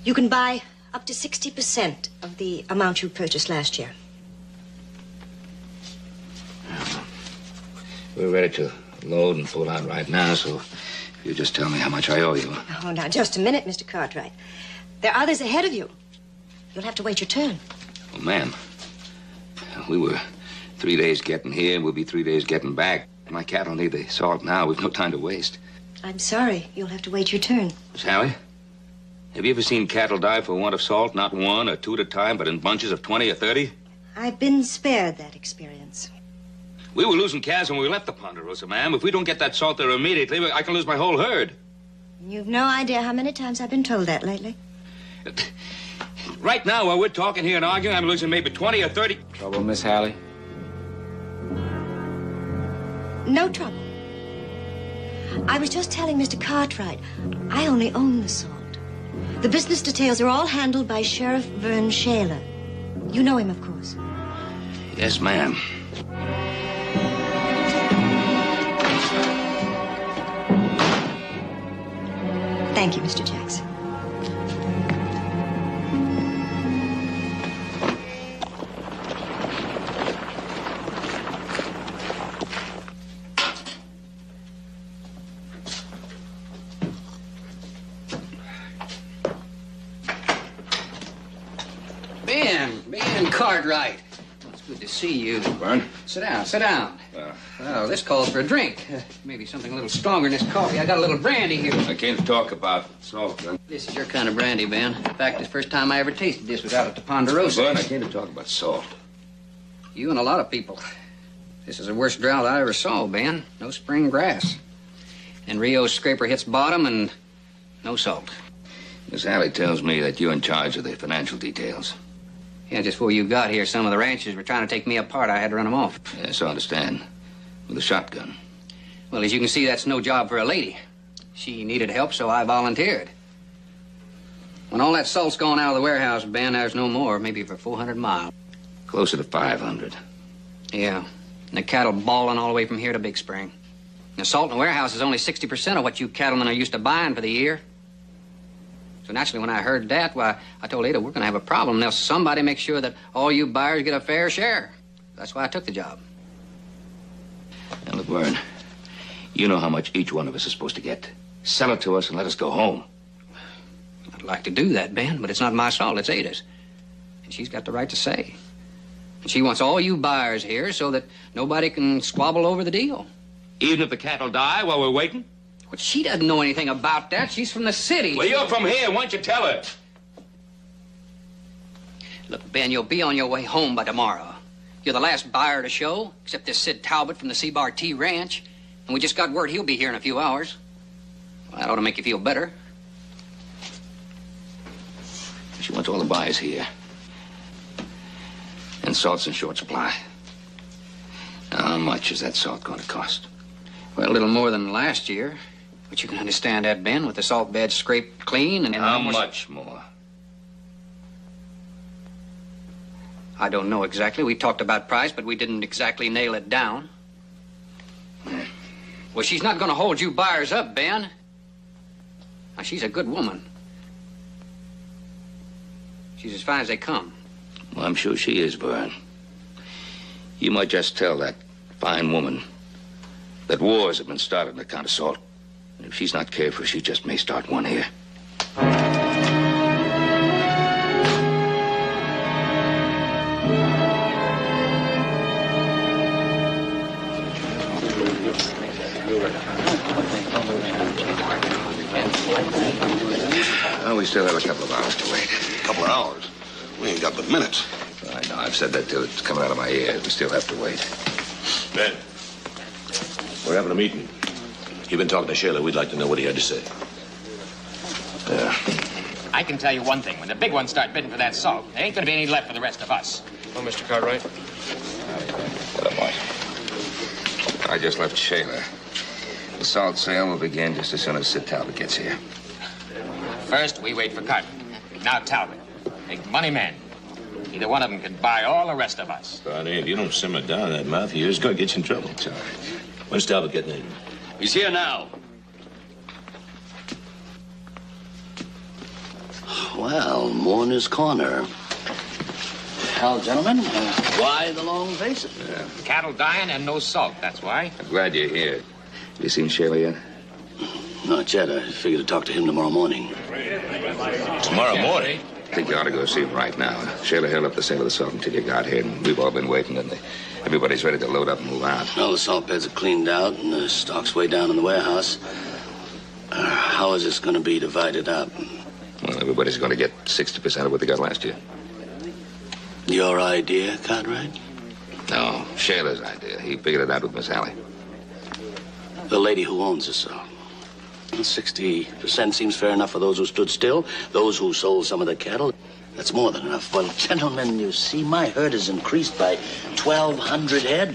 You can buy up to 60% of the amount you purchased last year. We're ready to load and pull out right now, so if you just tell me how much I owe you. Oh, now, just a minute, Mr. Cartwright. There are others ahead of you. You'll have to wait your turn. Oh, ma'am, we were 3 days getting here, and we'll be 3 days getting back. My cattle need the salt now. We've no time to waste. I'm sorry. You'll have to wait your turn. Miss Hallie, have you ever seen cattle die for want of salt? Not one or two at a time, but in bunches of 20 or 30? I've been spared that experience. We were losing calves when we left the Ponderosa, ma'am. If we don't get that salt there immediately, I can lose my whole herd. You've no idea how many times I've been told that lately. Right now, while we're talking here and arguing, I'm losing maybe 20 or 30... Trouble, Miss Hallie? No trouble. I was just telling Mr. Cartwright, I only own the salt. The business details are all handled by Sheriff Vern Shaler. You know him, of course. Yes, ma'am. Thank you, Mr. Jackson. Ben Cartwright. Well, it's good to see you. Vern? Sit down. Well, this calls for a drink. Maybe something a little stronger than this coffee. I got a little brandy here. I came to talk about salt, Vern. This is your kind of brandy, Ben. In fact, it's the first time I ever tasted this was out at the Ponderosa. Vern, I came to talk about salt. You and a lot of people. This is the worst drought I ever saw, Ben. No spring grass. And Rio's scraper hits bottom and no salt. Miss Hallie tells me that you're in charge of the financial details. Yeah, just before you got here, some of the ranchers were trying to take me apart. I had to run them off. Yes, I understand. With a shotgun. Well, as you can see, that's no job for a lady. She needed help, so I volunteered. When all that salt's gone out of the warehouse, Ben, there's no more, maybe for 400 miles. Closer to 500. Yeah, and the cattle bawling all the way from here to Big Spring. The salt in the warehouse is only 60% of what you cattlemen are used to buying for the year. So naturally, when I heard that, why, I told Ada we're going to have a problem. Now, somebody make sure that all you buyers get a fair share. That's why I took the job. Now, look, Vern, you know how much each one of us is supposed to get. Sell it to us and let us go home. I'd like to do that, Ben, but it's not my salt, it's Ada's. And she's got the right to say. And she wants all you buyers here so that nobody can squabble over the deal. Even if the cattle die while we're waiting? But she doesn't know anything about that. She's from the city. Well, you're from here. Why don't you tell her? Look, Ben, you'll be on your way home by tomorrow. You're the last buyer to show, except this Sid Talbot from the C-Bar T Ranch. And we just got word he'll be here in a few hours. Well, that ought to make you feel better. She wants all the buyers here. And salt's in short supply. Now, how much is that salt going to cost? Well, a little more than last year. But you can understand that, Ben, with the salt bed scraped clean and... How much more? I don't know exactly. We talked about price, but we didn't exactly nail it down. Well, she's not going to hold you buyers up, Ben. Now, she's a good woman. She's as fine as they come. Well, I'm sure she is, Vern. You might just tell that fine woman that wars have been started on account of salt. And if she's not careful, she just may start one here. Well, we still have a couple of hours to wait. A couple of hours? We ain't got but minutes. I know. I've said that till it's coming out of my ears. We still have to wait. Ben, we're having a meeting. You've been talking to Shaler. We'd like to know what he had to say. I can tell you one thing. When the big ones start bidding for that salt, there ain't going to be any left for the rest of us. Oh, Mr. Cartwright. What am I? I just left Shaler. The salt sale will begin just as soon as Sid Talbot gets here. First, we wait for Carter. Now Talbot. Big money man. Either one of them can buy all the rest of us. Barney, if you don't simmer down that mouth of yours, it's going to get you in trouble. When's Talbot getting in? He's here now. Well, Mourner's Corner. Well, gentlemen, why the long faces? Cattle dying and no salt, that's why. I'm glad you're here. You seen Shayla yet? Not yet. I figured to talk to him tomorrow morning. Tomorrow morning? I think you ought to go see him right now. Shayla held up the sale of the salt until you got here, and we've all been waiting, and everybody's ready to load up and move out. All the salt beds are cleaned out, and the stock's way down in the warehouse. How is this going to be divided up? Well, everybody's going to get 60% of what they got last year. Your idea, Cartwright? No, Shayla's idea. He figured it out with Miss Allie. The lady who owns the salt. 60% seems fair enough for those who stood still, those who sold some of the cattle. That's more than enough. Well, gentlemen, you see, my herd has increased by 1,200 head.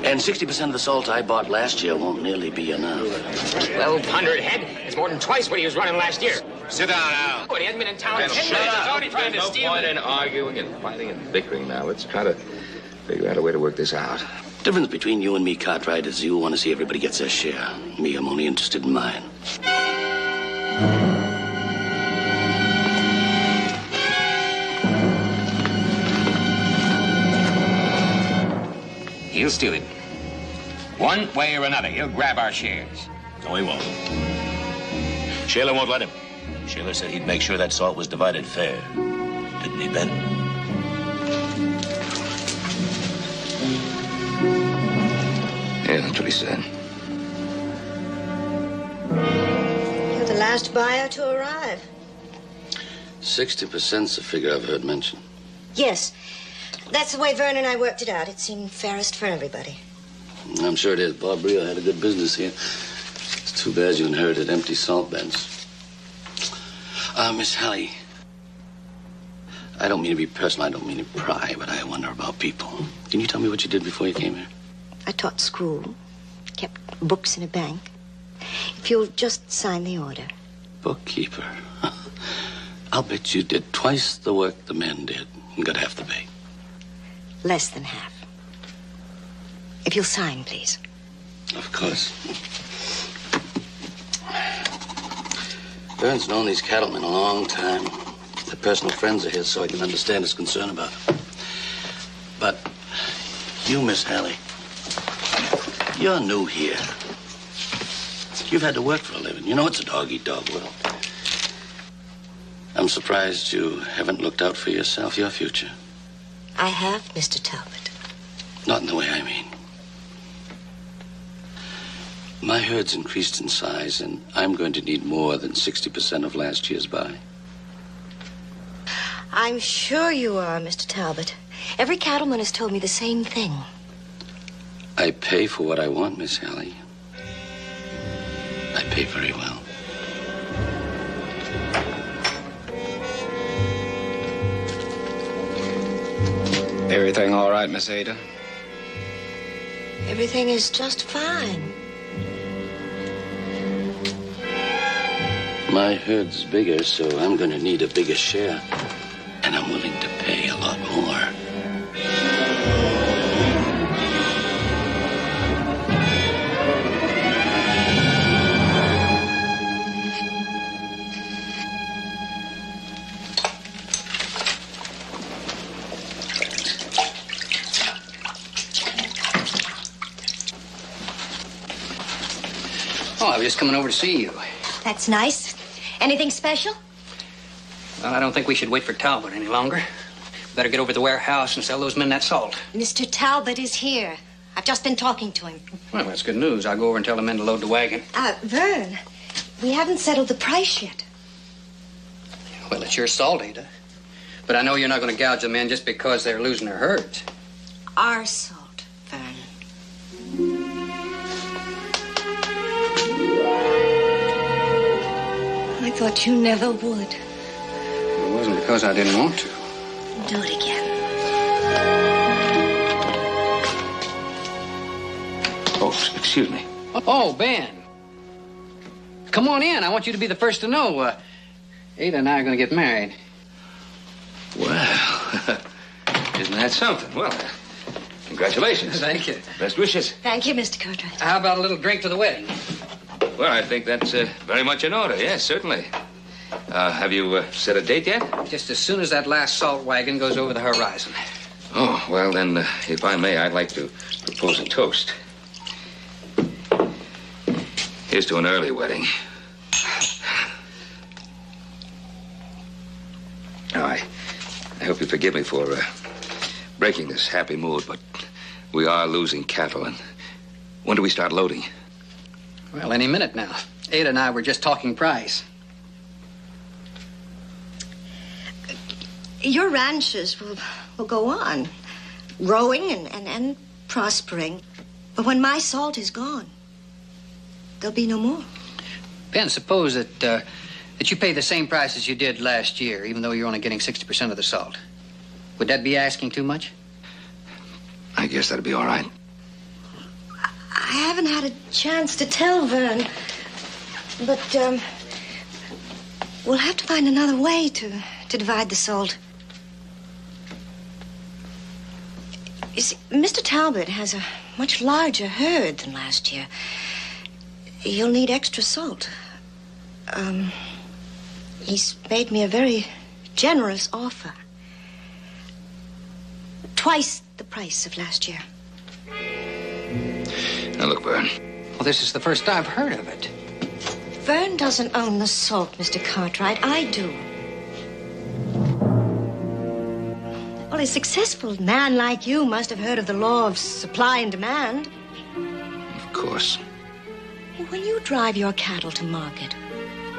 And 60% of the salt I bought last year won't nearly be enough. 1,200 head? It's more than twice what he was running last year. Sit down, Al. But he hadn't been in town in 10 minutes. He's already trying to steal No point it. in arguing and fighting and bickering now. Let's try to figure out a way to work this out. The difference between you and me, Cartwright, is you want to see everybody gets their share. Me, I'm only interested in mine. He'll steal it. One way or another, he'll grab our shares. No, he won't. Shayla won't let him. Shayla said he'd make sure that salt was divided fair. Didn't he, Ben? Yeah, that's what he said. You're the last buyer to arrive. 60%'s the figure I've heard mentioned. Yes. That's the way Vern and I worked it out. It seemed fairest for everybody. I'm sure it is. Bob Rio had a good business here. It's too bad you inherited empty salt beds. Miss Hallie, I don't mean to be personal. I don't mean to pry, but I wonder about people. Can you tell me what you did before you came here? I taught school, kept books in a bank. If you'll just sign the order. Bookkeeper. I'll bet you did twice the work the men did and got half the pay. Less than half. If you'll sign, please. Of course. Vern's known these cattlemen a long time. They're personal friends of his, so I can understand his concern about them. But you, Miss Hallie, you're new here. You've had to work for a living. You know it's a dog-eat-dog world. I'm surprised you haven't looked out for yourself, your future. I have, Mr. Talbot. Not in the way I mean. My herd's increased in size, and I'm going to need more than 60% of last year's buy. I'm sure you are, Mr. Talbot. Every cattleman has told me the same thing. I pay for what I want, Miss Hallie. I pay very well. Everything all right, Miss Ada? Everything is just fine. My herd's bigger, so I'm going to need a bigger share. And I'm willing to pay a lot more. Oh, I was just coming over to see you. That's nice. Anything special? Well, I don't think we should wait for Talbot any longer. Better get over to the warehouse and sell those men that salt. Mr. Talbot is here. I've just been talking to him. Well, that's good news. I'll go over and tell the men to load the wagon. Vern, we haven't settled the price yet. Well, it's your salt, Ada. But I know you're not going to gouge the men just because they're losing their herds. Our salt, Vern. I thought you never would. It wasn't because I didn't want to. Do it again. Oh, excuse me. Oh, Ben. Come on in. I want you to be the first to know. Ada and I are going to get married. Well, isn't that something? Well, congratulations. Thank you. Best wishes. Thank you, Mr. Cartwright. How about a little drink to the wedding? Well, I think that's very much in order. Yes, certainly. Have you set a date yet? Just as soon as that last salt wagon goes over the horizon. Oh, well, then, if I may, I'd like to propose a toast. Here's to an early wedding. Now, I hope you forgive me for breaking this happy mood, but we are losing cattle, and when do we start loading? Well, any minute now. Ada and I were just talking price. Your ranches will go on, growing and prospering. But when my salt is gone, there'll be no more. Ben, suppose that you pay the same price as you did last year, even though you're only getting 60% of the salt. Would that be asking too much? I guess that'd be all right. I haven't had a chance to tell Vern, but we'll have to find another way to divide the salt. You see, Mr. Talbot has a much larger herd than last year. You'll need extra salt. He's made me a very generous offer. Twice the price of last year. Now, look, Vern. Well, this is the first I've heard of it. Vern doesn't own the salt, Mr. Cartwright. I do. Well, a successful man like you must have heard of the law of supply and demand. Of course. When you drive your cattle to market,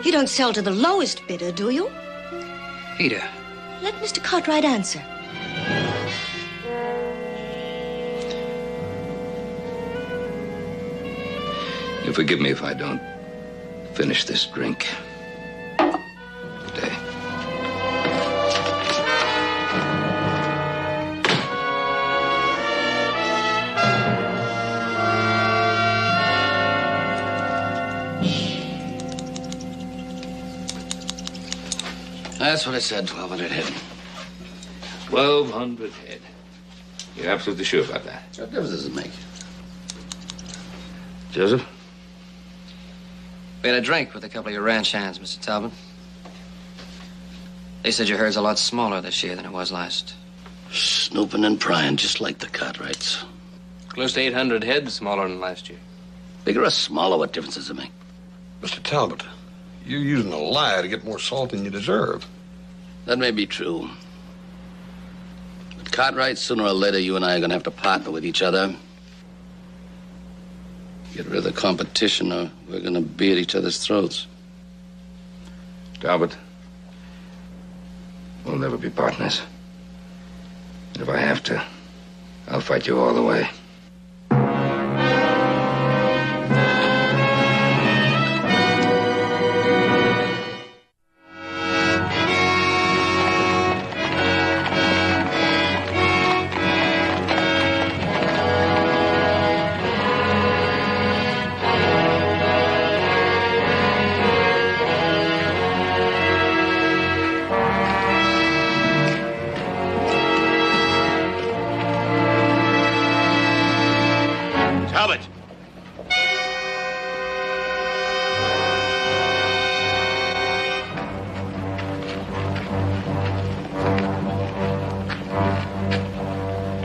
you don't sell to the lowest bidder, do you? Ada. Let Mr. Cartwright answer. You'll forgive me if I don't finish this drink today. That's what I said, 1,200 head. 1,200 head. You're absolutely sure about that? What difference does it make? Joseph? We had a drink with a couple of your ranch hands, Mr. Talbot. They said your herd's a lot smaller this year than it was last. Snooping and prying, just like the Cartwrights. Close to 800 head smaller than last year. Bigger or smaller, what difference does it make? Mr. Talbot, you're using a lie to get more salt than you deserve. That may be true. But Cartwright, sooner or later, you and I are going to have to partner with each other. Get rid of the competition, or we're going to be at each other's throats. Talbot, we'll never be partners. If I have to, I'll fight you all the way.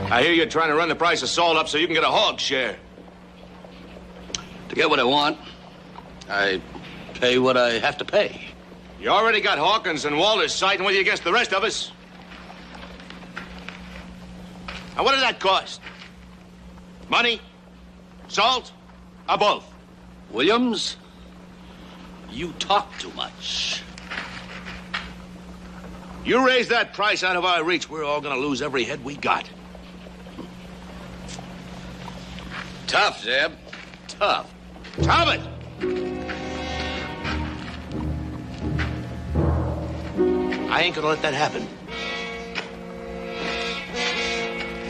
I hear you're trying to run the price of salt up so you can get a hog share. To get what I want, I pay what I have to pay. You already got Hawkins and Walters siding with you against the rest of us. Now, what did that cost? Money? Salt? Or both? Williams, you talk too much. You raise that price out of our reach, we're all gonna lose every head we got. Tough, Zeb. Tough. Talbot! I ain't gonna let that happen.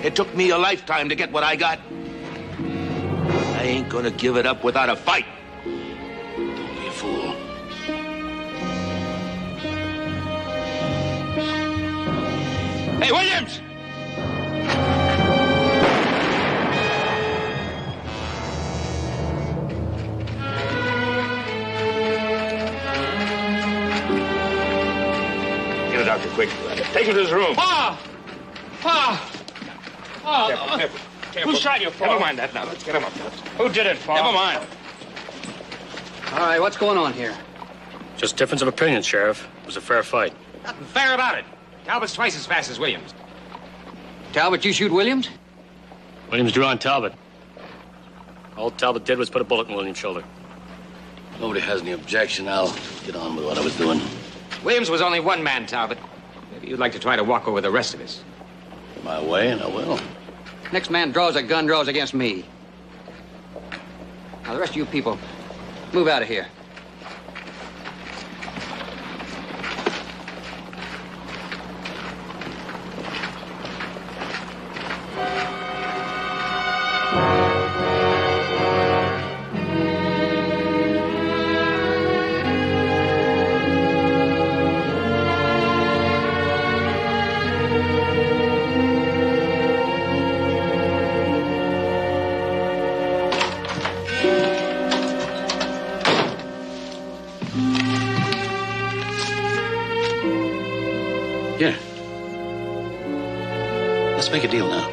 It took me a lifetime to get what I got. I ain't gonna give it up without a fight. Don't be a fool. Hey, Williams! Get a doctor, quick. Take him to his room. Pa! Pa! Pa! Careful, careful. Who shot you, Pa? Never mind that now. Let's get him up. Who did it, Pa? Never mind. All right, what's going on here? Just difference of opinion, Sheriff. It was a fair fight. Nothing fair about it. Talbot's twice as fast as Williams. Talbot, you shoot Williams? Williams drew on Talbot. All Talbot did was put a bullet in Williams' shoulder. Nobody has any objection. I'll get on with what I was doing. Williams was only one man, Talbot. Maybe you'd like to try to walk over the rest of us. My way, and I will. Next man draws a gun, draws against me. Now, the rest of you people, move out of here. Here. Let's make a deal now.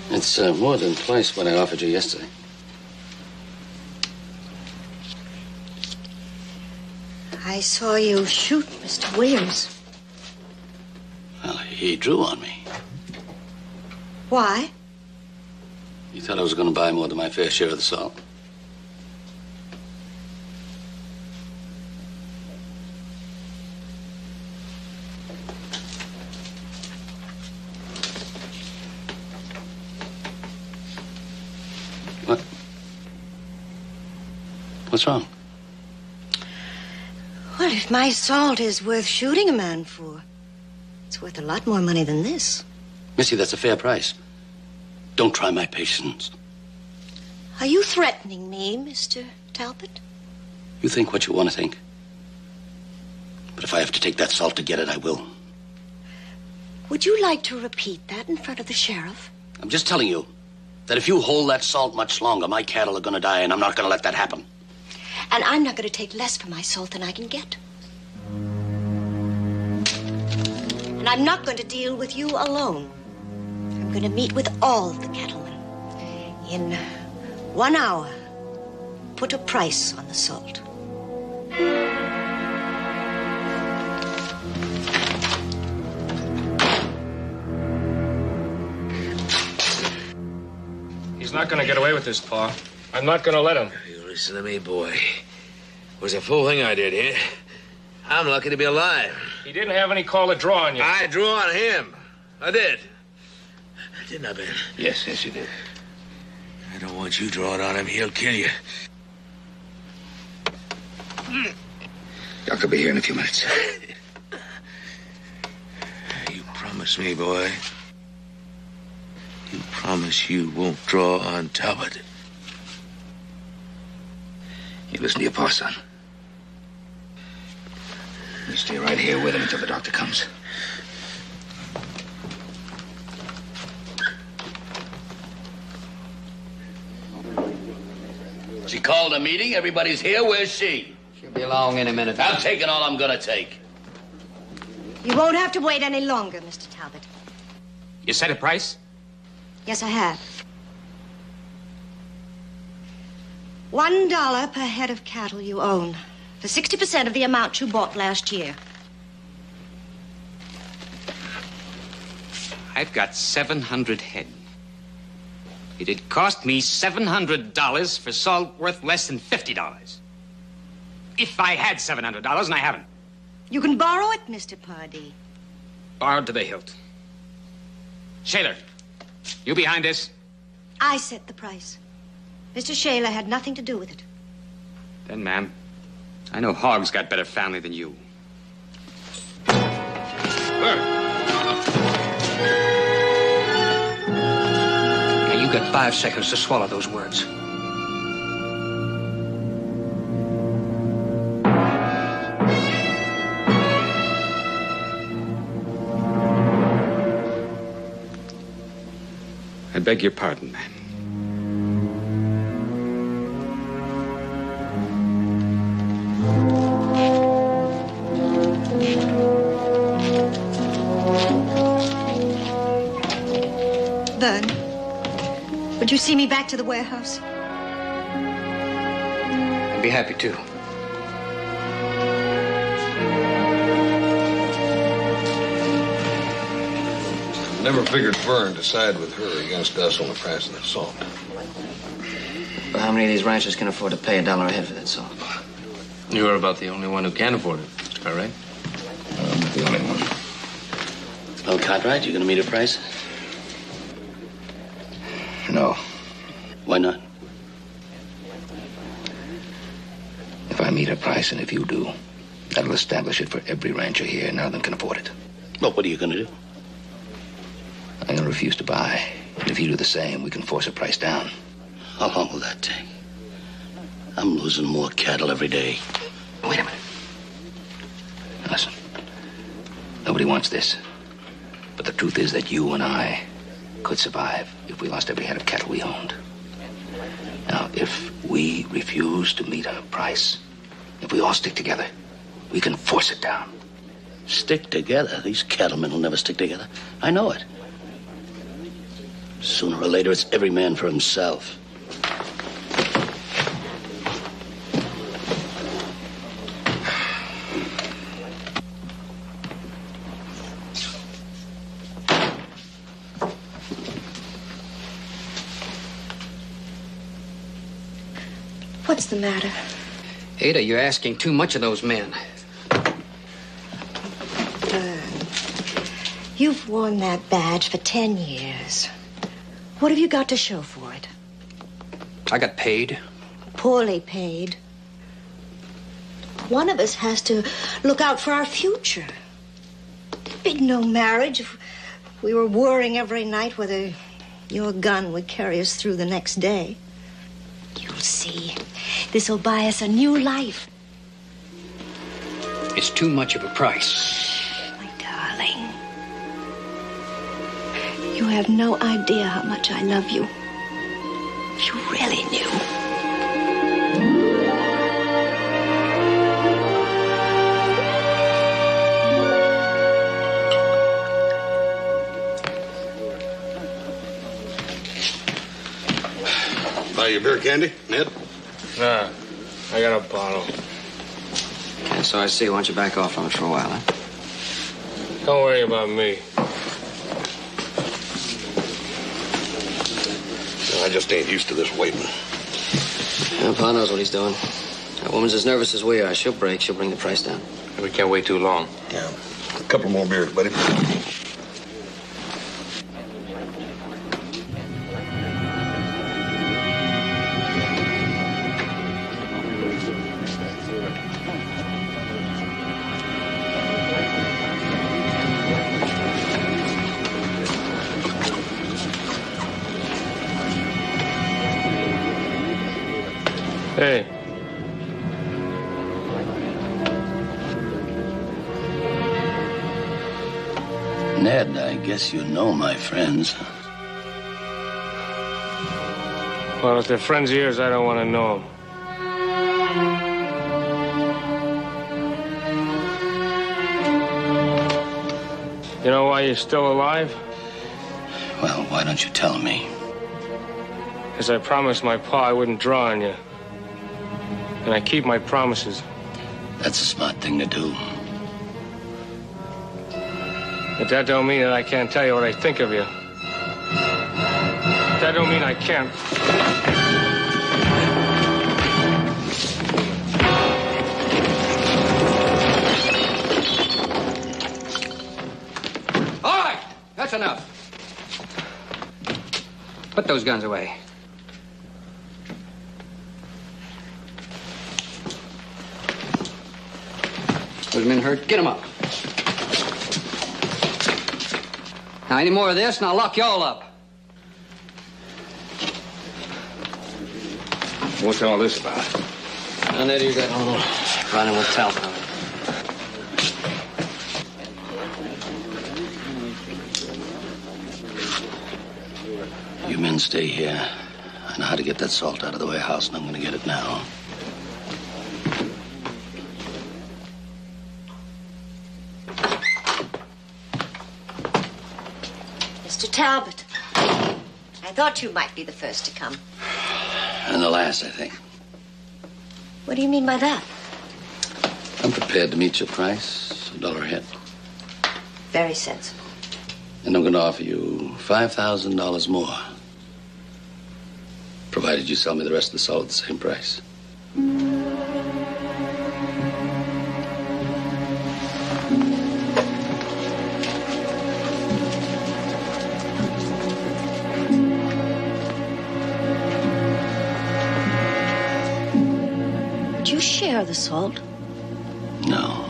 It's more than twice what I offered you yesterday. I saw you shoot Mr. Williams. Well, he drew on me. Why? He thought I was going to buy more than my fair share of the salt. What? What's wrong? Well, if my salt is worth shooting a man for, it's worth a lot more money than this. Missy, that's a fair price. Don't try my patience. Are you threatening me, Mr. Talbot? You think what you want to think. But if I have to take that salt to get it, I will. Would you like to repeat that in front of the sheriff? I'm just telling you that if you hold that salt much longer, my cattle are going to die, and I'm not going to let that happen. And I'm not going to take less for my salt than I can get. And I'm not going to deal with you alone. I'm going to meet with all the cattlemen. In 1 hour, put a price on the salt. He's not going to get away with this, Pa. I'm not going to let him. You listen to me, boy. It was a fool thing I did here. I'm lucky to be alive. He didn't have any call to draw on you. I drew on him. I did. Didn't I, Ben? Yes, you did. I don't want you drawing on him. He'll kill you. Doc will be here in a few minutes. You promise me, boy. You promise you won't draw on Talbot. You listen to your pa, son. You stay right here with him until the doctor comes. She called a meeting. Everybody's here. Where's she? She'll be along in a minute. I'm taking all I'm going to take. You won't have to wait any longer, Mr. Talbot. You set a price? Yes, I have. $1 per head of cattle you own, for 60% of the amount you bought last year. I've got 700 head. It'd cost me $700 for salt worth less than $50. If I had $700, and I haven't. You can borrow it, Mr. Pardee. Borrowed to the hilt. Shaler, you behind this? I set the price. Mr. Shaler had nothing to do with it. Then, ma'am, I know Hogg's got better family than you. Now, you got 5 seconds to swallow those words. I beg your pardon, ma'am. Vern, Could you see me back to the warehouse? I'd be happy to. Never figured Vern to side with her against us on the price of the salt. But how many of these ranchers can afford to pay $1 a head for that salt? You are about the only one who can afford it, Mr. Cartwright. I'm the only one. Well, Cartwright, you gonna meet a price? No. Why not? If I meet a price and if you do, that'll establish it for every rancher here. None of them can afford it. Well, what are you gonna do? I'm gonna refuse to buy. And if you do the same, we can force a price down. How long will that take? I'm losing more cattle every day. Wait a minute. Now listen. Nobody wants this. But the truth is that you and I could survive if we lost every head of cattle we owned. Now, if we refuse to meet a price, if we all stick together, we can force it down. Stick together? These cattlemen will never stick together. I know it. Sooner or later, it's every man for himself. What's the matter? Ada, you're asking too much of those men. You've worn that badge for 10 years. What have you got to show for it? I got paid. Poorly paid. One of us has to look out for our future. There'd be no marriage if we were worrying every night whether your gun would carry us through the next day. You'll see. This'll buy us a new life. It's too much of a price. My darling. You have no idea how much I love you. If you really knew. Buy you beer candy, Ned? Nah, I got a bottle. Okay, so I see. Why don't you back off from it for a while, huh? Don't worry about me. I just ain't used to this waiting. Well, Pa knows what he's doing. That woman's as nervous as we are. She'll break. She'll bring the price down. We can't wait too long. Yeah. A couple more beers, buddy. Hey. Ned, I guess you know my friends. Well, if they're friends of yours, I don't want to know them. You know why you're still alive? Well, why don't you tell me? Because I promised my pa I wouldn't draw on you. And I keep my promises. That's a smart thing to do. But that don't mean that I can't tell you what I think of you. That don't mean I can't. All right, that's enough. Put those guns away. Those men hurt. Get them up. Now, any more of this, and I'll lock you all up. What's all this about? Now, Ned, you got a little running with Talbot on it. You men stay here. I know how to get that salt out of the warehouse, and I'm going to get it now. Mr. Talbot, I I thought you might be the first to come. And the last, I think. What do you mean by that? I'm prepared to meet your price, $1 a head. Very sensible. And I'm going to offer you $5,000 more. Provided you sell me the rest of the salt at the same price. Do you share the salt? No.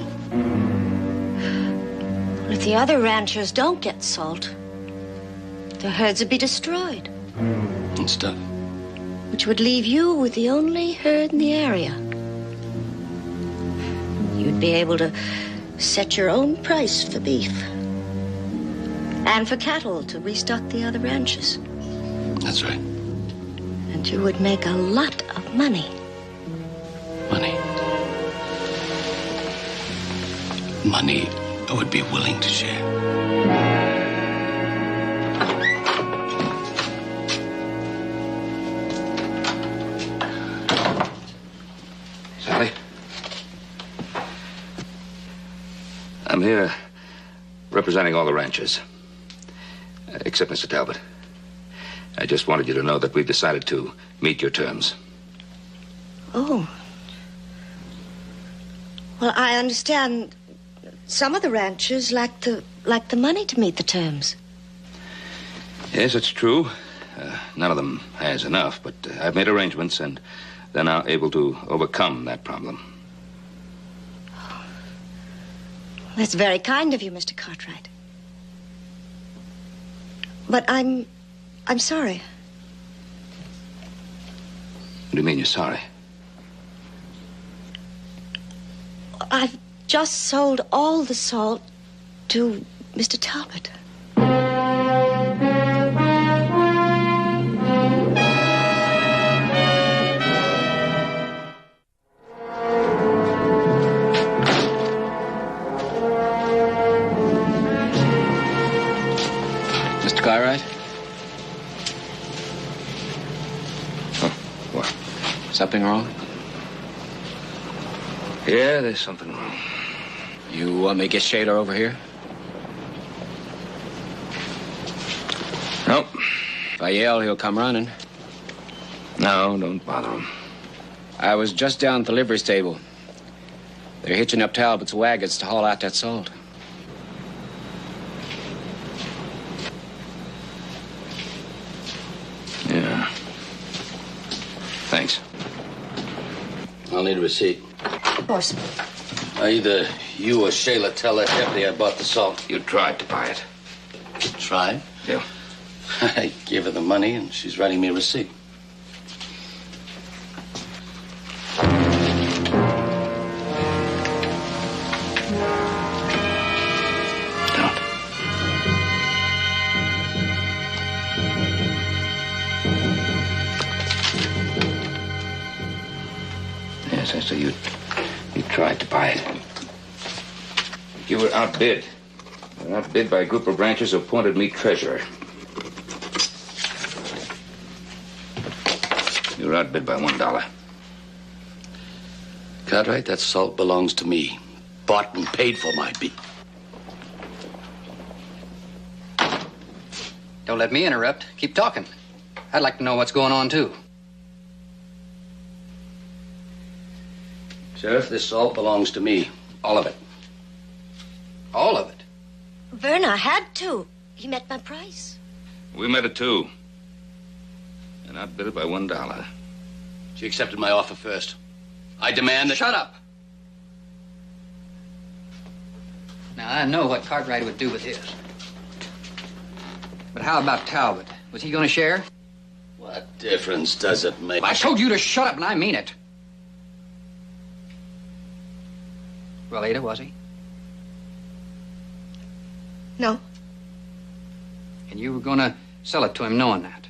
Well, if the other ranchers don't get salt, their herds would be destroyed. And stuff. Which would leave you with the only herd in the area. You'd be able to set your own price for beef. And for cattle to restock the other ranches. That's right. And you would make a lot of money. Money. Money I would be willing to share. Sally? I'm here representing all the ranchers, except Mr. Talbot. I just wanted you to know that we've decided to meet your terms. Oh. Well, I understand some of the ranchers like the money to meet the terms. Yes, it's true. None of them has enough, but I've made arrangements, and they're now able to overcome that problem. That's very kind of you, Mr. Cartwright. But I'm sorry. What do you mean you're sorry? I've just sold all the salt to Mr. Talbot. Mr. Cartwright? Oh, what? Something wrong? Yeah, there's something wrong. You want me to get Shaler over here? Nope. If I yell, he'll come running. No, don't bother him. I was just down at the livery stable. They're hitching up Talbot's wagons to haul out that salt. Yeah. Thanks. I'll need a receipt. Of course. Either you or Shayla tell that deputy I bought the salt. You tried to buy it. Tried? Yeah. I gave her the money, and she's writing me a receipt. Yes, I see you tried to buy it. You were outbid. You were outbid by a group of ranchers who appointed me treasurer. You were outbid by $1. Cartwright, that salt belongs to me. Bought and paid for my beef. Don't let me interrupt. Keep talking. I'd like to know what's going on, too. Sheriff, this salt belongs to me. All of it. All of it? Verna had to. He met my price. We met it, too. And outbid it by $1. She accepted my offer first. I demand that... Shut up. Now, I know what Cartwright would do with his. But how about Talbot? Was he going to share? What difference does it make? I told you to shut up, and I mean it. Well, Ada, was he? No. And you were going to sell it to him knowing that?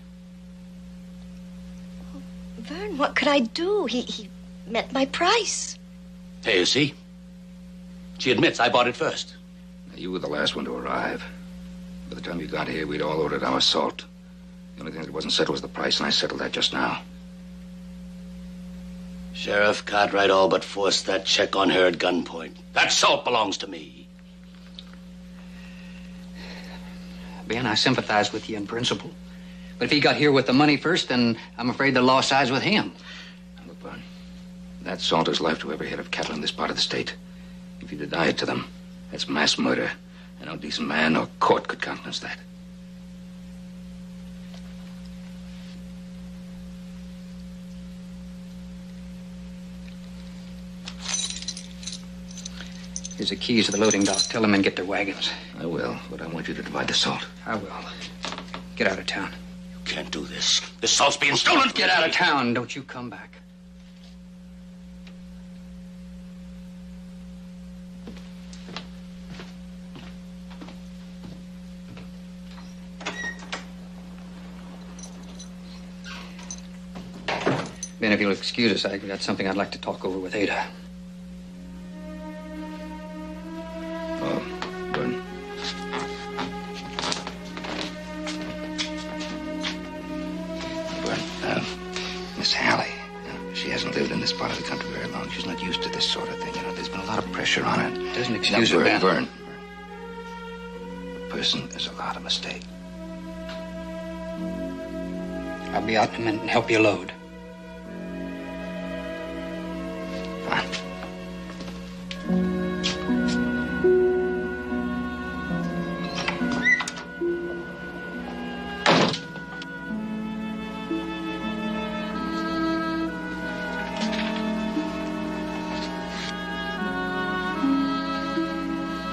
Vern, what could I do? He met my price. Hey, you see? She admits I bought it first. You were the last one to arrive. By the time you got here, we'd all ordered our salt. The only thing that wasn't settled was the price, and I settled that just now. Sheriff Cartwright all but forced that check on her at gunpoint. That salt belongs to me. Ben, I sympathize with you in principle. But if he got here with the money first, then I'm afraid the law sides with him. Look, Vern, that salt is life to every head of cattle in this part of the state. If you deny it to them, that's mass murder. And no decent man or court could countenance that. Here's the keys to the loading dock. Tell them and get their wagons. I will, but I want you to divide the salt. I will. Get out of town. You can't do this. This salt's being stolen. Get out of town. Don't you come back. Ben, if you'll excuse us, I got something I'd like to talk over with Ada. Oh, Vern. Vern, Miss Hallie, she hasn't lived in this part of the country very long. She's not used to this sort of thing. You know, there's been a lot of pressure on her. Doesn't excuse her, Ben. Vern. A person is allowed a mistake. I'll be out in a minute and help you load.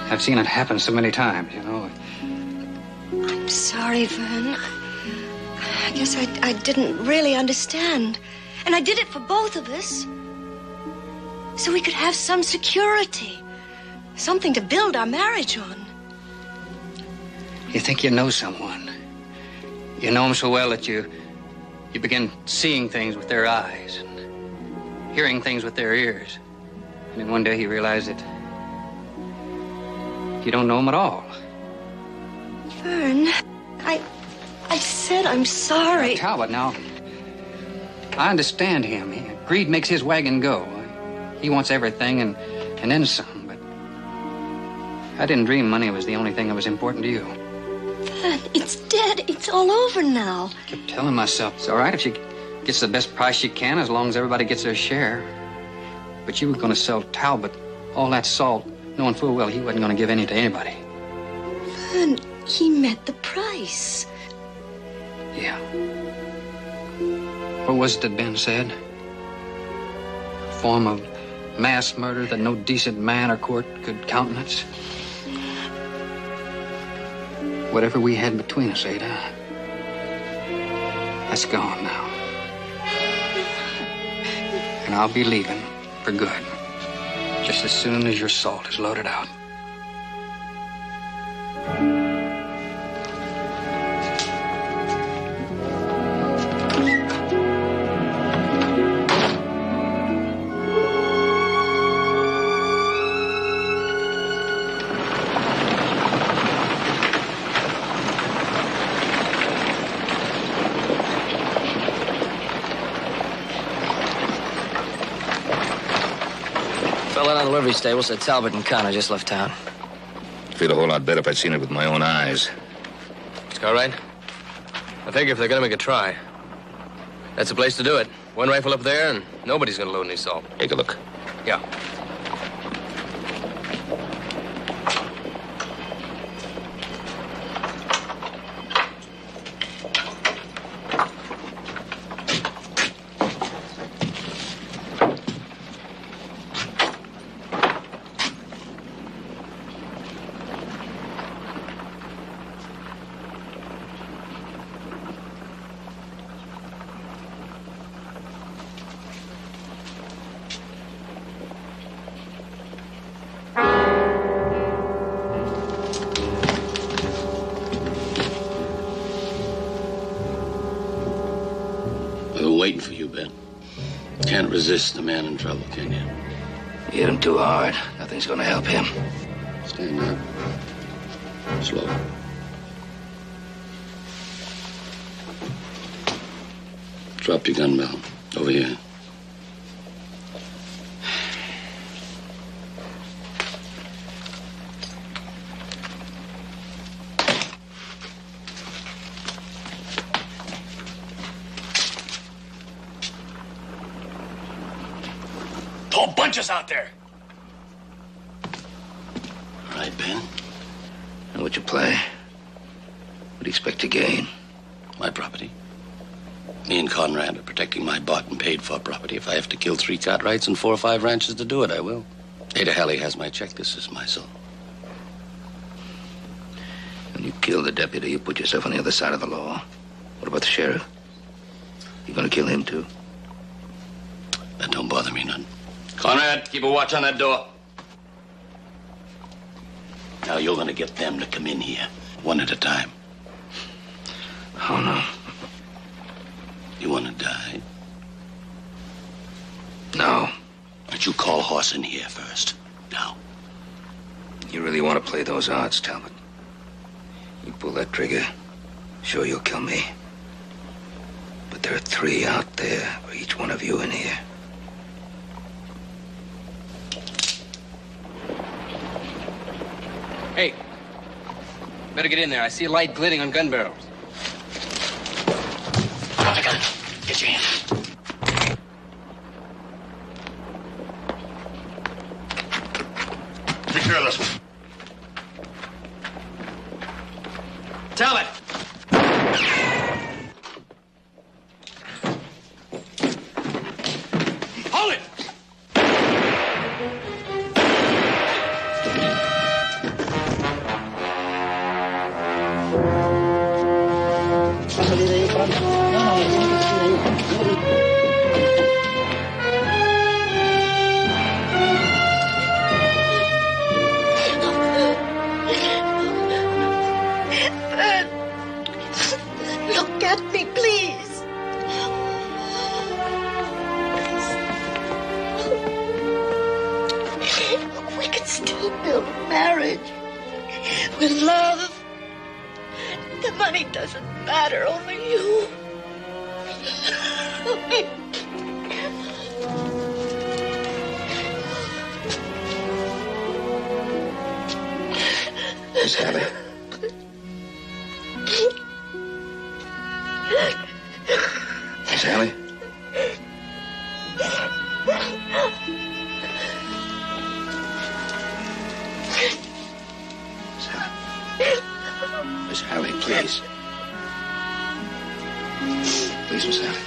I've seen it happen so many times, you know. I'm sorry, Vern. I guess I didn't really understand. And I did it for both of us. So we could have some security. Something to build our marriage on. You think you know someone. You know them so well that you begin seeing things with their eyes and hearing things with their ears. And then one day you realize that you don't know them at all. Vern, I said I'm sorry. Talbot, now, I understand him. Greed makes his wagon go. He wants everything and then some, but I didn't dream money was the only thing that was important to you. Vern, it's dead. It's all over now. I kept telling myself, it's all right if she gets the best price she can as long as everybody gets their share. But you were going to sell Talbot all that salt, knowing full well he wasn't going to give any to anybody. Vern, he met the price. Yeah. What was it that Ben said? A form of mass murder that no decent man or court could countenance? Whatever we had between us, Ada, that's gone now. And I'll be leaving for good, just as soon as your salt is loaded out. Fella on the livery stable said Talbot and Connor just left town. I'd feel a whole lot better if I'd seen it with my own eyes. It's all right. I figure if they're gonna make a try, that's the place to do it. One rifle up there, and nobody's gonna load any salt. Take a look. Yeah. Waiting for you, Ben. Can't resist a man in trouble, can you? You hit him too hard. Nothing's gonna help him. Stand up. Slow. Drop your gun, Bill. Over here. Whole bunches out there. All right, Ben. And what'd you play? What do you expect to gain? My property. Me and Conrad are protecting my bought and paid for property. If I have to kill 3 Cartwrights and 4 or 5 ranches to do it, I will. Ada Halley has my check. This is my zone. When you kill the deputy, you put yourself on the other side of the law. What about the sheriff? You gonna kill him, too? That don't bother me none. Conrad, keep a watch on that door. Now you're gonna get them to come in here, one at a time. Oh, no. You wanna die? No. But you call Horse in here first. Now. You really want to play those odds, Talbot? You pull that trigger, sure you'll kill me. But there are 3 out there for each one of you in here. Hey, better get in there. I see a light glittering on gun barrels. Drop the gun. Get your hand. Take care of this one. Talbot! Hold it! Look at me, please. We could still build a marriage with love. The money doesn't matter, only you. Miss Halley. Miss Halley? Miss Halley, please. Please, Miss Halley.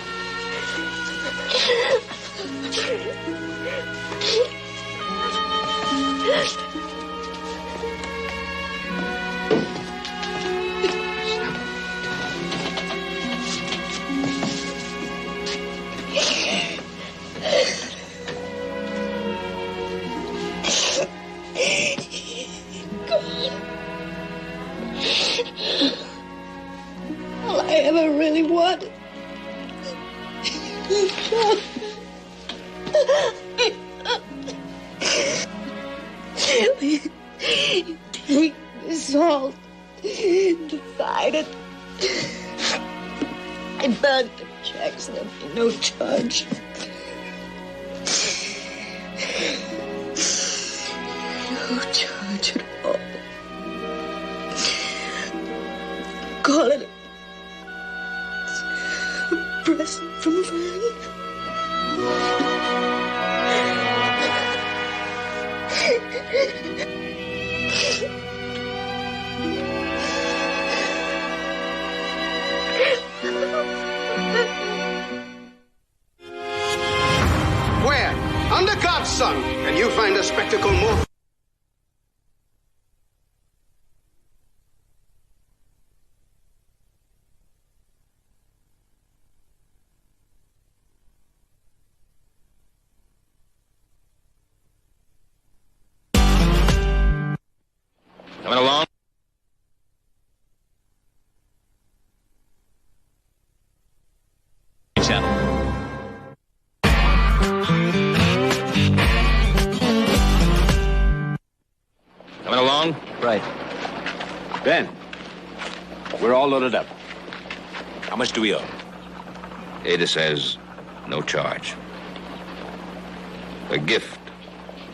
All I ever really wanted. Take the salt, divide it, and burn the checks. There'll be no charge. No charge at all. Call it a present from Where? Under God's sun, can you find a spectacle more... Coming along? Coming along? Right. Ben, we're all loaded up. How much do we owe? Ada says no charge. A gift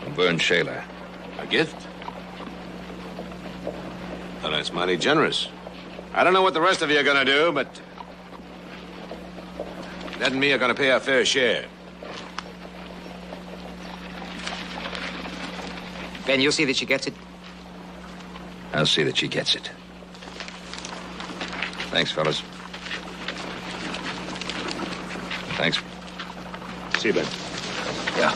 from Vern Shaler. A gift? Well, that's mighty generous. I don't know what the rest of you are going to do, but Ned and me are going to pay our fair share. Ben, you'll see that she gets it. I'll see that she gets it. Thanks, fellas. Thanks. See you, Ben. Yeah.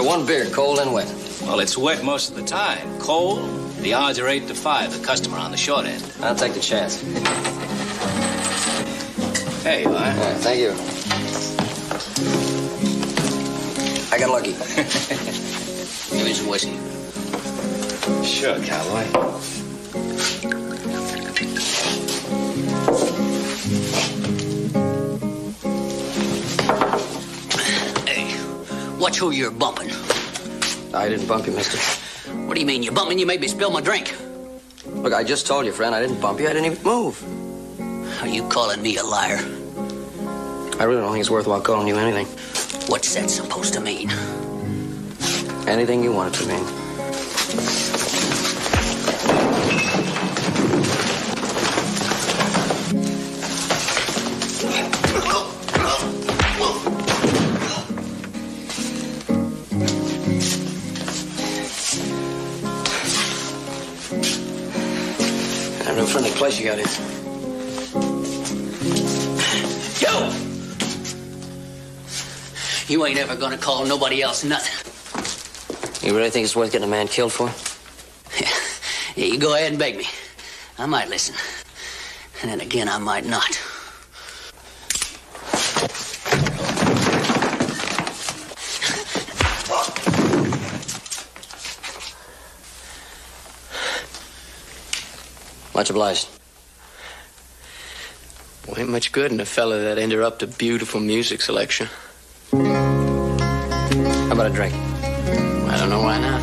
One beer, cold and wet. Well, it's wet most of the time. Cold, the odds are 8 to 5. The customer on the short end. I'll take the chance. There you are. All right, thank you. I got lucky. Give me some whiskey. Sure, cowboy. Watch who you're bumping. I didn't bump you, mister. What do you mean, you're bumping? You made me spill my drink. Look, I just told you, friend, I didn't bump you. I didn't even move. Are you calling me a liar? I really don't think it's worthwhile calling you anything. What's that supposed to mean? Anything you want it to mean. No friendly place you got here. Yo! You ain't ever gonna call nobody else nothing. You really think it's worth getting a man killed for? Yeah, you go ahead and beg me. I might listen. And then again, I might not. Much obliged. Well, ain't much good in a fella that interrupt a beautiful music selection. How about a drink? I don't know why not.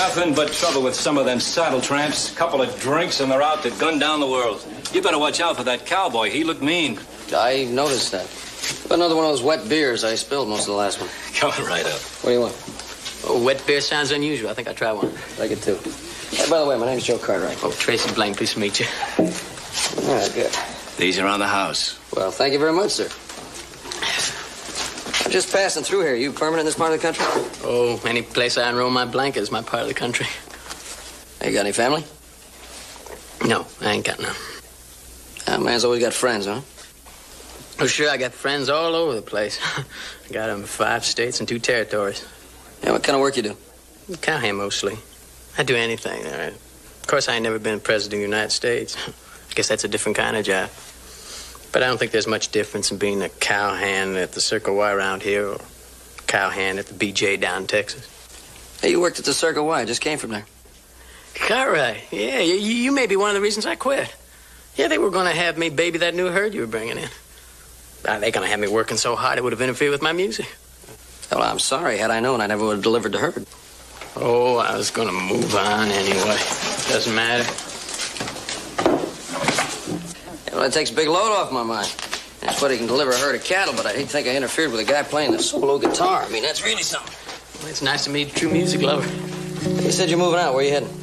Nothing but trouble with some of them saddle tramps. Couple of drinks and they're out to gun down the world. You better watch out for that cowboy. He looked mean. I noticed that. Another one of those wet beers. I spilled most of the last one. Coming right up. What do you want? Oh, wet beer sounds unusual. I think I'll try one. Like it too. Hey, by the way, my name's Joe Cartwright. Oh, Tracy Blaine, pleased to meet you. All right, good. These are on the house. Well, thank you very much, sir. I'm just passing through here. You permanent in this part of the country? Oh, any place I unroll my blanket is my part of the country. Hey, you got any family? No, I ain't got none. That man's always got friends, huh? Oh, sure, I got friends all over the place. I got them in 5 states and 2 territories. Yeah, what kind of work you do? Cowhand, mostly. I do anything. Of course, I ain't never been president of the United States. I guess that's a different kind of job. But I don't think there's much difference in being a cowhand at the Circle Y around here or cowhand at the BJ down in Texas. Hey, you worked at the Circle Y. I just came from there. Cartwright. Yeah, you may be one of the reasons I quit. Yeah, they were going to have me baby that new herd you were bringing in. They're going to have me working so hard it would have interfered with my music. Well, I'm sorry. Had I known, I never would have delivered the herd. Oh, I was going to move on anyway. Doesn't matter. Well, it takes a big load off my mind. That's what he can deliver a herd of cattle, but I hate to think I interfered with a guy playing the solo guitar. I mean, that's really something. Well, it's nice to meet a true music lover. You said you're moving out. Where are you heading?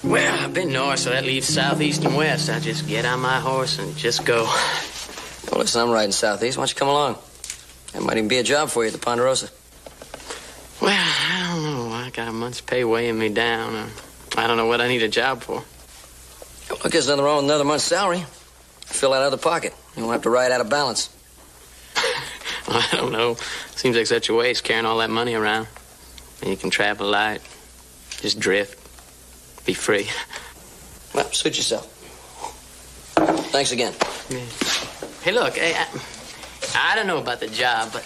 Well, I've been north, so that leaves south, east, and west. I just get on my horse and just go. Well, listen, I'm riding southeast. Why don't you come along? There might even be a job for you at the Ponderosa. Well, I don't know. I got a month's pay weighing me down. I don't know what I need a job for. Well, look, there's nothing wrong with another month's salary. Fill that out of the pocket. You won't have to ride out of balance. Well, I don't know. Seems like such a waste carrying all that money around. And you can travel light, just drift, be free. Well, suit yourself. Thanks again. Yeah. Hey, look, hey, I don't know about the job, but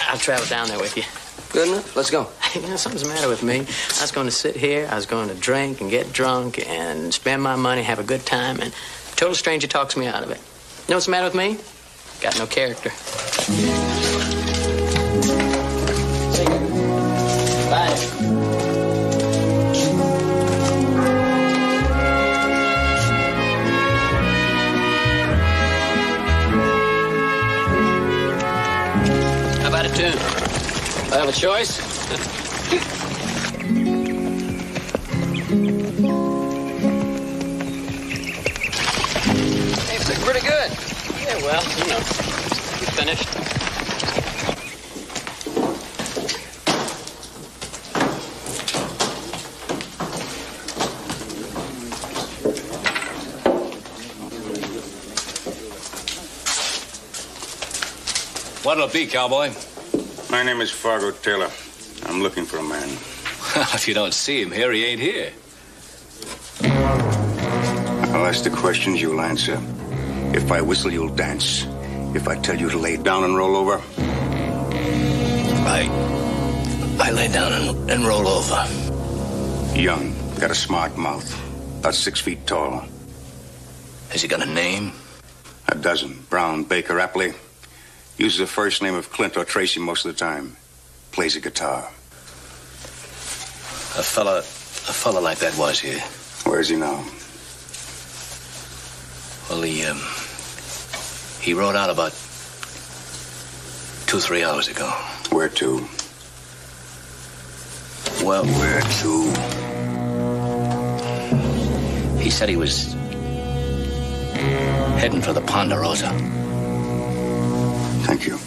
I'll travel down there with you. Good enough. Let's go. You know, something's the matter with me. I was going to sit here, I was going to drink and get drunk and spend my money, have a good time, and a total stranger talks me out of it. You know what's the matter with me? Got no character. Bye. How about a tune? I have a choice? It's pretty good. Yeah, well, you know, we finished. What'll it be, cowboy? My name is Fargo Taylor. I'm looking for a man. If you don't see him here, he ain't here. I'll ask the questions, you'll answer. If I whistle, you'll dance. If I tell you to lay down and roll over. I lay down and roll over. Young, got a smart mouth. About 6 feet tall. Has he got a name? A dozen. Brown, Baker, Apley. Uses the first name of Clint or Tracy most of the time. Plays a guitar. A fella like that was here. Where is he now? Well, he rode out about 2-3 hours ago. Where to? Well, where to? He said he was heading for the Ponderosa. Thank you.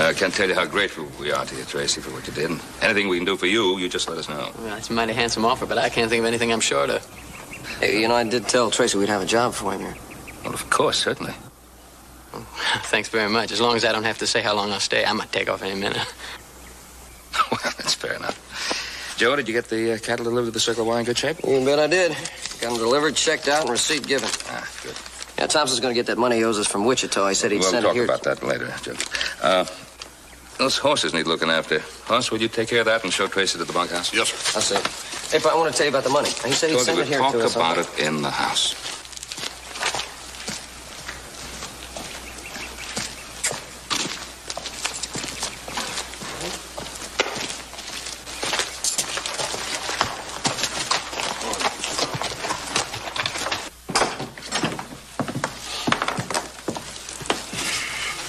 I can't tell you how grateful we are to you, Tracy, for what you did. Anything we can do for you, you just let us know. Well, that's a mighty handsome offer, but I can't think of anything I'm short of. Hey, you know, I did tell Tracy we'd have a job for him here. Well, of course, certainly. Oh, thanks very much. As long as I don't have to say how long I'll stay, I might take off any minute. Well, that's fair enough. Joe, did you get the cattle delivered to the Circle Y in good shape? You bet I did. Got them delivered, checked out, and receipt given. Ah, good. Yeah, Thompson's going to get that money he owes us from Wichita. He said he'd send it here. We'll talk about that later, Joe. Those horses need looking after. Hoss, would you take care of that and show Tracy to the bunkhouse? Yes, sir. I'll see. Hey, I want to tell you about the money. He said he'd send it here to us. Talk about it in the house.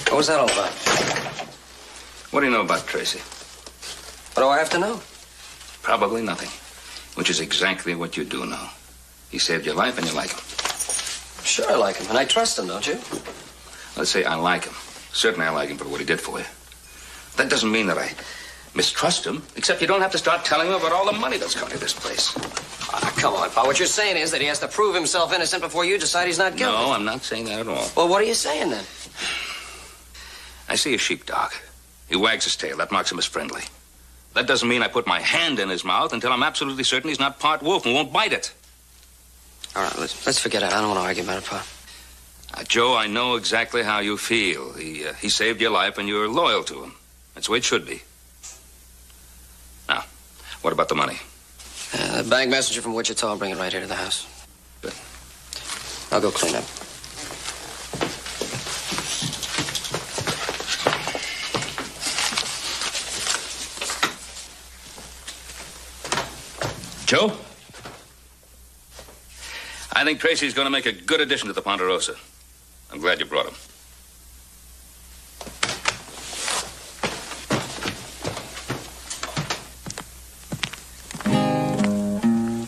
What was that all about? What do you know about Tracy? What do I have to know? Probably nothing. Which is exactly what you do know. He saved your life and you like him. Sure I like him, and I trust him, don't you? Let's say I like him. Certainly I like him for what he did for you. That doesn't mean that I mistrust him, except you don't have to start telling him about all the money that's coming to this place. Come on, Pa. What you're saying is that he has to prove himself innocent before you decide he's not guilty. No, I'm not saying that at all. Well, what are you saying then? I see a sheepdog. He wags his tail. That marks him as friendly. That doesn't mean I put my hand in his mouth until I'm absolutely certain he's not part wolf and won't bite it. All right, let's forget it. I don't want to argue about it, Pa. Joe, I know exactly how you feel. He saved your life and you're loyal to him. That's the way it should be. Now, what about the money? The bank messenger from Wichita will bring it right here to the house. Good. I'll go clean up. Joe? I think Tracy's going to make a good addition to the Ponderosa. I'm glad you brought him.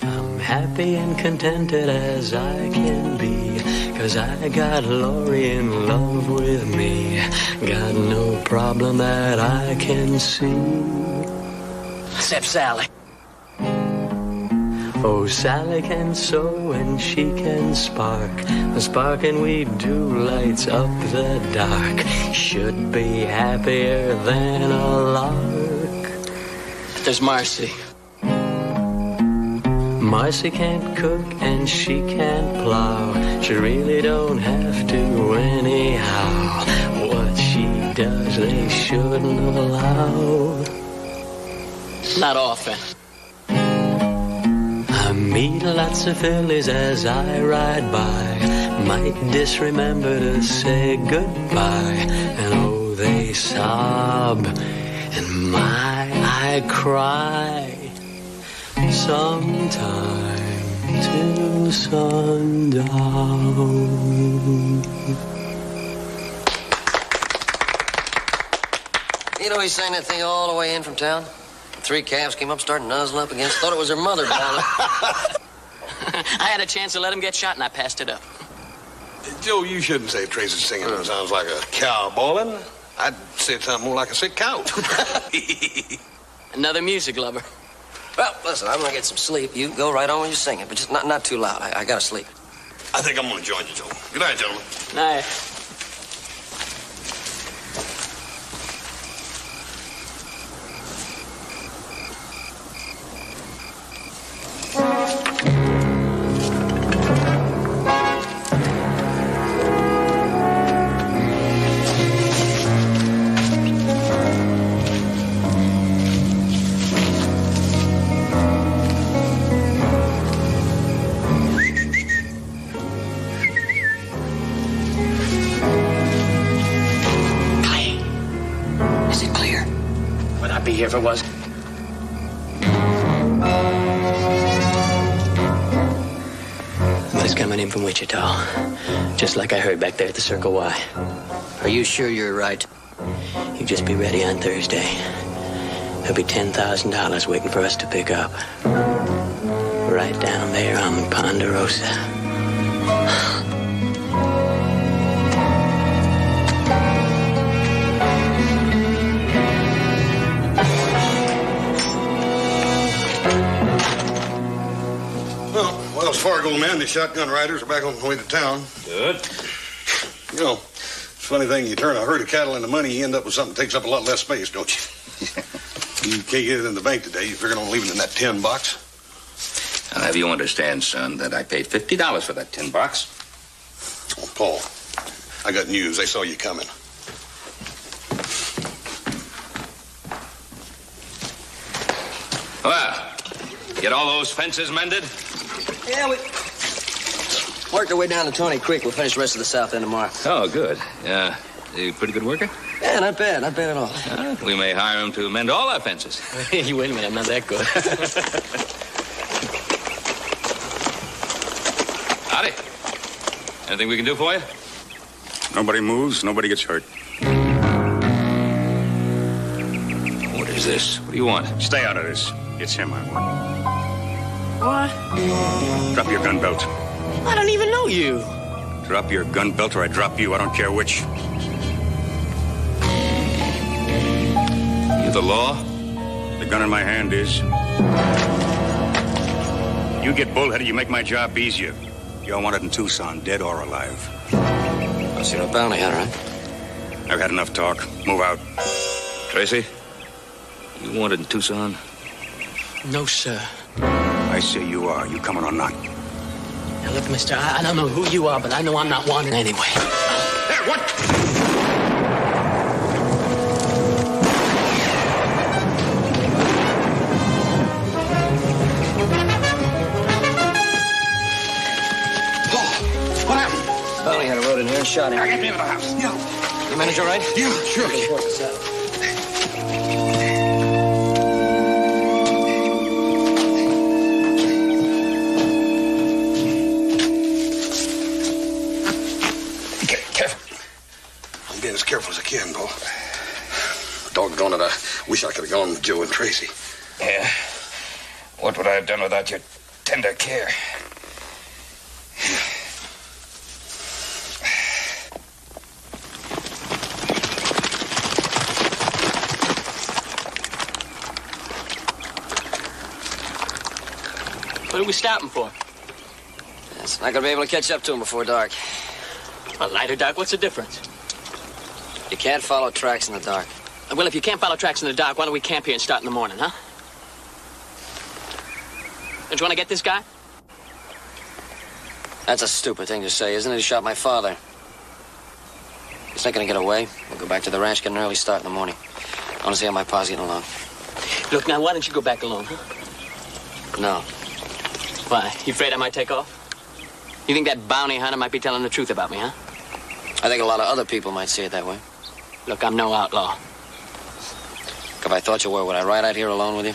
I'm happy and contented as I can be, 'cause I got Lori in love with me. Got no problem that I can see. Except Sally. Oh, Sally can sew and she can spark. The sparking we do lights up the dark. Should be happier than a lark. There's Marcy. Marcy can't cook and she can't plow. She really don't have to anyhow. What she does they shouldn't allow. Not often. I meet lots of fillies as I ride by. Might disremember to say goodbye. And oh, they sob, and my, I cry. Sometime till sundown. You know, he sang that thing all the way in from town. 3 calves came up, started nuzzling up against. Thought it was her mother, Ball. I had a chance to let him get shot, and I passed it up. Joe, you shouldn't say Tracy's singing sounds like a cow bawling. I'd say it sounded more like a sick cow. Another music lover. Well, listen, I'm going to get some sleep. You go right on when you're singing, but just not too loud. I got to sleep. I think I'm going to join you, Joe. Good night, gentlemen. Night. If it was. Money's coming in from Wichita, just like I heard back there at the Circle Y. Are you sure you're right? You just be ready on Thursday. There'll be $10,000 waiting for us to pick up. Right down there on Ponderosa. Wells Fargo men, the shotgun riders are back on the way to town. Good. You know, it's a funny thing. You turn a herd of cattle into money, you end up with something that takes up a lot less space, don't you? You can't get it in the bank today. You figuring on leaving in that tin box? I'll have you understand, son, that I paid $50 for that tin box. Oh, Paul, I got news. They saw you coming. Well, get all those fences mended? Yeah, we worked our way down to Tony Creek. We'll finish the rest of the south end tomorrow. Oh, good. You a pretty good worker? Yeah, not bad at all. We may hire him to mend all our fences. You wait a minute, I'm not that good. Howdy. Anything we can do for you? Nobody moves, nobody gets hurt. What is this? What do you want? Stay out of this. It's him I want. What? Drop your gun belt. I don't even know you. Drop your gun belt or I drop you. I don't care which. You the law? The gun in my hand is. You get bullheaded, you make my job easier. You're wanted in Tucson, dead or alive. So you're a bounty hunter, huh? I've had enough talk. Move out. Tracy? You wanted in Tucson? No, sir. I say you are. You coming or not? Now, look, mister, I don't know who you are, but I know I'm not wanted anyway. Hey, what? What happened? Bounty hunter rode in here and shot him. Now get me into the house. Yeah. You manage all right? Yeah, sure. As careful as I can, Paul. Doggone it, I wish I could have gone with Joe and Tracy. Yeah. What would I have done without your tender care? What are we stopping for? It's not gonna be able to catch up to him before dark. Well, light or dark, what's the difference? You can't follow tracks in the dark. Well, if you can't follow tracks in the dark, why don't we camp here and start in the morning, huh? Don't you want to get this guy? That's a stupid thing to say, isn't it? He shot my father. He's not gonna get away. We'll go back to the ranch, get an early start in the morning. I want to see how my pa's getting along. Look, now, why don't you go back alone, huh? No. Why? You afraid I might take off? You think that bounty hunter might be telling the truth about me, huh? I think a lot of other people might see it that way. Look, I'm no outlaw. If I thought you were, would I ride out here alone with you?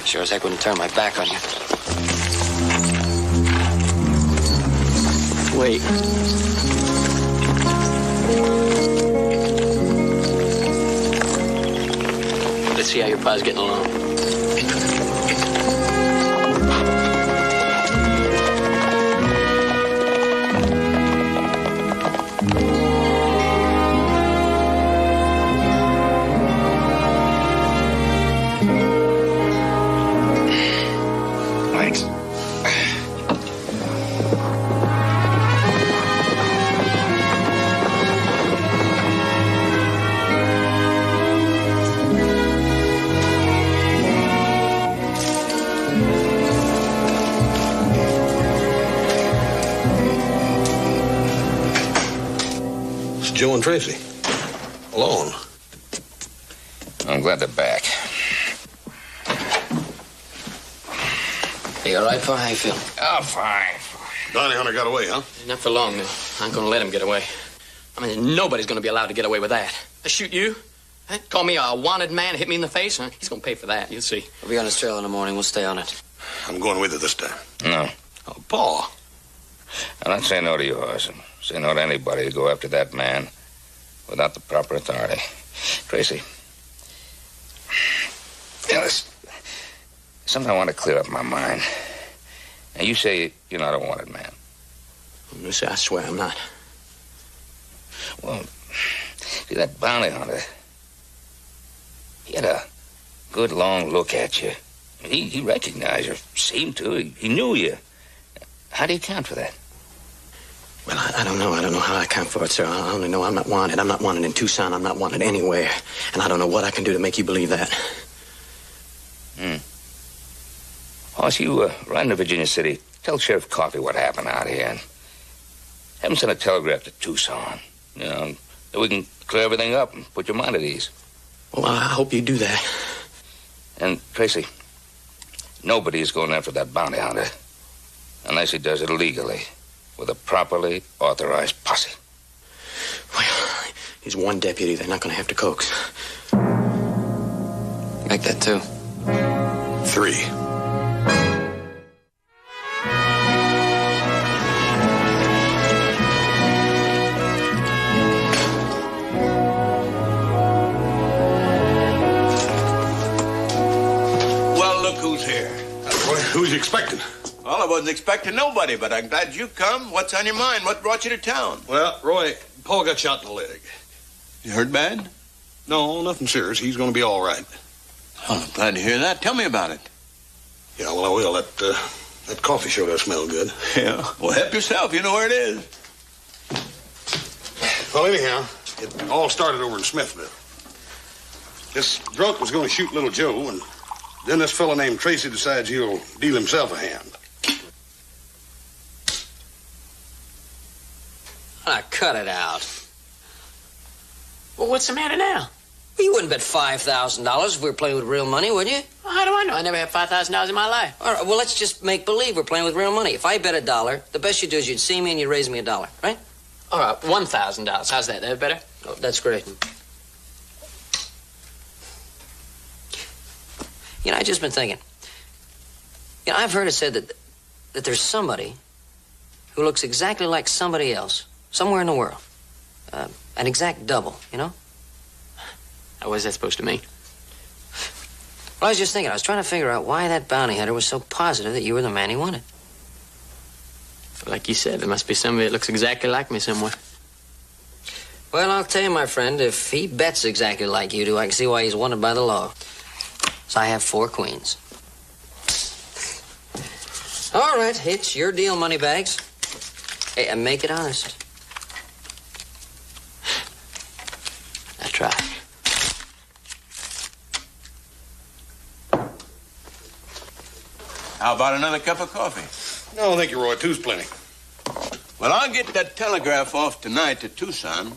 Sure as heck wouldn't turn my back on you. Wait. Let's see how your pa's getting along. Joe and Tracy. Alone. I'm glad they're back. Hey, you all right, Pa? How you feeling? Oh, fine. Bounty hunter got away, huh? Not for long, though. I ain't gonna let him get away. I mean, nobody's gonna be allowed to get away with that. They shoot you? Huh? Call me a wanted man, hit me in the face? Huh? He's gonna pay for that, you'll see. We'll be on his trail in the morning. We'll stay on it. I'm going with you this time. No. Oh, Paul. I'm not saying no to you, Orson. Say no to anybody who go after that man without the proper authority. Tracy. Yeah, listen. Something I want to clear up my mind. Now, you say you're not a wanted man. Mister, I swear I'm not. Well, see, that bounty hunter, he had a good long look at you. He recognized you, seemed to. He knew you. How do you account for that? Well, I don't know. I don't know how I account for it, sir. I only know I'm not wanted. I'm not wanted in Tucson. I'm not wanted anywhere. And I don't know what I can do to make you believe that. Hoss, you ride into Virginia City. Tell Sheriff Coffey what happened out here. And have him send a telegraph to Tucson. You know, then we can clear everything up and put your mind at ease. Well, I hope you do that. And, Tracy, nobody is going after that bounty hunter unless he does it legally with a properly authorized posse. Well, he's one deputy. They're not going to have to coax. Make that 2. 3. Well, look who's here. Who's you expecting? Well, I wasn't expecting nobody, but I'm glad you come. What's on your mind? What brought you to town? Well, Roy, Paul got shot in the leg. You hurt bad? No, nothing serious. He's going to be all right. Oh, I'm glad to hear that. Tell me about it. Yeah, well, I will. That coffee sure does smell good. Yeah. Well, help yourself. You know where it is. Well, anyhow, it all started over in Smithville. This drunk was going to shoot little Joe, and then this fellow named Tracy decides he'll deal himself a hand. Ah, cut it out. Well, what's the matter now? Well, you wouldn't bet $5,000 if we were playing with real money, would you? Well, how do I know? I never had $5,000 in my life. All right, well, let's just make believe we're playing with real money. If I bet $1, the best you'd do is you'd see me and you'd raise me $1, right? All right, $1,000. How's that? That better? Oh, that's great. You know, I've just been thinking. You know, I've heard it said that there's somebody who looks exactly like somebody else somewhere in the world. An exact double, you know? What is that supposed to mean? Well, I was just thinking. I was trying to figure out why that bounty hunter was so positive that you were the man he wanted. Like you said, there must be somebody that looks exactly like me somewhere. Well, I'll tell you, my friend, if he bets exactly like you do, I can see why he's wanted by the law. So I have 4 queens. All right, it's your deal, Moneybags. Hey, and make it honest. I try. How about another cup of coffee? No, thank you, Roy. 2's plenty. Well, I'll get that telegraph off tonight to Tucson,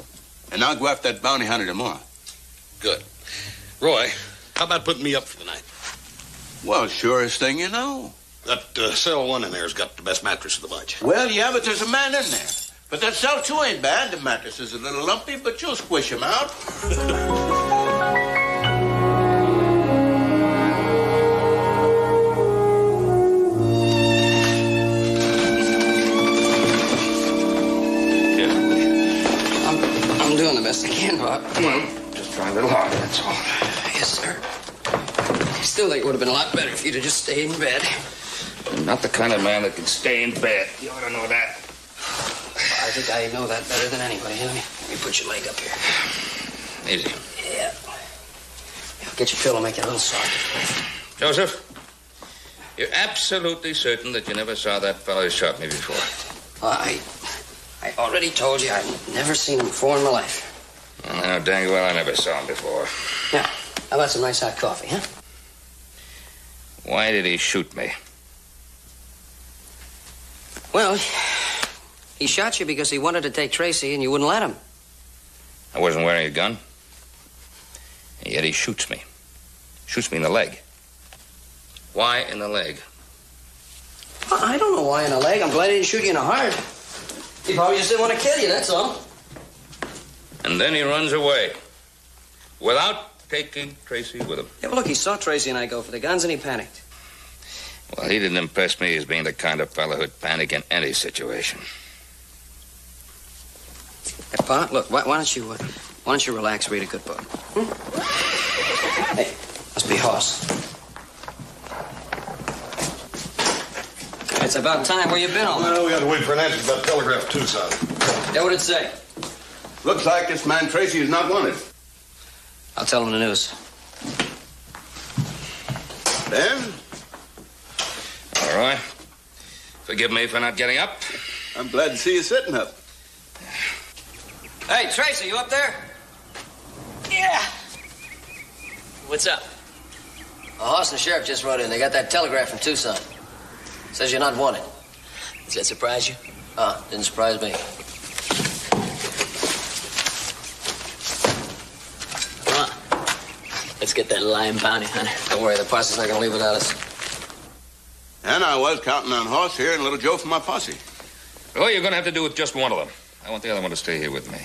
and I'll go after that bounty hunter tomorrow. Good. Roy, how about putting me up for the night? Well, surest thing you know. That cell 1 in there's got the best mattress of the bunch. Well, yeah, but there's a man in there. But that cell 2 ain't bad. The mattress is a little lumpy, but you'll squish him out. I'm doing the best I can, Bob. Well, just trying a little harder, that's all. Yes, sir. I still think it would have been a lot better if you'd have just stayed in bed. I'm not the kind of man that can stay in bed. You ought to know that. I think I know that better than anybody. Let me put your leg up here. Easy. Yeah. Get your pillow, make it a little soft. Joseph, you're absolutely certain that you never saw that fellow who shot me before? I already told you I've never seen him before in my life. Well, I know dang well I never saw him before. Now, how about some nice hot coffee, huh? Why did he shoot me? Well, he shot you because he wanted to take Tracy and you wouldn't let him. I wasn't wearing a gun. And yet he shoots me. Shoots me in the leg. Why in the leg? Well, I don't know why in the leg. I'm glad he didn't shoot you in the heart. He probably just didn't want to kill you, that's all. And then he runs away. Without taking Tracy with him. Yeah, well, look, he saw Tracy and I go for the guns and he panicked. Well, he didn't impress me as being the kind of fellow who'd panic in any situation. Hey, Pa, look, why don't you relax, read a good book? Hey, must be Hoss. It's about time. Where you been all night? Well, we had to wait for an answer about telegraph to Tucson. Yeah, what'd it say? Looks like this man Tracy is not wanted. I'll tell him the news. Ben? All right. Forgive me for not getting up. I'm glad to see you sitting up. Hey, Tracy, you up there? Yeah. What's up? Hoss and the sheriff just rode in. They got that telegram from Tucson. Says you're not wanted. Does that surprise you? Didn't surprise me. Come on. Let's get that lying bounty hunter. Don't worry, the posse's not gonna leave without us. And I was counting on Hoss here and little Joe from my posse. Well, you're going to have to do with just one of them. I want the other one to stay here with me.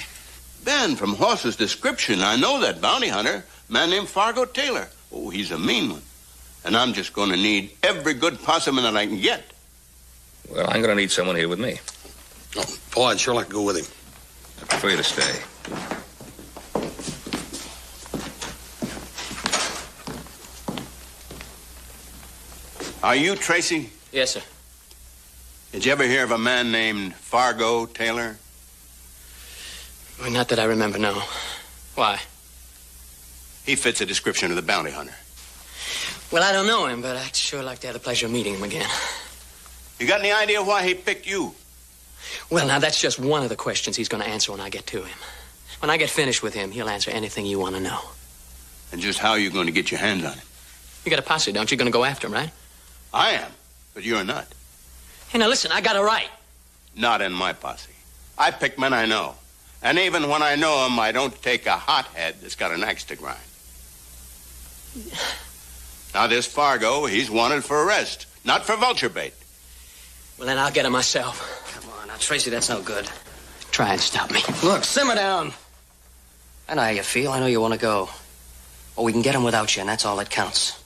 Ben, from Hoss's description, I know that bounty hunter, a man named Fargo Taylor. Oh, he's a mean one. And I'm just going to need every good posseman that I can get. Well, I'm going to need someone here with me. Oh, Paul, I'd sure like to go with him. I prefer you to stay. Are you Tracy? Yes, sir. Did you ever hear of a man named Fargo Taylor? Well, not that I remember, no. Why? He fits the description of the bounty hunter. Well, I don't know him, but I'd sure like to have the pleasure of meeting him again. You got any idea why he picked you? Well, now, that's just one of the questions he's going to answer when I get to him. When I get finished with him, he'll answer anything you want to know. And just how are you going to get your hands on him? You got a posse, don't you? Going to go after him, right? I am, but you're not. Hey, now, listen, I got a right. Not in my posse. I pick men I know. And even when I know them, I don't take a hothead that's got an axe to grind. Now, this Fargo, he's wanted for arrest, not for vulture bait. Well, then I'll get him myself. Come on, now, Tracy, that's no good. Try and stop me. Look, simmer down. I know how you feel. I know you want to go. But we can get him without you, and that's all that counts.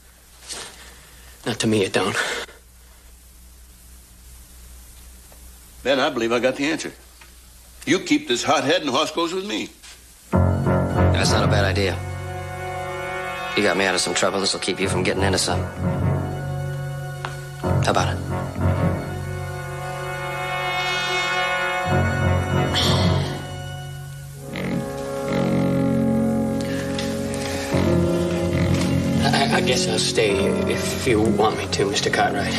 Not to me, it don't. Ben, I believe I got the answer. You keep this hothead and Hoss goes with me. That's not a bad idea. You got me out of some trouble. This will keep you from getting into some. How about it? I guess I'll stay if you want me to, Mr. Cartwright.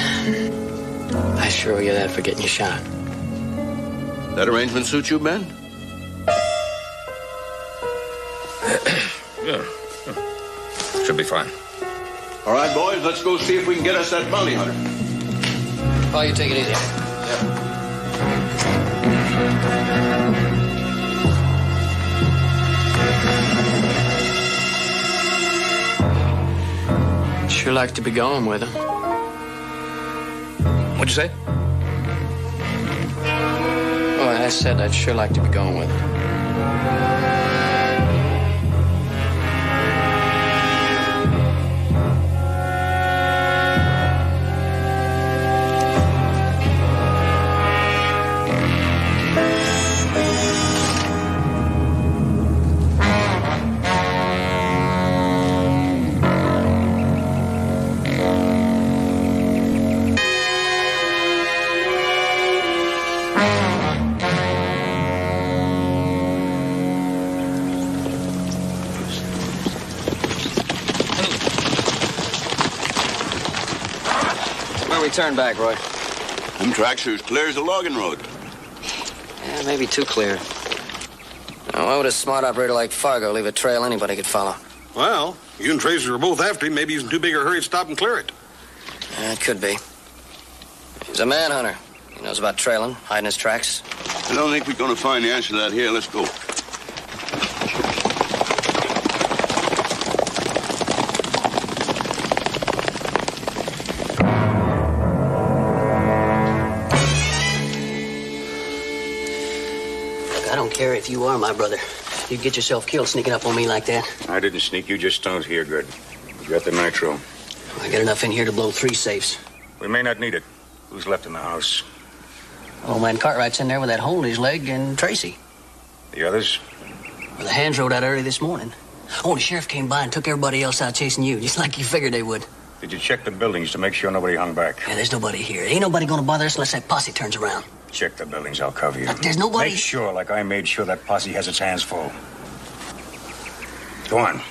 I sure owe you that for getting you shot. That arrangement suit you, Ben? Yeah. Should be fine. All right, boys, let's go see if we can get us that bounty hunter. Oh, you take it easy. Sure like to be going with him. What'd you say? Oh, I said I'd sure like to be going with him. Turn back, Roy. Them tracks are as clear as a logging road. Yeah, maybe too clear. Now, why would a smart operator like Fargo leave a trail anybody could follow? Well, you and Tracy were both after him. Maybe he's in too big a hurry to stop and clear it. It could be. He's a manhunter. He knows about trailing, hiding his tracks. I don't think we're going to find the answer to that here. Let's go. I don't care if you are my brother. You'd get yourself killed sneaking up on me like that. I didn't sneak. You just don't hear good. You got the nitro. I got enough in here to blow 3 safes. We may not need it. Who's left in the house? Old man Cartwright's in there with that hole in his leg and Tracy. The others? Well, the hands rode out early this morning. Oh, the sheriff came by and took everybody else out chasing you, just like you figured they would. Did you check the buildings to make sure nobody hung back? Yeah, there's nobody here. Ain't nobody gonna bother us unless that posse turns around. Check the buildings. I'll cover you. Look, there's nobody... Make sure, like I made sure that posse has its hands full. Go on.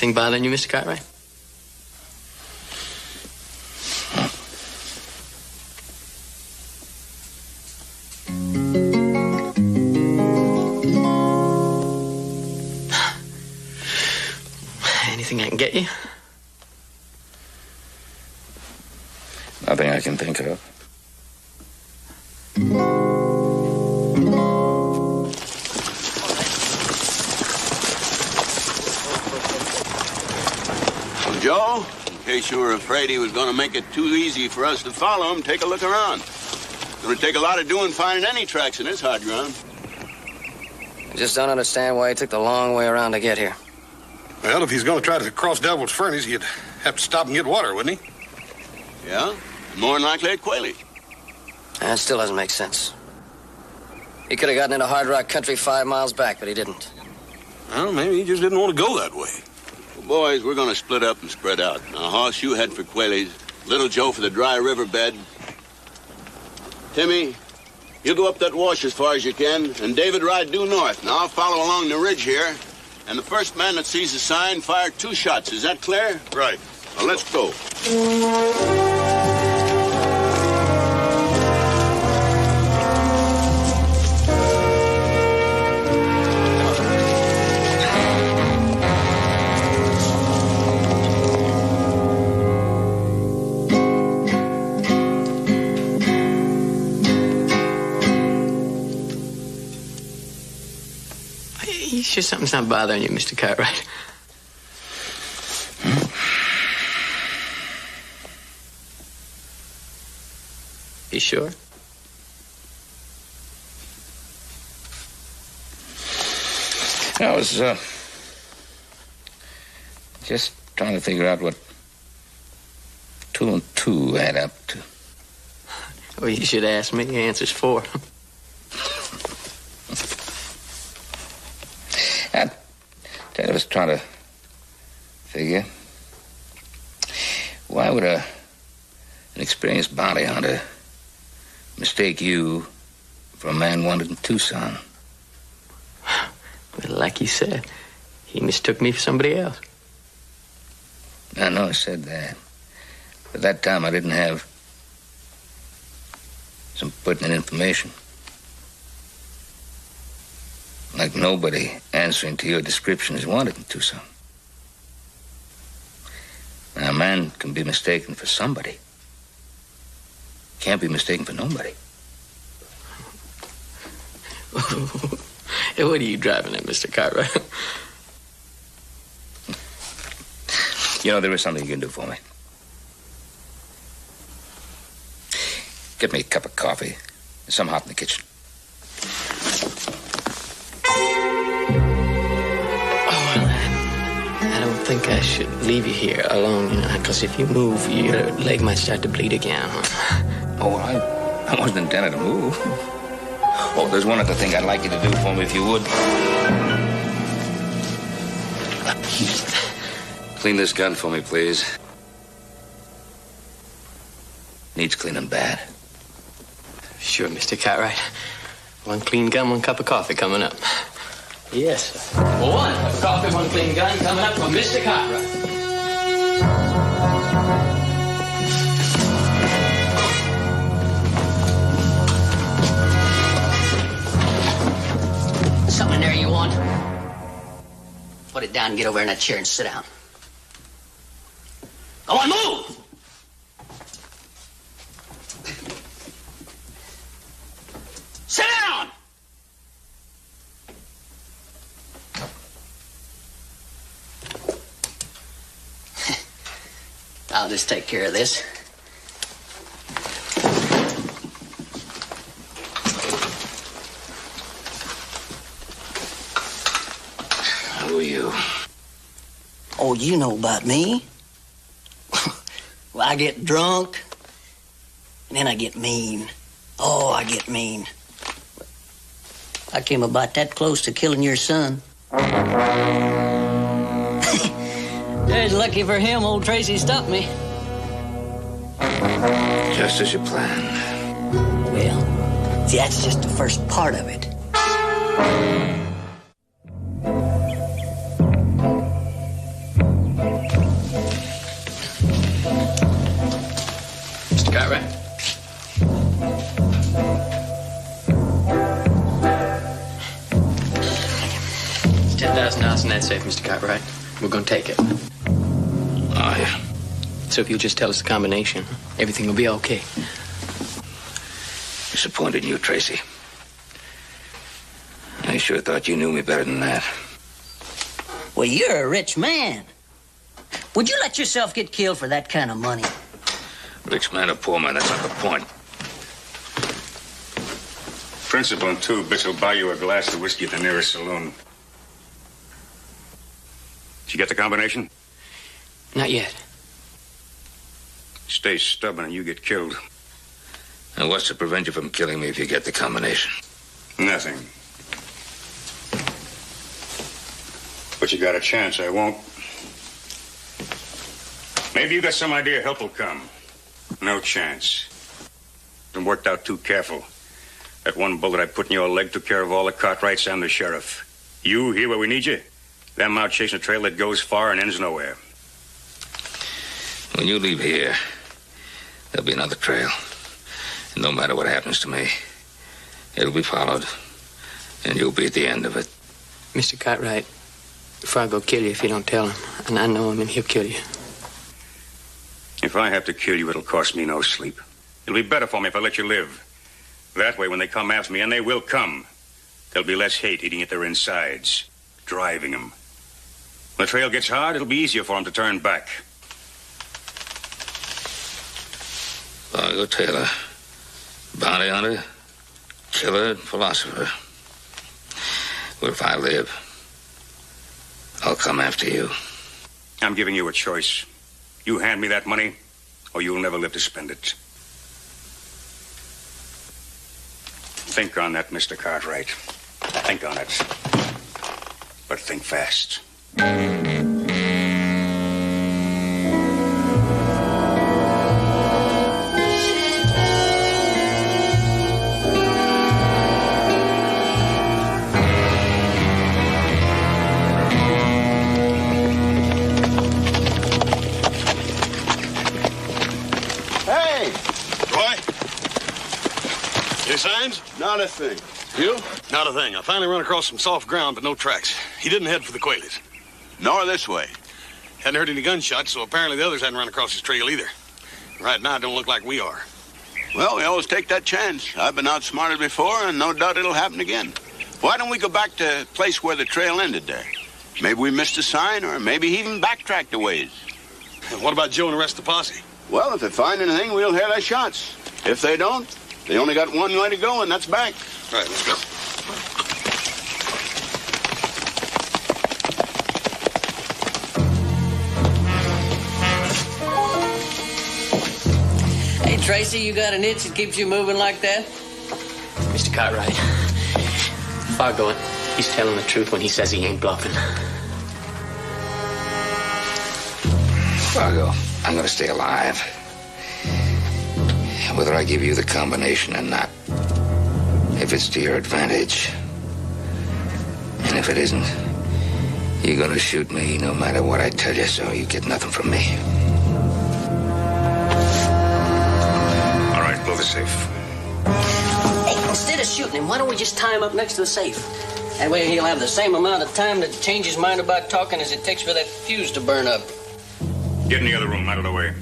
Anything bothering you, Mr. Cartwright? Anything I can get you? Nothing I can think of. Joe, in case you were afraid he was going to make it too easy for us to follow him, take a look around. It's going to take a lot of doing finding any tracks in this hard ground. I just don't understand why he took the long way around to get here. Well, if he's going to try to cross Devil's Furnace, he'd have to stop and get water, wouldn't he? Yeah, more than likely at Quayle. That still doesn't make sense. He could have gotten into hard rock country 5 miles back, but he didn't. Well, maybe he just didn't want to go that way. Well, boys, we're going to split up and spread out. Now, Hoss, you head for Quayle's. Little Joe for the dry riverbed. Timmy, you go up that wash as far as you can, and David ride due north. Now, I'll follow along the ridge here, and the first man that sees the sign, fire 2 shots. Is that clear? Right. Well, let's go. You sure something's not bothering you, Mr. Cartwright? You sure? I was, just trying to figure out what 2 and 2 add up to. Well, you should ask me. The answer's 4. I was trying to figure, why would an experienced bounty hunter mistake you for a man wanted in Tucson? Well, like you said, he mistook me for somebody else. I know I said that. But that time I didn't have some pertinent information. Like nobody answering to your description is wanted in Tucson. Now, a man can be mistaken for somebody. Can't be mistaken for nobody. What are you driving at, Mr. Cartwright? You know, there is something you can do for me. Get me a cup of coffee. There's some hot in the kitchen. I don't think I should leave you here alone, you know, because if you move, your leg might start to bleed again, huh? Oh, I wasn't intending to move. Oh, there's one other thing I'd like you to do for me, if you would. Clean this gun for me, please. Needs cleaning bad. Sure, Mr. Cartwright. 1 clean gun, 1 cup of coffee coming up. Yes, sir. 1 cup of coffee, 1 clean gun coming up from Mr. Cartwright. Something in there you want? Put it down and get over in that chair and sit down. Go on, move! Sit down! I'll just take care of this. Who are you? Oh, you know about me. Well, I get drunk, and then I get mean. Oh, I get mean. I came about that close to killing your son. There's lucky for him, old Tracy stopped me. Just as you planned. Well, see, that's just the first part of it. Cartwright? It's $10,000 in that safe, Mr. Cartwright. We're gonna take it. Oh, yeah. So if you'll just tell us the combination, everything will be okay. Disappointed in you, Tracy. I sure thought you knew me better than that. Well, you're a rich man. Would you let yourself get killed for that kind of money? Rich man or poor man, that's not the point. Principal and 2 bits will buy you a glass of whiskey at the nearest saloon. Did you get the combination? Not yet. Stay stubborn and you get killed. And what's to prevent you from killing me if you get the combination? Nothing. But you got a chance, I won't. Maybe you got some idea help will come. No chance. Been worked out too careful. That one bullet I put in your leg took care of all the Cartwrights and the sheriff. You here where we need you? Them out chasing a trail that goes far and ends nowhere. When you leave here, there'll be another trail. And no matter what happens to me, it'll be followed. And you'll be at the end of it. Mr. Cartwright, Fargo kill you if you don't tell him. And I know him and he'll kill you. If I have to kill you, it'll cost me no sleep. It'll be better for me if I let you live. That way, when they come after me, and they will come, there'll be less hate eating at their insides, driving them. When the trail gets hard, it'll be easier for them to turn back. Fargo Taylor, bounty hunter, killer, and philosopher. Well, if I live, I'll come after you. I'm giving you a choice. You hand me that money, or you'll never live to spend it. Think on that, Mr. Cartwright. Think on it. But think fast. Signs? Not a thing. You? Not a thing. I finally run across some soft ground, but no tracks. He didn't head for the Quayleys. Nor this way. Hadn't heard any gunshots, so apparently the others hadn't run across his trail either. Right now, it don't look like we are. Well, we always take that chance. I've been outsmarted before, and no doubt it'll happen again. Why don't we go back to the place where the trail ended there? Maybe we missed a sign, or maybe he even backtracked a ways. And what about Joe and the rest of the posse? Well, if they find anything, we'll hear their shots. If they don't, they only got one way to go, and that's back. All right, let's go. Hey, Tracy, you got an itch that keeps you moving like that? Mr. Cartwright, Fargo, he's telling the truth when he says he ain't bluffing. Fargo, I'm gonna stay alive. Whether I give you the combination or not. If it's to your advantage. And if it isn't, you're gonna shoot me no matter what I tell you, so you get nothing from me. All right, blow the safe. Hey, instead of shooting him, why don't we just tie him up next to the safe? That way he'll have the same amount of time to change his mind about talking as it takes for that fuse to burn up. Get in the other room, out of the way.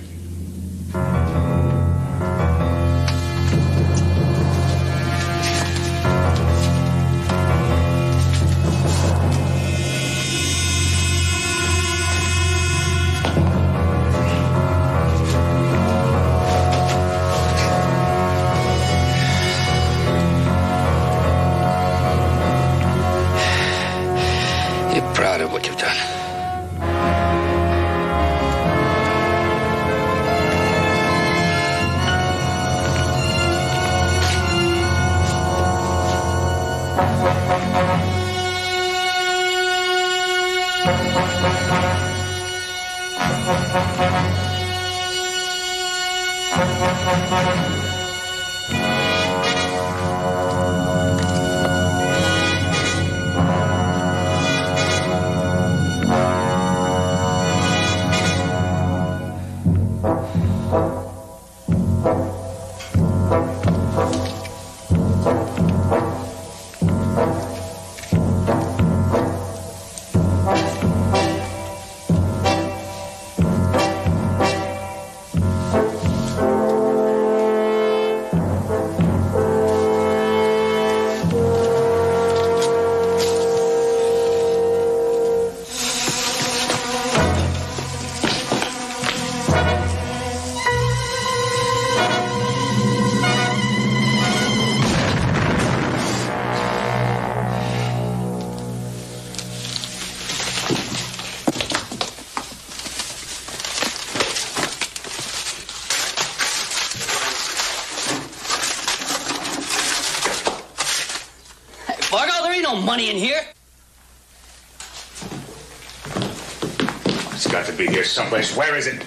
Proud of what you've done. Money in here? It's got to be here someplace. Where is it?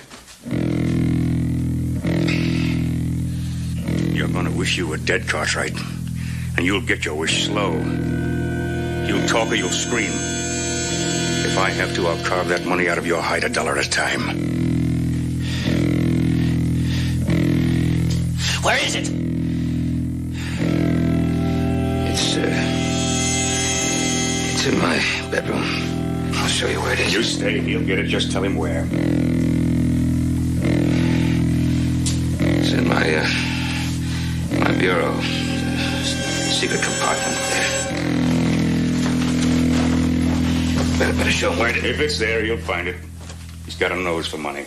You're gonna wish you were dead, Cartwright. And you'll get your wish slow. You'll talk or you'll scream. If I have to, I'll carve that money out of your hide $1 at a time. Where is it? It's in my bedroom. I'll show you where it is. You stay. He'll get it. Just tell him where. It's in my bureau. Secret compartment there. Better show him where it is. If it's there, he'll find it. He's got a nose for money.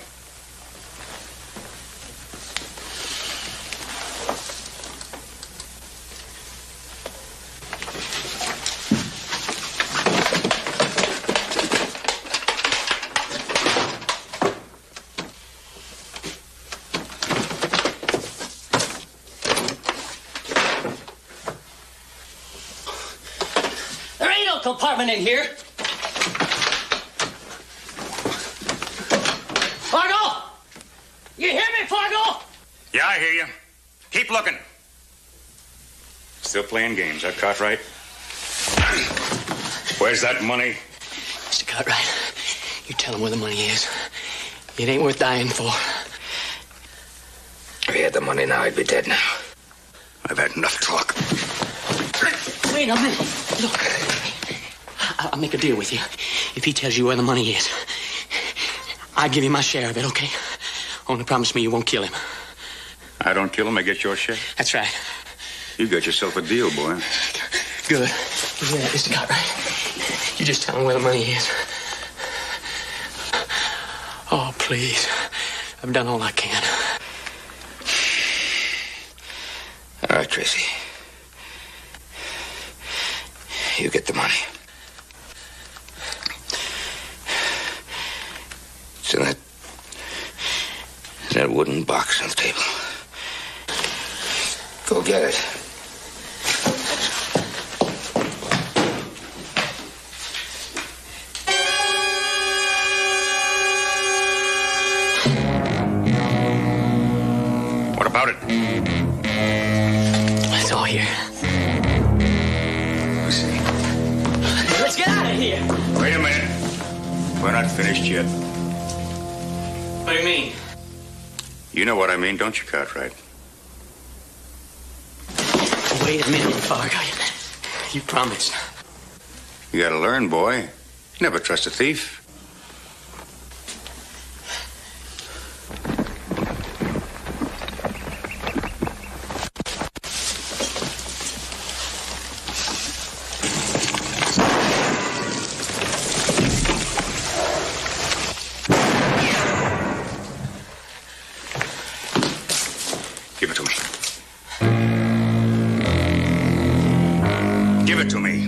Compartment in here. Fargo! You hear me, Fargo? Yeah, I hear you. Keep looking. Still playing games, huh, Cartwright? Where's that money? Mr. Cartwright, you tell him where the money is. It ain't worth dying for. If he had the money now, he'd be dead now. I've had enough talk. Wait a minute. Look. I'll make a deal with you. If he tells you where the money is, I'll give you my share of it, okay? Only promise me you won't kill him. I don't kill him, I get your share? That's right. You got yourself a deal, boy. Good. Yeah, Mr. Cartwright. You just tell him where the money is. Oh, please. I've done all I can. All right, Tracy. You get the money. It's in that wooden box on the table. Go get it. What about it? It's all here. Let's see. Let's get out of here. Wait a minute. We're not finished yet. What do you mean? You know what I mean, don't you, Cartwright? Wait a minute, Fargo. You promised. You gotta learn, boy. Never trust a thief. Give it to me. Give it to me.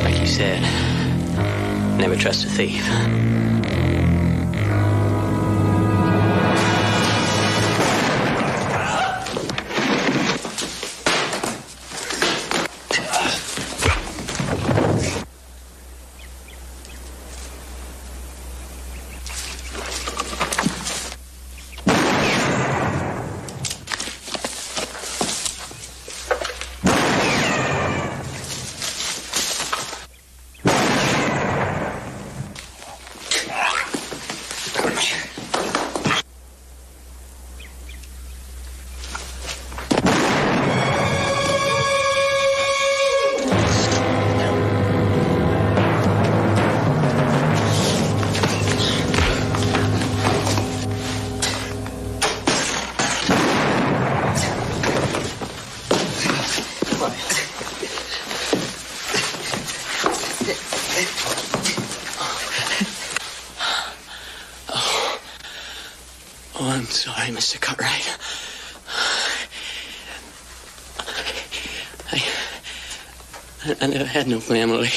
Like you said, never trust a thief. Mr. Cartwright. I never had no family.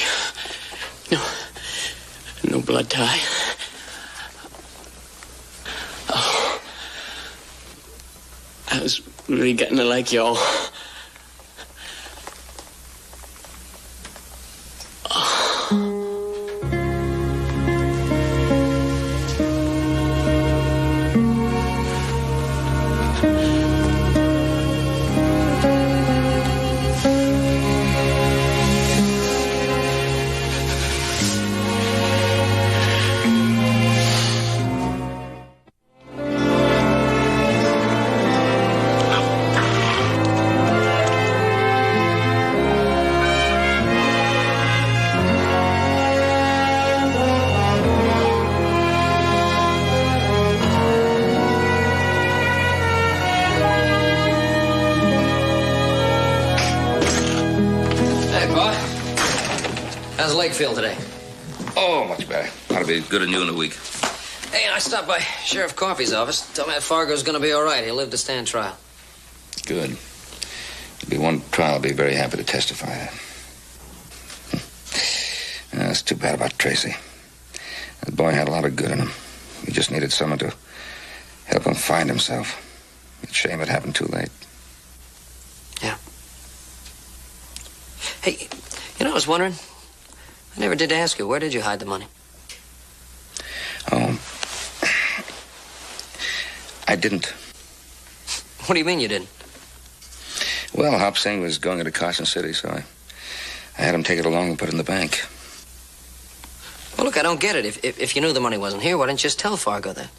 No blood tie. Oh, I was really getting to like y'all. How's the lake feel today? Oh, much better. Ought to be good in you in a week. Hey, I stopped by Sheriff Coffey's office. Told me that Fargo's gonna be all right. He'll live to stand trial. Good. There'll be one trial I'll be very happy to testify at. It's too bad about Tracy. That boy had a lot of good in him. He just needed someone to help him find himself. It's a shame it happened too late. Yeah. Hey, I was wondering. I never did ask you, where did you hide the money? Oh. I didn't. What do you mean you didn't? Well, Hop Singh was going into Carson City, so I had him take it along and put it in the bank. Well, look, I don't get it. If you knew the money wasn't here, why didn't you just tell Fargo that?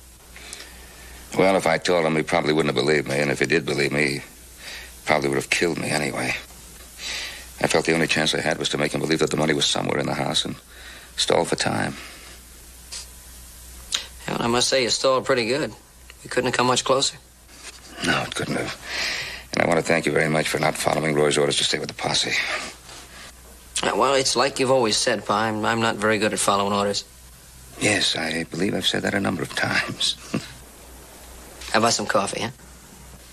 Well, if I told him, he probably wouldn't have believed me, and if he did believe me, he probably would have killed me anyway. I felt the only chance I had was to make him believe that the money was somewhere in the house and stall for time. Yeah, well, I must say you stalled pretty good. We couldn't have come much closer. No, it couldn't have. And I want to thank you very much for not following Roy's orders to stay with the posse. Well, it's like you've always said, Pa. I'm not very good at following orders. Yes, I believe I've said that a number of times. How about some coffee, huh?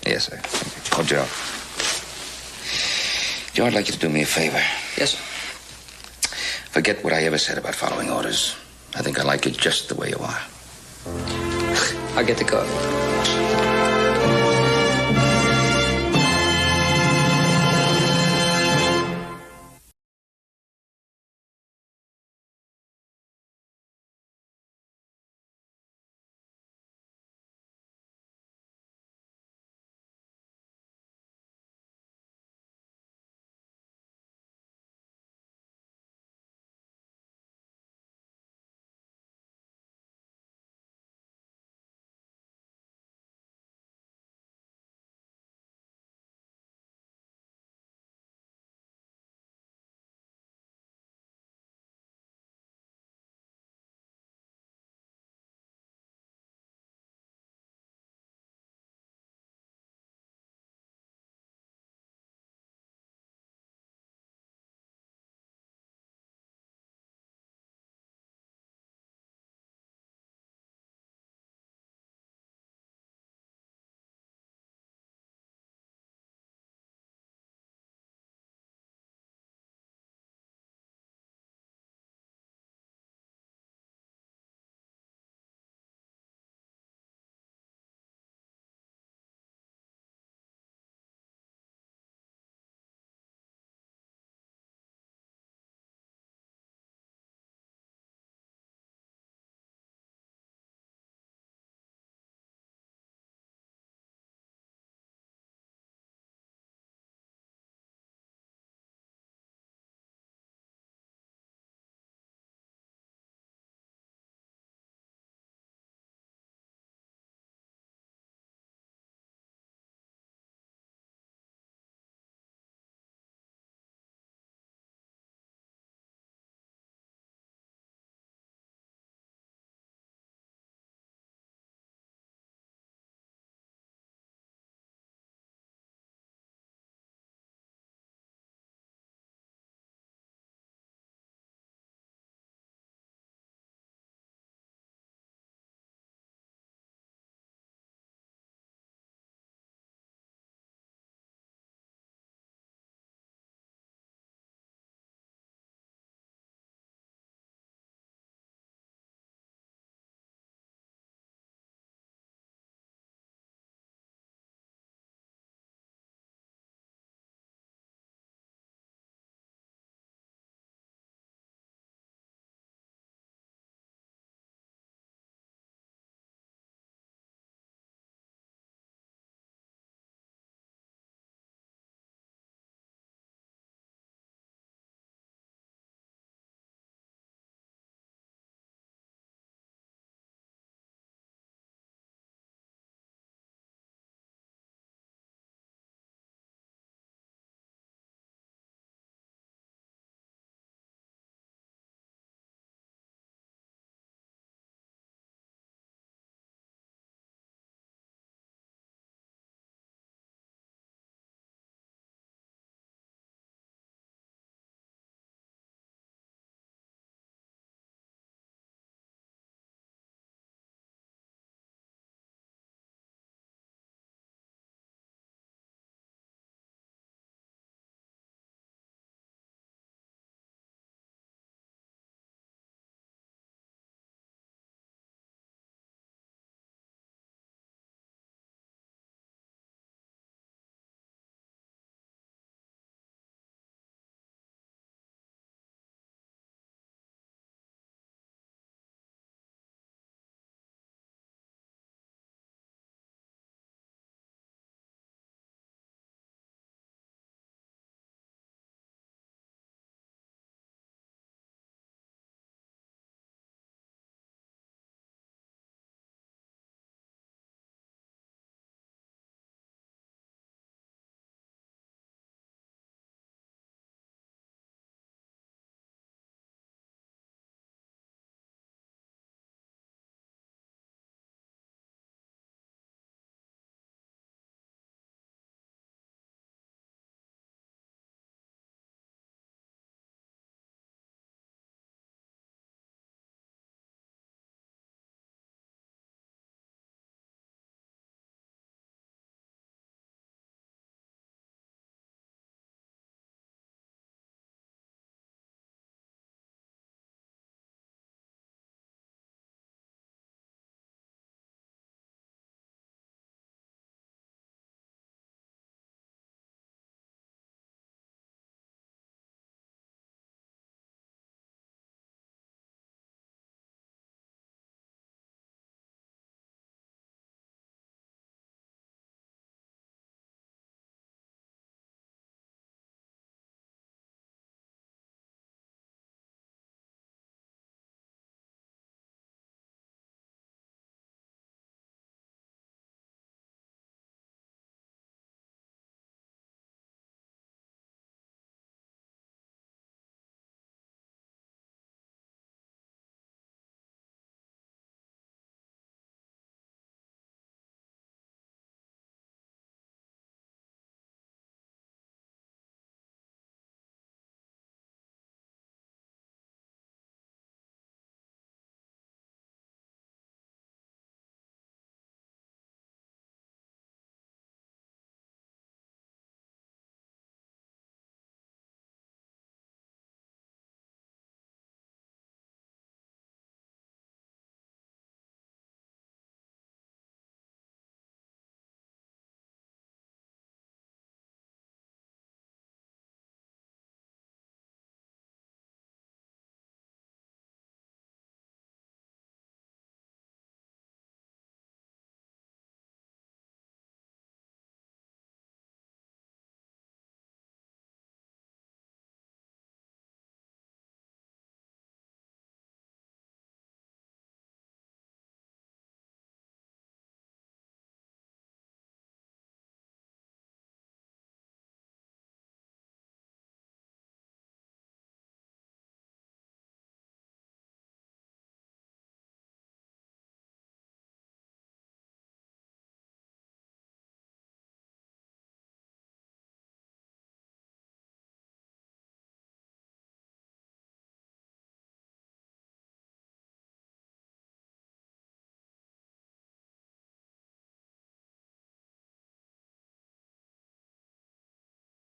Yes, sir. Oh, Joe. Joe, I'd like you to do me a favor. Yes, sir. Forget what I ever said about following orders. I think I like you just the way you are. I'll get the coffee.